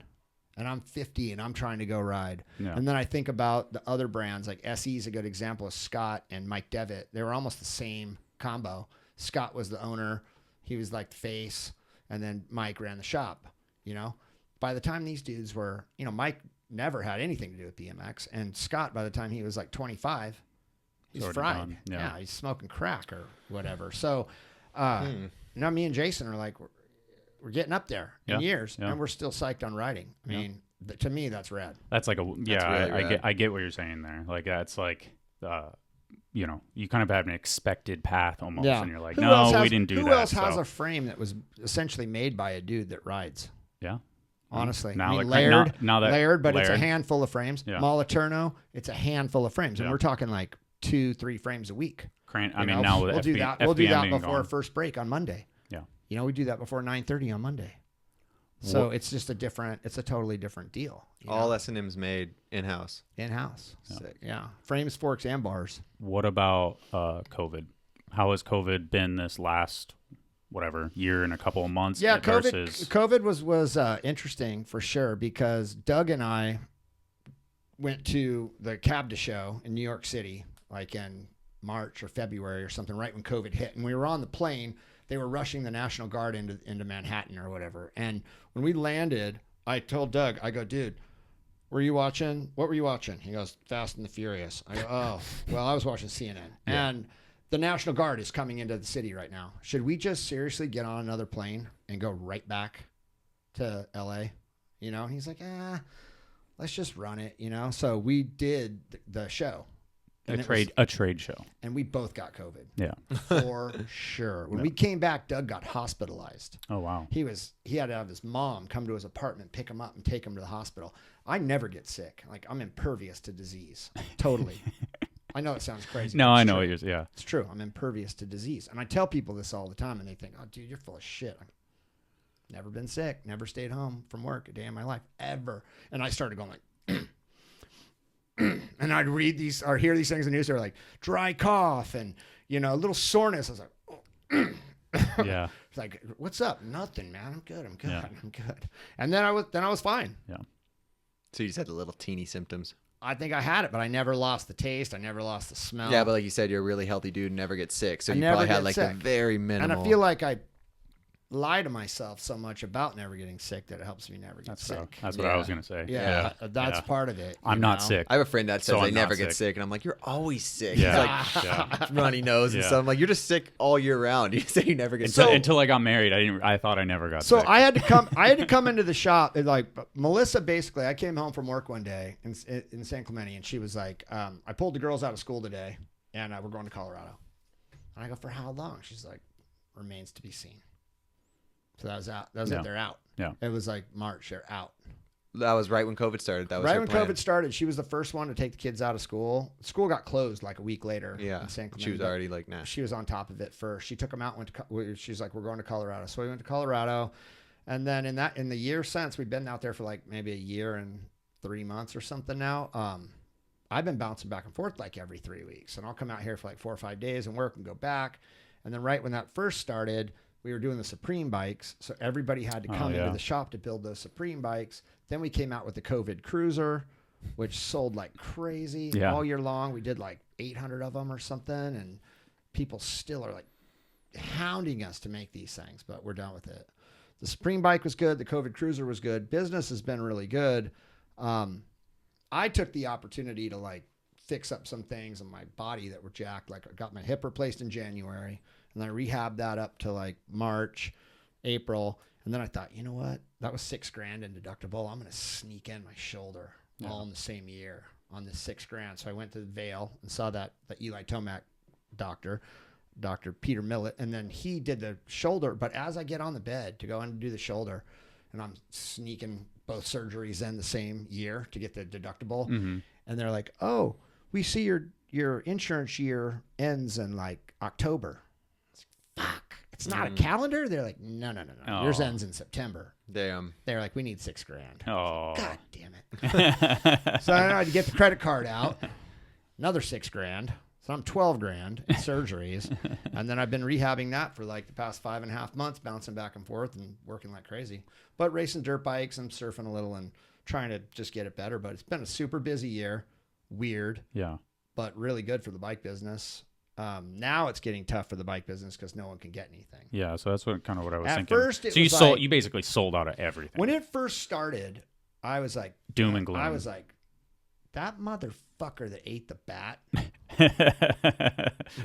And I'm 50 and I'm trying to go ride. Yeah. And then I think about the other brands, like SE is a good example of Scott and Mike Devitt. They were almost the same combo. Scott was the owner. He was like the face. And then Mike ran the shop, By the time these dudes were, Mike never had anything to do with BMX. And Scott, by the time he was like 25, he's fried. Done. Yeah. He's smoking crack or whatever. So, now me and Jason are like, we're getting up there in years, and we're still psyched on riding. I mean, to me, that's rad. That's like really rad. I get what you're saying there. Like that's like, you kind of have an expected path almost, and you're like, we didn't do that. Who else has a frame that was essentially made by a dude that rides? Yeah. Honestly, Layered, but it's a handful of frames. Yeah. Moliterno, it's a handful of frames, and we're talking like 2-3 frames a week. Now with we'll do that. We'll do that before our first break on Monday. Yeah. We do that before 9:30 on Monday. So it's just it's a totally different deal. All S&M's made in-house. In-house. Sick. Yeah. Frames, forks, and bars. What about COVID? How has COVID been this last, year and a couple of months? Yeah, versus... COVID was interesting for sure because Doug and I went to the Cabda show in New York City, like in March or February or something, right when COVID hit. And we were on the plane. They were rushing the National Guard into Manhattan or whatever. And when we landed, I told Doug, I go, dude, what were you watching? He goes, Fast and the Furious. I go, oh, well, I was watching CNN. Yeah. And the National Guard is coming into the city right now. Should we just seriously get on another plane and go right back to LA? You know, and he's like, let's just run it, you know? So we did the show. A trade show. And we both got COVID. Yeah. For sure. When we came back, Doug got hospitalized. Oh, wow. He had to have his mom come to his apartment, pick him up, and take him to the hospital. I never get sick. Like, I'm impervious to disease. Totally. I know it sounds crazy. No, I know what you're. Yeah. It's true. I'm impervious to disease. And I tell people this all the time, and they think, oh, dude, you're full of shit. I've never been sick, never stayed home from work a day in my life, ever. And I started going like, and I'd read these or hear these things in the news. They're like dry cough and, you know, a little soreness. I was like, oh. Yeah. It's like, what's up? Nothing, man. I'm good. Yeah. I'm good. And then I was fine. Yeah. So you just had the little teeny symptoms. I think I had it, but I never lost the taste. I never lost the smell. Yeah, but like you said, you're a really healthy dude and never get sick. So I you never probably had get like sick. the very minimal. And I feel like I lie to myself so much about never getting sick that it helps me never get sick. That's what I was going to say. Yeah, that's part of it. I'm not sick. I have a friend that says So they I'm never not get sick. sick, and I'm like, you're always sick. Yeah. He's like, Yeah. runny nose and Yeah. stuff. I'm like, you're just sick all year round. You say you never get sick. Until I got married, I thought I never got So sick. I had to come into the shop. And like Melissa, basically, I came home from work one day in San Clemente, and she was like, I pulled the girls out of school today, and we're going to Colorado. And I go, for how long? She's like, remains to be seen. So that was out. That was it. They're out. Yeah. It was like March. They're out. That was right when COVID started. That was Right her when plan. COVID started, she was the first one to take the kids out of school. School got closed like a week later. Yeah. In San Clemente. She was already like, nah. She was on top of it first. She took them out. She's like, we're going to Colorado. So we went to Colorado, and then in the year since, we've been out there for like maybe a year and 3 months or something now. I've been bouncing back and forth like every 3 weeks, and I'll come out here for like 4 or 5 days and work and go back. And then right when that first started, we were doing the Supreme bikes, so everybody had to come into the shop to build those Supreme bikes. Then we came out with the COVID Cruiser, which sold like crazy all year long. We did like 800 of them or something, and people still are like hounding us to make these things, but we're done with it. The Supreme bike was good. The COVID Cruiser was good. Business has been really good. I took the opportunity to like fix up some things in my body that were jacked. Like I got my hip replaced in January, and then I rehabbed that up to like March, April. And then I thought, you know what? That was $6,000 in deductible. I'm going to sneak in my shoulder all in the same year on this $6,000. So I went to Vail and saw the Eli Tomac doctor, Dr. Peter Millett. And then he did the shoulder. But as I get on the bed to go in and do the shoulder, and I'm sneaking both surgeries in the same year to get the deductible. Mm-hmm. And they're like, oh, we see your insurance year ends in like October. Fuck. It's not a calendar. They're like, no. Oh. Yours ends in September. Damn. They're like, we need $6,000. Oh. God damn it. So I had to get the credit card out. Another $6,000. So I'm $12,000 in surgeries. And then I've been rehabbing that for like the past 5.5 months, bouncing back and forth and working like crazy. But racing dirt bikes, I'm surfing a little and trying to just get it better. But it's been a super busy year. Weird. Yeah. But really good for the bike business. Now it's getting tough for the bike business because no one can get anything. Yeah, so that's what I was At thinking. first, it so was you basically sold out of everything. When it first started, I was like, doom and gloom. I was like, that motherfucker that ate the bat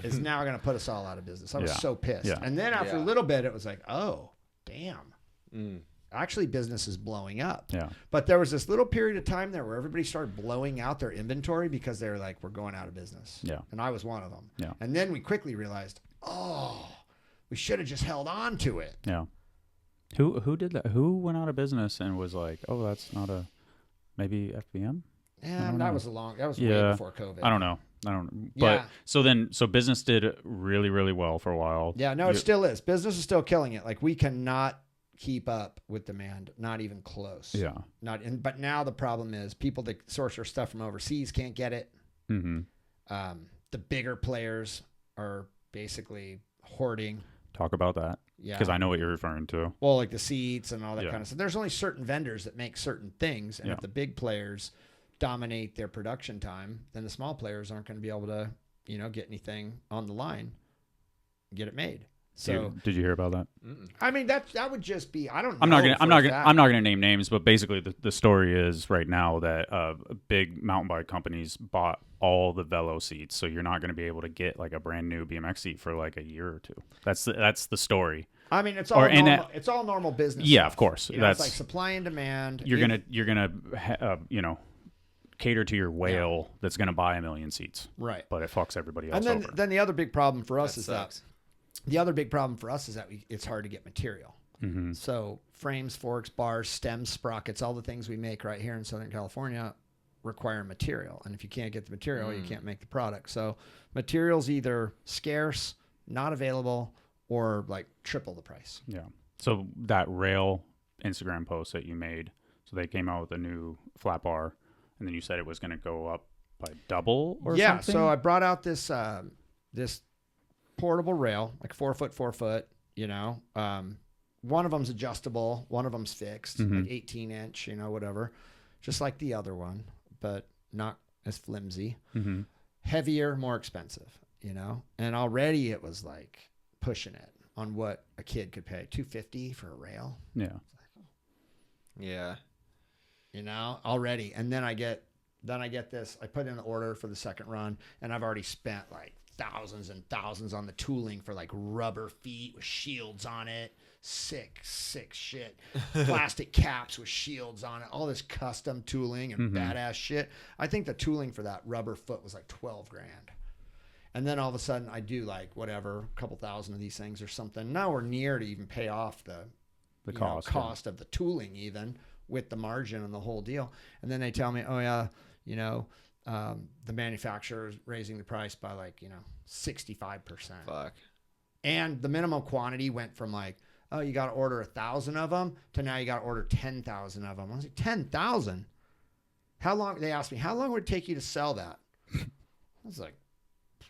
is now going to put us all out of business. I was so pissed. Yeah. And then after a little bit, it was like, oh, damn. Actually, business is blowing up. Yeah. But there was this little period of time there where everybody started blowing out their inventory because they were like, we're going out of business. Yeah. And I was one of them. Yeah. And then we quickly realized, oh, we should have just held on to it. Yeah. Who did that? Who went out of business and was like, oh, that's not maybe FBM? Yeah, that was way before COVID. I don't know. But so business did really, really well for a while. Yeah, no, it still is. Business is still killing it. Like we cannot keep up with demand, not even close. Yeah. But now the problem is people that source their stuff from overseas can't get it. Mm-hmm. The bigger players are basically hoarding. Talk about that. Yeah. Because I know what you're referring to. Well, like the seats and all that kind of stuff. There's only certain vendors that make certain things, and if the big players dominate their production time, then the small players aren't going to be able to, get anything on the line, get it made. So Did you hear about that? I mean that would just be I don't know. I'm not gonna name names, but basically the story is right now that big mountain bike companies bought all the Velo seats, so you're not going to be able to get like a brand new BMX seat for like a year or two. That's the story. I mean, it's all normal. It's all normal business. Yeah, stuff. of course. You know, it's like supply and demand. You're gonna cater to your whale that's gonna buy 1 million seats, right? But it fucks everybody else and over. Then the other big problem for us sucks. that it's hard to get material. Mm-hmm. So frames, forks, bars, stems, sprockets, all the things we make right here in Southern California require material. And if you can't get the material, you can't make the product. So material's either scarce, not available, or like triple the price. Yeah. So that rail Instagram post that you made, so they came out with a new flat bar, and then you said it was going to go up by double or something? Yeah. So I brought out this this portable rail, like 4 foot, 4 foot, you know, one of them's adjustable, one of them's fixed, like 18 inch, you know, whatever, just like the other one, but not as flimsy, heavier, more expensive, you know, and already it was like pushing it on what a kid could pay, $250 for a rail. Yeah. Yeah. You know, already. And then I get this, I put in the order for the second run, and I've already spent like thousands and thousands on the tooling for like rubber feet with shields on it, sick shit, plastic caps with shields on it, all this custom tooling and badass shit. I think the tooling for that rubber foot was like $12,000. And then all of a sudden I do like whatever, a couple thousand of these things or something, nowhere near to even pay off the cost of the tooling, even with the margin and the whole deal. And then they tell me, oh yeah, you know, the manufacturer is raising the price by like, you know, 65%. Fuck. And the minimum quantity went from like, oh, you got to order 1,000 of them to now you got to order 10,000 of them. I was like, 10,000? How long? They asked me, how long would it take you to sell that? I was like,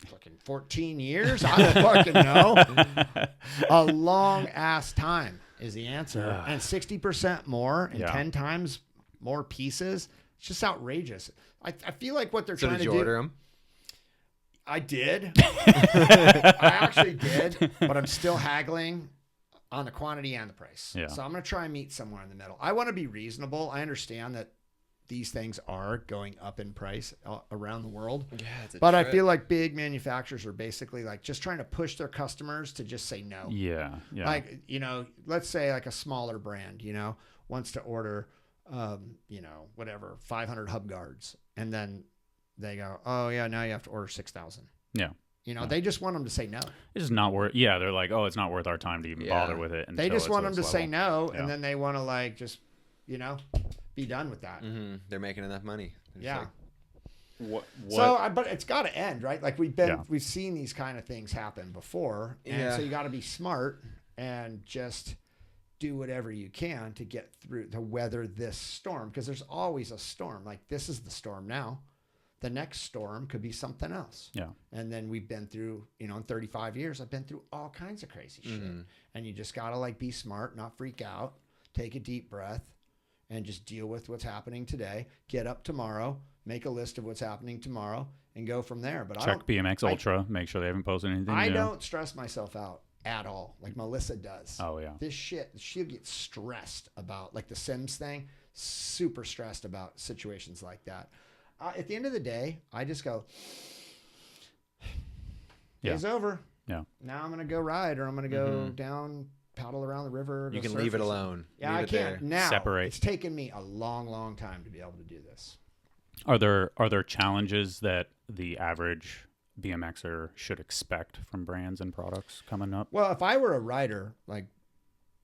fucking 14 years? I don't fucking know. A long ass time is the answer. And 60% more and 10 times more pieces. It's just outrageous. I feel like what they're trying to do. So did you order them? I did. I actually did, but I'm still haggling on the quantity and the price. Yeah. So I'm going to try and meet somewhere in the middle. I want to be reasonable. I understand that these things are going up in price around the world. Yeah, but I feel like big manufacturers are basically like just trying to push their customers to just say no. Yeah. Yeah. Like, you know, let's say like a smaller brand, you know, wants to order, you know, whatever, 500 hub guards. And then they go, oh yeah, now you have to order 6,000. Yeah. You know, they just want them to say no. It's just not worth. Yeah. They're like, oh, it's not worth our time to even bother with it. They just want them to say no. And then they want to like, just, you know, be done with that. Mm-hmm. They're making enough money. Yeah. What? So, but it's got to end, right? Like we've seen these kind of things happen before, and so you got to be smart and just do whatever you can to get through to weather this storm, because there's always a storm. Like this is the storm now. The next storm could be something else. Yeah. And then we've been through, you know, in 35 years, I've been through all kinds of crazy shit. And you just got to like be smart, not freak out, take a deep breath, and just deal with what's happening today. Get up tomorrow, make a list of what's happening tomorrow, and go from there. But check BMX Ultra, make sure they haven't posted anything. I don't stress myself out at all, like Melissa does. Oh yeah. This shit, she'll get stressed about, like the Sims thing. Super stressed about situations like that. At the end of the day, I just go, day's over. Yeah. Now I'm gonna go ride, or I'm gonna go down. Paddle around the river. You can leave it alone. Yeah, I can't now. Separate. It's taken me a long, long time to be able to do this. Are there challenges that the average BMXer should expect from brands and products coming up? Well, if I were a rider, like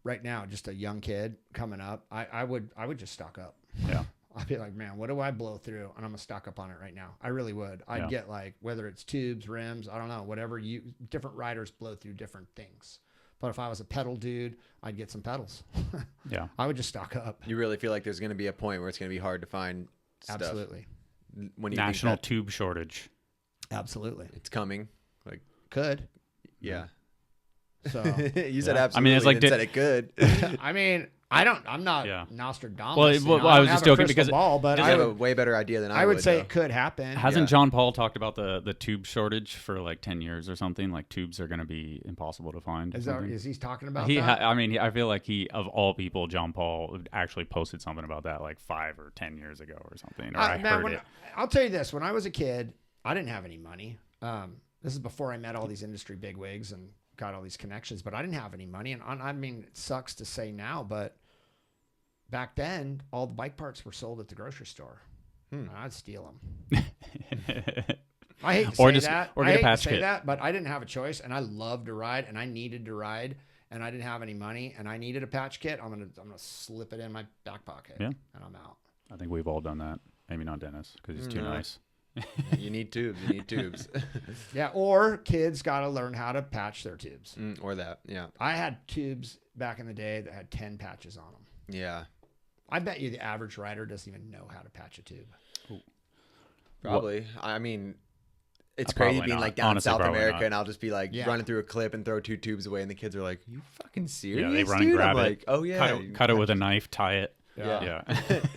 right now, just a young kid coming up, I would just stock up. Yeah. I'd be like, man, what do I blow through? And I'm gonna stock up on it right now. I really would. I'd get like, whether it's tubes, rims, I don't know, whatever different riders blow through different things. But if I was a pedal dude, I'd get some pedals. Yeah. I would just stock up. You really feel like there's going to be a point where it's going to be hard to find stuff? Absolutely. When you National tube shortage. Absolutely. It's coming. Like could. Yeah. So you said absolutely. I mean, it's like said it could. I mean, I'm not Yeah. Nostradamus. Well, I was just joking because but I have a way better idea than I would say though. it could happen. Hasn't John Paul talked about the tube shortage for like 10 years or something? Like tubes are going to be impossible to find. Is he talking about He that? I feel like of all people, John Paul actually posted something about that like 5 or 10 years ago or something. Or I heard it. I'll tell you this: when I was a kid, I didn't have any money. This is before I met all these industry bigwigs and got all these connections, but I didn't have any money. And I mean, it sucks to say now, but back then, all the bike parts were sold at the grocery store. And I'd steal them. I hate to say that. Or get a patch kit. But I didn't have a choice, and I loved to ride, and I needed to ride, and I didn't have any money, and I needed a patch kit. I'm gonna slip it in my back pocket, and I'm out. I think we've all done that. Maybe not Dennis because he's too nice. You need tubes. Yeah, or kids got to learn how to patch their tubes. Or that, yeah. I had tubes back in the day that had 10 patches on them. Yeah. I bet you the average rider doesn't even know how to patch a tube. Probably. I mean, it's crazy being like down in South America and I'll just be like running through a clip and throw 2 tubes away and the kids are like, "You fucking serious?" Yeah, they run dude? and grab I'm it. Like, "Oh yeah." Cut it with a knife, tie it. Yeah.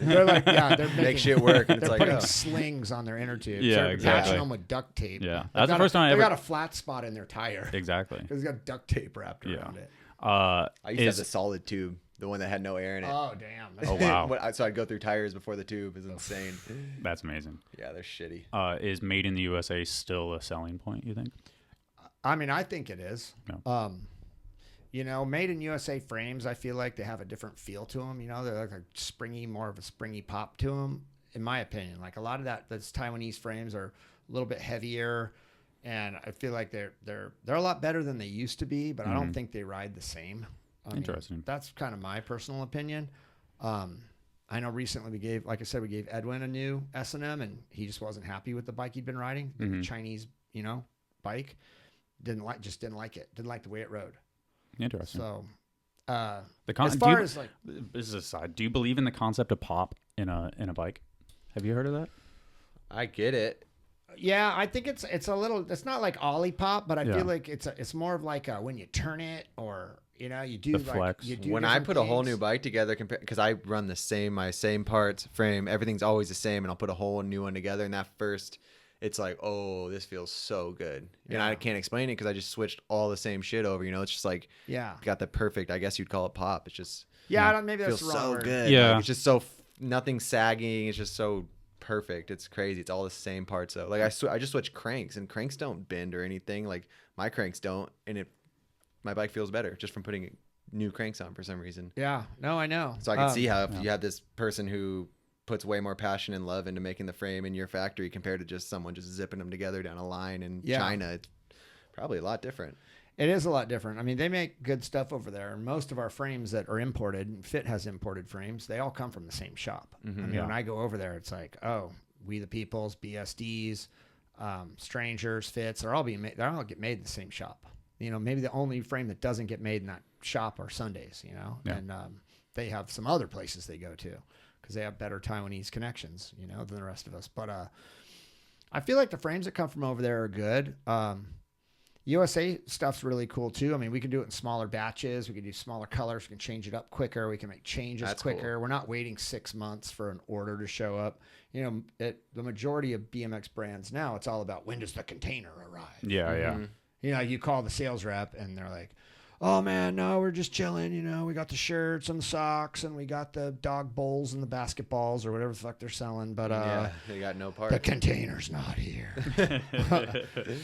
They're like, they're making, make shit work. And they're it's putting like, slings on their inner tubes. Yeah, They're exactly. patching them with duct tape. Yeah, that's the first time I ever. They got a flat spot in their tire. Exactly. Because it's got duct tape wrapped around it. I used to have the solid tube, the one that had no air in it. Oh damn! Oh wow! So I'd go through tires before the tube. Is insane. That's amazing. Yeah, they're shitty. Is made in the USA still a selling point, you think? I mean, I think it is. No. You know, made in USA frames, I feel like they have a different feel to them. You know, they're like more of a springy pop to them, in my opinion. Like a lot of those Taiwanese frames are a little bit heavier, and I feel like they're a lot better than they used to be. But I don't think they ride the same. Interesting. That's kind of my personal opinion. I know recently we gave Edwin a new S&M, and he just wasn't happy with the bike he'd been riding, the Chinese, bike. Didn't like it. Didn't like the way it rode. Interesting. So, as far as like, this is a side. Do you believe in the concept of pop in a bike? Have you heard of that? I get it. Yeah, I think it's a little. It's not like ollie pop, but I feel like it's more of like when you turn it, or you do the flex. When I put a whole new bike together, because I run my same parts, frame, everything's always the same, and I'll put a whole new one together. And that first, it's like, oh, this feels so good. Yeah. And I can't explain it because I just switched all the same shit over. It's just like, got the perfect, I guess you'd call it pop. It's just, maybe that's feels the wrong so word. good. Yeah. Like, it's just so, nothing sagging. It's just so perfect. It's crazy. It's all the same parts though. Like I just switched cranks, and cranks don't bend or anything. Like my cranks don't. And my bike feels better just from putting new cranks on for some reason. Yeah. No, I know. So I can see how if you have this person who puts way more passion and love into making the frame in your factory compared to just someone just zipping them together down a line in China, it's probably a lot different. It is a lot different. I mean, they make good stuff over there. And most of our frames that are imported, Fit has imported frames, they all come from the same shop. I mean, when I go over there, it's like, oh, We the Peoples, BSDs, Strangers, Fits, they're all get made in the same shop. Maybe the only frame that doesn't get made in that shop are Sundays, and they have some other places they go to because they have better Taiwanese connections, than the rest of us. But I feel like the frames that come from over there are good. USA stuff's really cool too. I mean, we can do it in smaller batches. We can do smaller colors. We can change it up quicker. We can make changes quicker. Cool. We're not waiting 6 months for an order to show up. The majority of BMX brands now, it's all about when does the container arrive? Yeah, yeah. You call the sales rep and they're like, oh man, no, we're just chilling. We got the shirts and the socks and we got the dog bowls and the basketballs or whatever the fuck they're selling. But they got no parts. The container's not here. And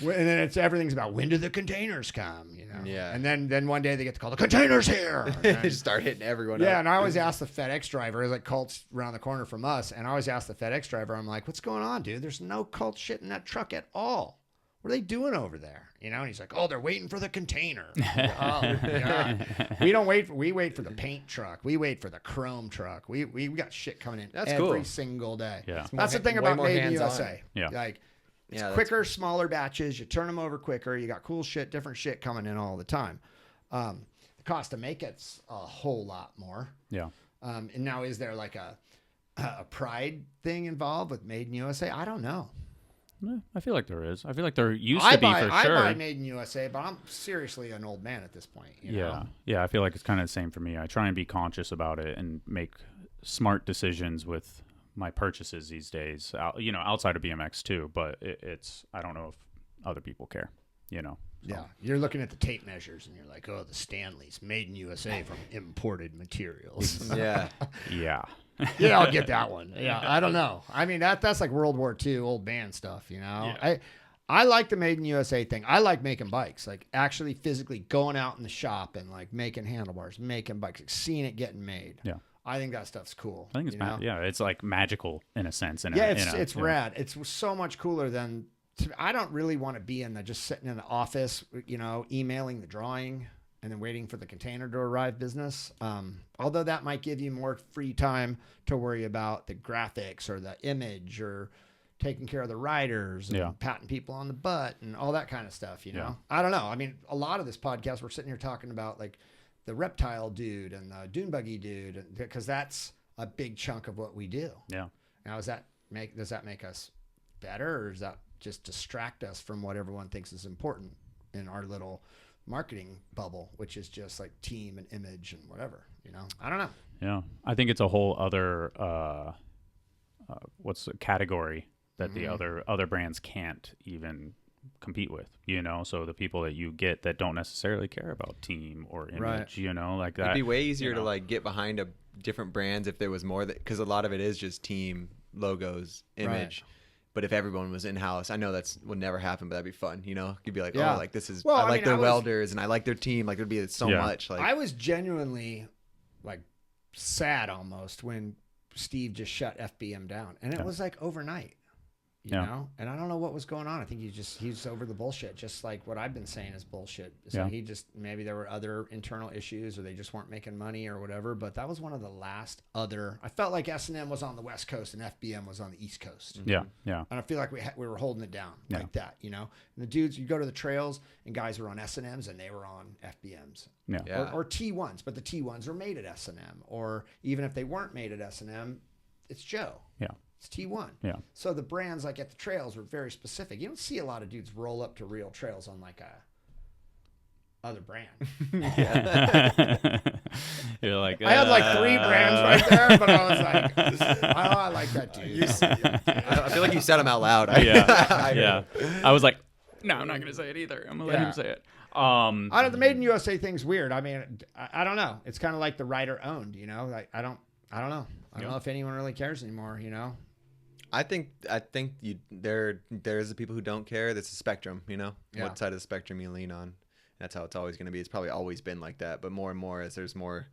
then everything's about when do the containers come? Yeah. And then one day they get to call the containers here. They just start hitting everyone. Yeah, up. and I always ask the FedEx driver, it's like Colt's around the corner from us, and I always ask the FedEx driver, I'm like, what's going on, dude? There's no Colt shit in that truck at all. What are they doing over there? And he's like, oh, they're waiting for the container. We don't wait. We wait for the paint truck. We wait for the chrome truck. We got shit coming in every single day. Yeah. That's the thing about Made in USA. Yeah. Like, it's quicker, smaller batches. You turn them over quicker. You got cool shit, different shit coming in all the time. The cost to make it's a whole lot more. Yeah. And now is there like a pride thing involved with Made in USA? I don't know. I feel like there is. I feel like there used to be for sure. I buy Made in USA, but I'm seriously an old man at this point. You know? Yeah. I feel like it's kind of the same for me. I try and be conscious about it and make smart decisions with my purchases these days. Outside of BMX too. But it's I don't know if other people care. Yeah, you're looking at the tape measures and you're like, oh, the Stanleys made in USA from imported materials. Yeah. Yeah. Yeah, I'll get that one. Yeah, I don't know. I mean, that's like World War II old man stuff, Yeah. I like the Made in USA thing. I like making bikes, like actually physically going out in the shop and like making handlebars, making bikes, like seeing it getting made. Yeah. I think that stuff's cool. I think it's it's like magical in a sense. It's rad. It's so much cooler than. I don't really want to be just sitting in the office, emailing the drawing and then waiting for the container to arrive business. Although that might give you more free time to worry about the graphics or the image or taking care of the riders and patting people on the butt and all that kind of stuff, I don't know. I mean, a lot of this podcast, we're sitting here talking about like the reptile dude and the dune buggy dude, because that's a big chunk of what we do. Yeah. Now, does that make us better, or does that just distract us from what everyone thinks is important in our little marketing bubble, which is just like team and image and whatever, I don't know. Yeah. I think it's a whole other, what's the category that the other brands can't even compete with, so the people that you get that don't necessarily care about team or image, like that. It'd be way easier to like get behind different brands if there was more because a lot of it is just team logos, image. Right. But if everyone was in-house, I know would never happen, but that'd be fun, You'd be like, oh, like this is, I like their welders and I like their team. Like there'd be so much. Like I was genuinely like sad almost when Steve just shut FBM down. And it was like overnight, you know? And I don't know what was going on. I think he's over the bullshit, just like what I've been saying is bullshit. So maybe there were other internal issues or they just weren't making money or whatever. But that was one of the last I felt like S&M was on the West Coast and FBM was on the East Coast. Yeah. Yeah. And I feel like we were holding it down like that, And the dudes, you go to the trails and guys were on S&Ms and they were on FBMs. Yeah. Or T1s, but the T1s were made at S&M. Or even if they weren't made at S&M, it's Joe. Yeah. It's T1. Yeah. So the brands like at the trails were very specific. You don't see a lot of dudes roll up to real trails on like a other brand. You're like, I had like 3 brands right there, but I was like, I like that dude. I feel like you said them out loud. Yeah. I was like, no, I'm not going to say it either. I'm going to let him say it. The Made in USA thing's weird. I mean, I don't know. It's kind of like the writer owned, Like I don't know. I don't know if anyone really cares anymore, I think there's the people who don't care. That's a spectrum, what side of the spectrum you lean on. That's how it's always going to be. It's probably always been like that, but more and more as there's more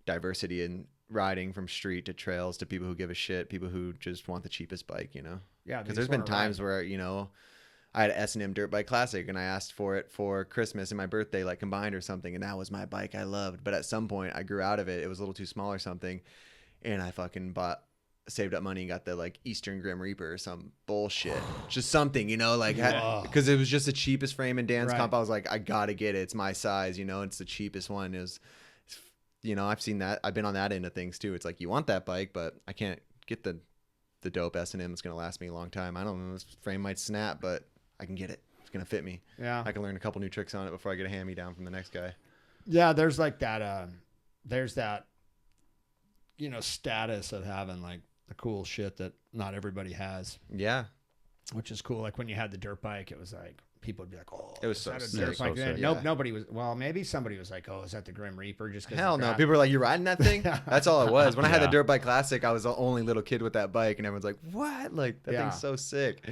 diversity in riding from street to trails to people who give a shit, people who just want the cheapest bike, Yeah, because there's been times where I had an S&M dirt bike classic and I asked for it for Christmas and my birthday, like combined or something, and that was my bike I loved. But at some point I grew out of it. It was a little too small or something, and I fucking saved up money and got the like Eastern Grim Reaper or some bullshit, just something, because it was just the cheapest frame in Dan's comp. I was like, I gotta get it. It's my size, it's the cheapest one. It was, I've seen that. I've been on that end of things too. It's like, you want that bike, but I can't get the dope S&M. It's gonna last me a long time. I don't know. This frame might snap, but I can get it. It's gonna fit me. Yeah, I can learn a couple new tricks on it before I get a hand-me down from the next guy. Yeah, there's like that. There's that. Status of having like the cool shit that not everybody has. Yeah. Which is cool. Like when you had the dirt bike, it was like, people would be like, oh, it was so sick. Nobody was, maybe somebody was like, oh, is that the Grim Reaper? Just hell no. People were like, you're riding that thing? That's all it was. When I had the dirt bike classic, I was the only little kid with that bike and everyone's like, what? Like that thing's so sick.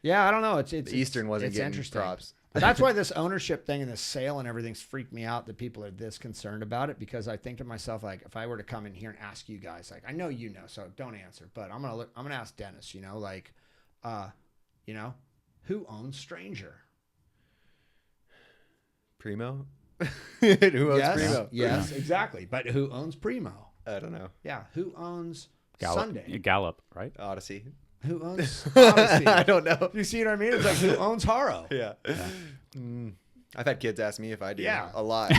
Yeah. I don't know. It's Eastern wasn't getting interesting. Props. But that's why this ownership thing and this sale and everything's freaked me out that people are this concerned about it, because I think to myself, like, if I were to come in here and ask you guys, like, I know so don't answer, but I'm gonna ask Dennis, who owns Stranger? Primo? Who owns Primo? Yes, exactly. But who owns Primo? I don't know. Yeah, who owns Sunday? Gallup, right? Odyssey. Who owns Odyssey? I don't know. You see what I mean? It's like, who owns Haro? Yeah. I've had kids ask me if I do. Yeah. A lot.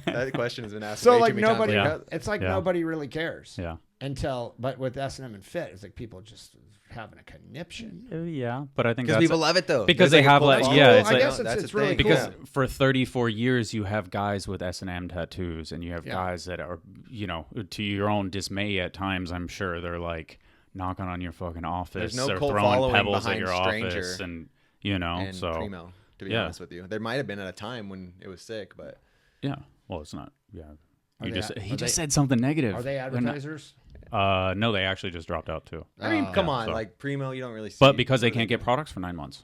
That question has been asked. So way like too many nobody, times. it's like nobody really cares. Yeah. But with S&M and Fit, it's like people just having a conniption. Yeah, but I think Because that's people love it though. because There's they have a like cult yeah, following. it's I like guess that's it's the really thing. cool. because for 34 years you have guys with S&M tattoos, and you have Yeah. guys that are, you know, to your own dismay at times, I'm sure they're like knocking on your fucking office There's no or cult throwing following pebbles at behind your Stranger office, and you know, and so Primo, to be yeah. honest with you. There might have been at a time when it was sick, but yeah. Well, it's not. Yeah, Are he they- just are he just they- said something negative. Are they They're not- advertisers? No, they actually just dropped out too. I mean, come on, so- like Primo, you don't really see. But because they what can't do. get products for 9 months.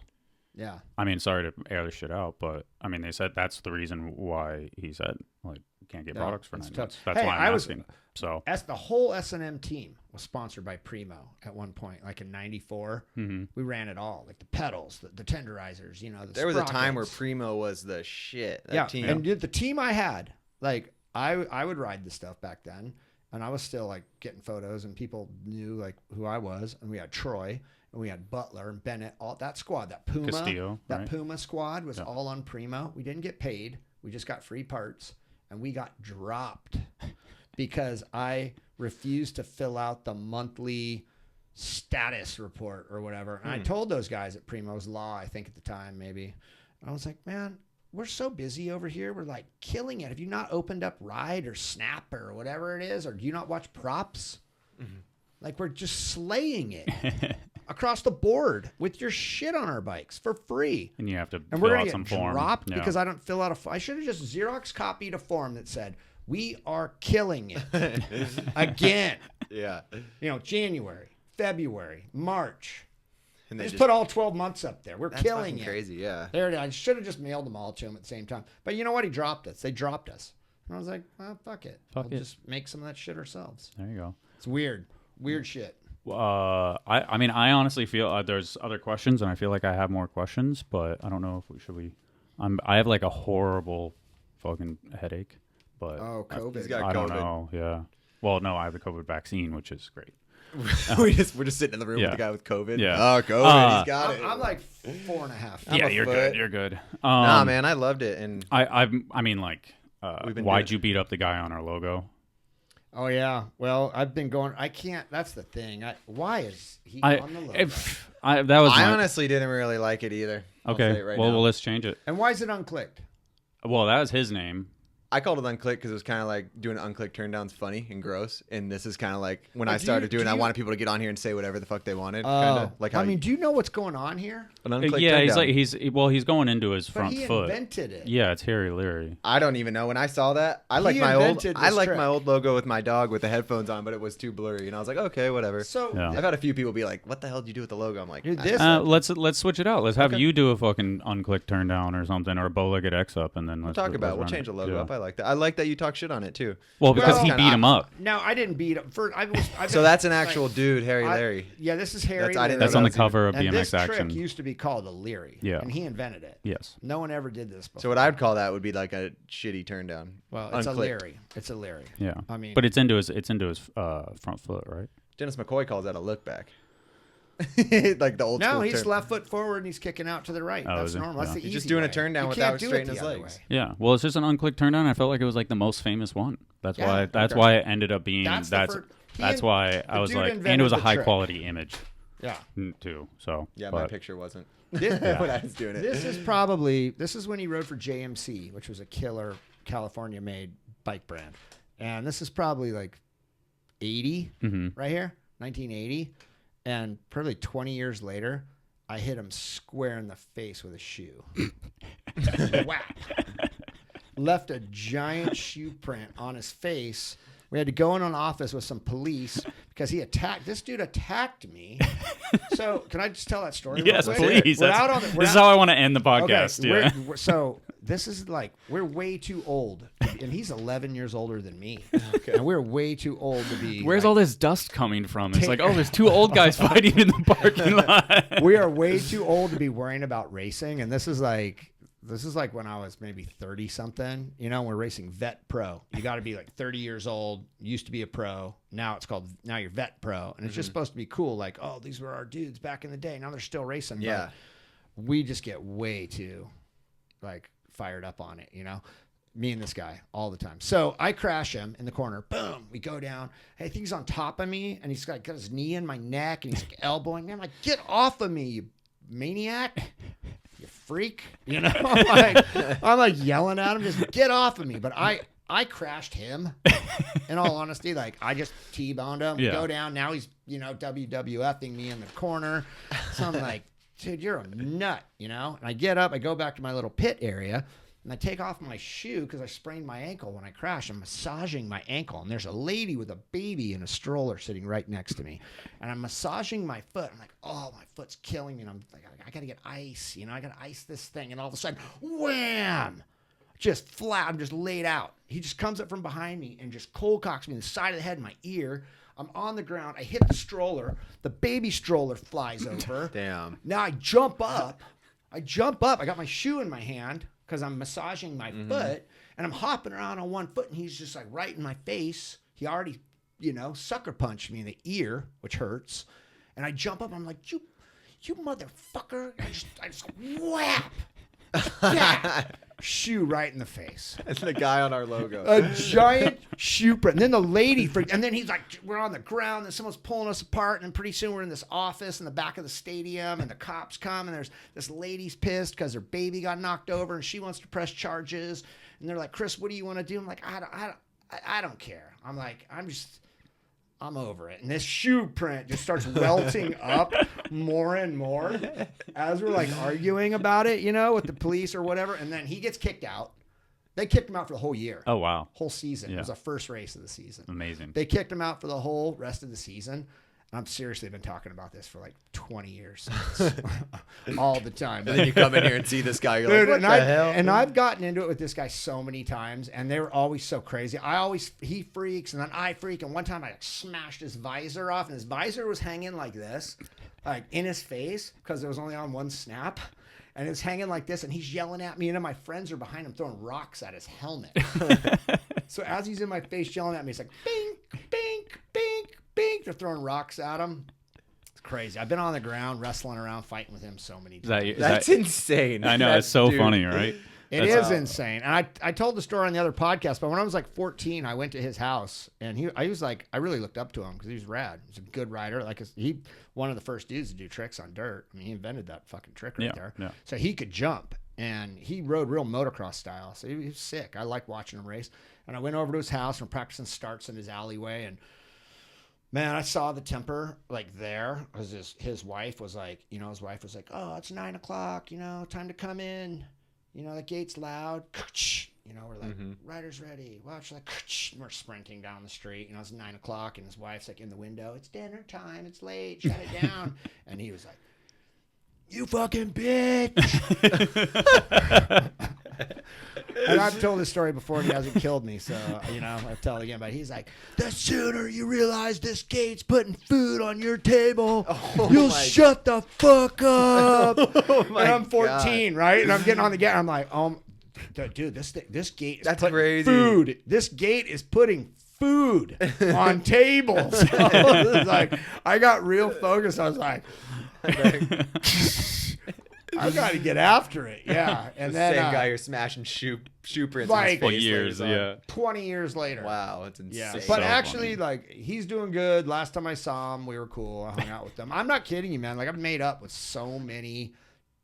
Yeah. I mean, sorry to air this shit out, but I mean, they said that's the reason why he said like you can't get Yeah, products for it's 9 tough. months. That's Hey, why I I'm was- asking. So The whole S&M team was sponsored by Primo at one point, like in '94. We ran it all, like the pedals, the tenderizers, you know. The There was a time where sprockets. Primo was the shit. That Yeah, team. and the team I had, like I would ride the stuff back then, and I was still like getting photos, and people knew like who I was, and we had Troy, and we had Butler and Bennett, all that squad, that Puma, Castillo, right? Puma squad was Yeah. all on Primo. We didn't get paid, we just got free parts, and we got dropped because I refused to fill out the monthly status report or whatever. And I told those guys at Primo's Law, I think at the time maybe, I was like, man, we're so busy over here. We're like killing it. Have you not opened up Ride or Snap or whatever it is? Or do you not watch props? Like we're just slaying it across the board with your shit on our bikes for free. and you have to And fill we're out going to some get form. dropped Yeah. because I don't fill out I should have just Xerox copied a form that said, we are killing it again. yeah. You know, January, February, March. And I they just put all 12 months up there. We're that's killing fucking it. crazy. Yeah. There it is. I should have just mailed them all to him at the same time. But you know what? He dropped us. They dropped us. And I was like, well, fuck it. Fuck We'll it. just make some of that shit ourselves. There you go. It's weird. Weird shit. I mean, I honestly feel there's other questions, and I feel like I have more questions, but I don't know if should we. I have like a horrible fucking headache, but Oh, COVID. He's got I don't COVID. know. Yeah. Well, no, I have the COVID vaccine, which is great. we're just sitting in the room Yeah. with the guy with COVID. Yeah. Oh, COVID. He's got I'm, it. I'm like 4.5. I'm yeah, a you're foot. good. You're good. Nah, man, I loved it, and I mean, like, We've been why'd doing- you beat up the guy on our logo? Oh, yeah. Well, I've been going. I can't. That's the thing. Why is he on the logo? That was I my, honestly didn't really like it either. I'll say okay. it right well, now. let's change it. And why is it unclicked? Well, that was his name. I called it Unclicked because it was kind of like doing Unclicked turndowns funny and gross. And this is kind of like when Oh, I do started you- doing do I you- wanted people to get on here and say whatever the fuck they wanted. Kind of like how I mean, do you know what's going on here? an Unclicked Yeah, he's turndown. like he's going into his But front he foot. invented it. Yeah, it's Harry Leary. I don't even know. When I saw that, I like He my old invented I this like trick. my old logo with my dog with the headphones on, but it was too blurry. And I was like, okay, whatever. So Yeah. I've had a few people be like, "What the hell did you do with the logo?" I'm like, Dude, I- this- Let's switch it out. Let's have Okay. you do a fucking unclick turn down or something, or a bow-legged X up, and then we'll let's talk about it. We'll run change it. the logo Yeah. up. I like that. I like that you talk shit on it too. Well, because Well, he kinda- beat him up. No, I didn't beat him. So that's an actual dude, Harry Larry. Yeah, this is Harry. That's- I didn't Leary. That's on the that was even- cover of And BMX this Action. trick used to be called a Leary. Yeah. And he invented it. Yes. No one ever did this before. So what I'd call that would be like a shitty turn down. Well, it's Unclicked. a Leary. It's a Leary. Yeah. I mean, but it's into his front foot, right? Dennis McCoy calls that a look back. Like the old no, school he's turn. left foot forward and he's kicking out to the right. Oh, That's is he? normal. That's Yeah. the He's easy just doing a way. turn down You without can't do it straightening the his other legs. way. Yeah. Well, it's just an unclick turn down. I felt like it was like the most famous one. That's Yeah, why. That's okay. why it ended up being. That's That's the he that's in- why the I was dude like, and invented it was a the high trick. quality image Yeah. too. So Yeah, my but- picture wasn't This, when I was doing it. this is when he rode for JMC, which was a killer California-made bike brand. And this is probably like 80 right here, 1980. And probably 20 years later, I hit him square in the face with a shoe. Whack. Left a giant shoe print on his face. We had to go in an office with some police because this dude attacked me. So can I just tell that story? real Yes, quick? please. We're That's- out on the- we're this is out- how I want to end the podcast. Okay, Yeah. so this is like we're way too old, and he's 11 years older than me, and we're way too old to be. Where's like, all this dust coming from? It's like, oh, there's two old guys fighting in the parking lot. We are way too old to be worrying about racing, and this is like when I was maybe 30 something. You know, we're racing Vet Pro. You got to be like 30 years old. Used to be a pro. Now you're Vet Pro, and it's just supposed to be cool. Like, oh, these were our dudes back in the day. Now they're still racing. Yeah. But we just get way too like fired up on it, you know. Me and this guy all the time. So I crash him in the corner. Boom. We go down. I think he's on top of me, and he's got his knee in my neck, and he's like elbowing me. I'm like, get off of me, you maniac. You freak. You know? I'm like yelling at him, just get off of me. But I crashed him. In all honesty, like I just T-boned him. Yeah. Go down. Now he's, WWFing me in the corner. So I'm like, dude, you're a nut, And I get up. I go back to my little pit area. And I take off my shoe because I sprained my ankle when I crashed. I'm massaging my ankle. And there's a lady with a baby in a stroller sitting right next to me. And I'm massaging my foot. I'm like, oh, my foot's killing me. And I'm like, I got to get ice. I got to ice this thing. And all of a sudden, wham! Just flat. I'm just laid out. He just comes up from behind me and just cold cocks me in the side of the head, in my ear. I'm on the ground. I hit the stroller. The baby stroller flies over. Damn. Now I jump up. I got my shoe in my hand because I'm massaging my foot, and I'm hopping around on one foot, and he's just like right in my face. He already, sucker punched me in the ear, which hurts. And I jump up. I'm like, you motherfucker. I just whap. Shoe right in the face. That's the guy on our logo. A giant shoe print. And then the lady freaked. And then he's like, we're on the ground and someone's pulling us apart. And pretty soon we're in this office in the back of the stadium and the cops come and there's this lady's pissed because her baby got knocked over and she wants to press charges. And they're like, Chris, what do you want to do? I'm like, I don't care. I'm like, I'm over it. And this shoe print just starts welting up more and more as we're like arguing about it, with the police or whatever. And then he gets kicked out. They kicked him out for the whole year. Oh, wow. Whole season. Yeah. It was the first race of the season. Amazing. They kicked him out for the whole rest of the season. I'm seriously been talking about this for like 20 years. All the time. And then you come in here and see this guy. You're Dude, like, what the hell? And I've gotten into it with this guy so many times, and they were always so crazy. He freaks, and then I freak. And one time I smashed his visor off, and his visor was hanging like this, like in his face, because it was only on one snap. And it's hanging like this, and he's yelling at me, and then my friends are behind him throwing rocks at his helmet. So as he's in my face yelling at me, it's like, bink, bink, bink, bink. They're throwing rocks at him. It's crazy. I've been on the ground, wrestling around, fighting with him so many times. That's insane. I know. It's so funny, right? It is insane. And I told the story on the other podcast, but when I was like 14, I went to his house, and I really looked up to him because he was rad. He was a good rider. Like he one of the first dudes to do tricks on dirt. I mean, he invented that fucking trick right there. Yeah. So he could jump, and he rode real motocross style. So he was sick. I liked watching him race. And I went over to his house and practicing starts in his alleyway, and man, I saw the temper like there because his wife was like, oh, it's 9 o'clock, time to come in. The gate's loud. We're like, rider's ready. Watch, like, and we're sprinting down the street. It's 9 o'clock, and his wife's like in the window. It's dinner time. It's late. Shut it down. And he was like, you fucking bitch. And I've told this story before, and he hasn't killed me, so, I'll tell it again. But he's like, the sooner you realize this gate's putting food on your table, you'll shut the fuck up. And I'm 14, right? And I'm getting on the gate. I'm like, dude, this gate is putting crazy. Food. This gate is putting food on tables. So it's like, I got real focused. I was like, I got to get after it. Yeah. And then same guy you're smashing shoe prints like, in his face years, later on. 20 years later. Wow, that's insane. Yeah, So but actually, funny. like, he's doing good. Last time I saw him, we were cool. I hung out with them. I'm not kidding you, man. Like, I've made up with so many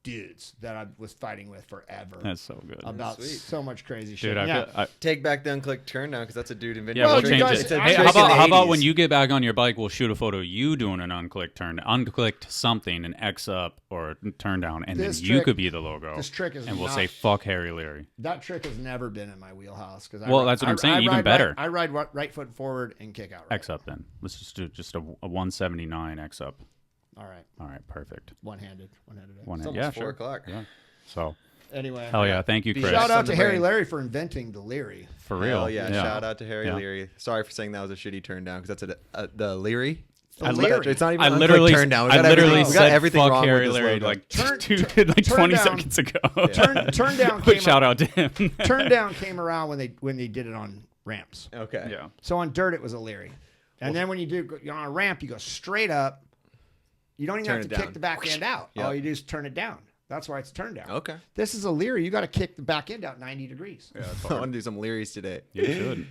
dudes that I was fighting with forever. That's so good. About Sweet. so much crazy shit. Dude, Yeah. Take back the Unclicked turn now because that's a dude invented. Yeah, Well, we'll you change guys- it. I- Hey, I- how about 80s. when you get back on your bike, we'll shoot a photo of you doing an unclicked turn, unclicked something, an X up or turn down, and This then you trick- could be the logo. this trick is and we'll not- say fuck Harry Leary. That trick has never been in my wheelhouse. Cause Well, that's what I'm saying, even better. I ride right foot forward and kick out right. X up then. Let's just do a 179 X up. All right. All right, perfect. One-handed. One It's hand. almost Yeah, 4 sure. o'clock. Yeah. So, Anyway. hell yeah, thank you, Chris. Shout out on to the Harry brain. Larry for inventing the Leary. For real. Hell yeah. Shout out to Harry Leary. Sorry for saying that was a shitty turn down because that's the Leary. The Leary. It's not even I an literally, Unclicked turn down. We I got literally everything, we got said everything fuck wrong Harry with this Leary logo. like, Turn 20 down. seconds ago. Turn down Quick came shout up- out to him. Turn down came around when they did it on ramps. Okay. Yeah. So on dirt, it was a Leary. And then when you're on a ramp, you go straight up. You don't even Turn have it to down. kick the back end out. Yep. All you do is turn it down. That's why it's turned down. Okay. This is a Leary. You got to kick the back end out 90 degrees. Yeah, that's I hard. want to do some Learys today. You should.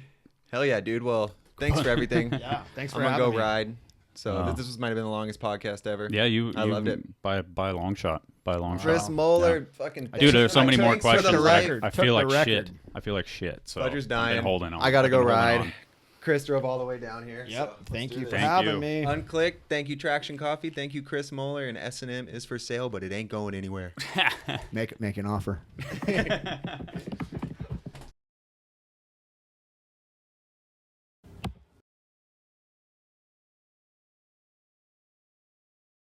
Hell yeah, dude. Well, thanks for everything. Yeah, thanks for I'm gonna having go me. ride. So Wow. this might have been the longest podcast ever. Yeah, I loved it. By a long shot. By a long Chris shot. Moeller, fucking Dude, there's so many more thanks for the questions. life. I Took feel the like shit. record. I feel like shit. So Pledger's I've dying. been holding on. I gotta I've go been holding ride. on. Chris drove all the way down here. Yep. so Thank let's you do for this. Thank having you. me. Unclicked. Thank you, Traction Coffee. Thank you, Chris Moeller. And S&M is for sale, but it ain't going anywhere. Make an offer.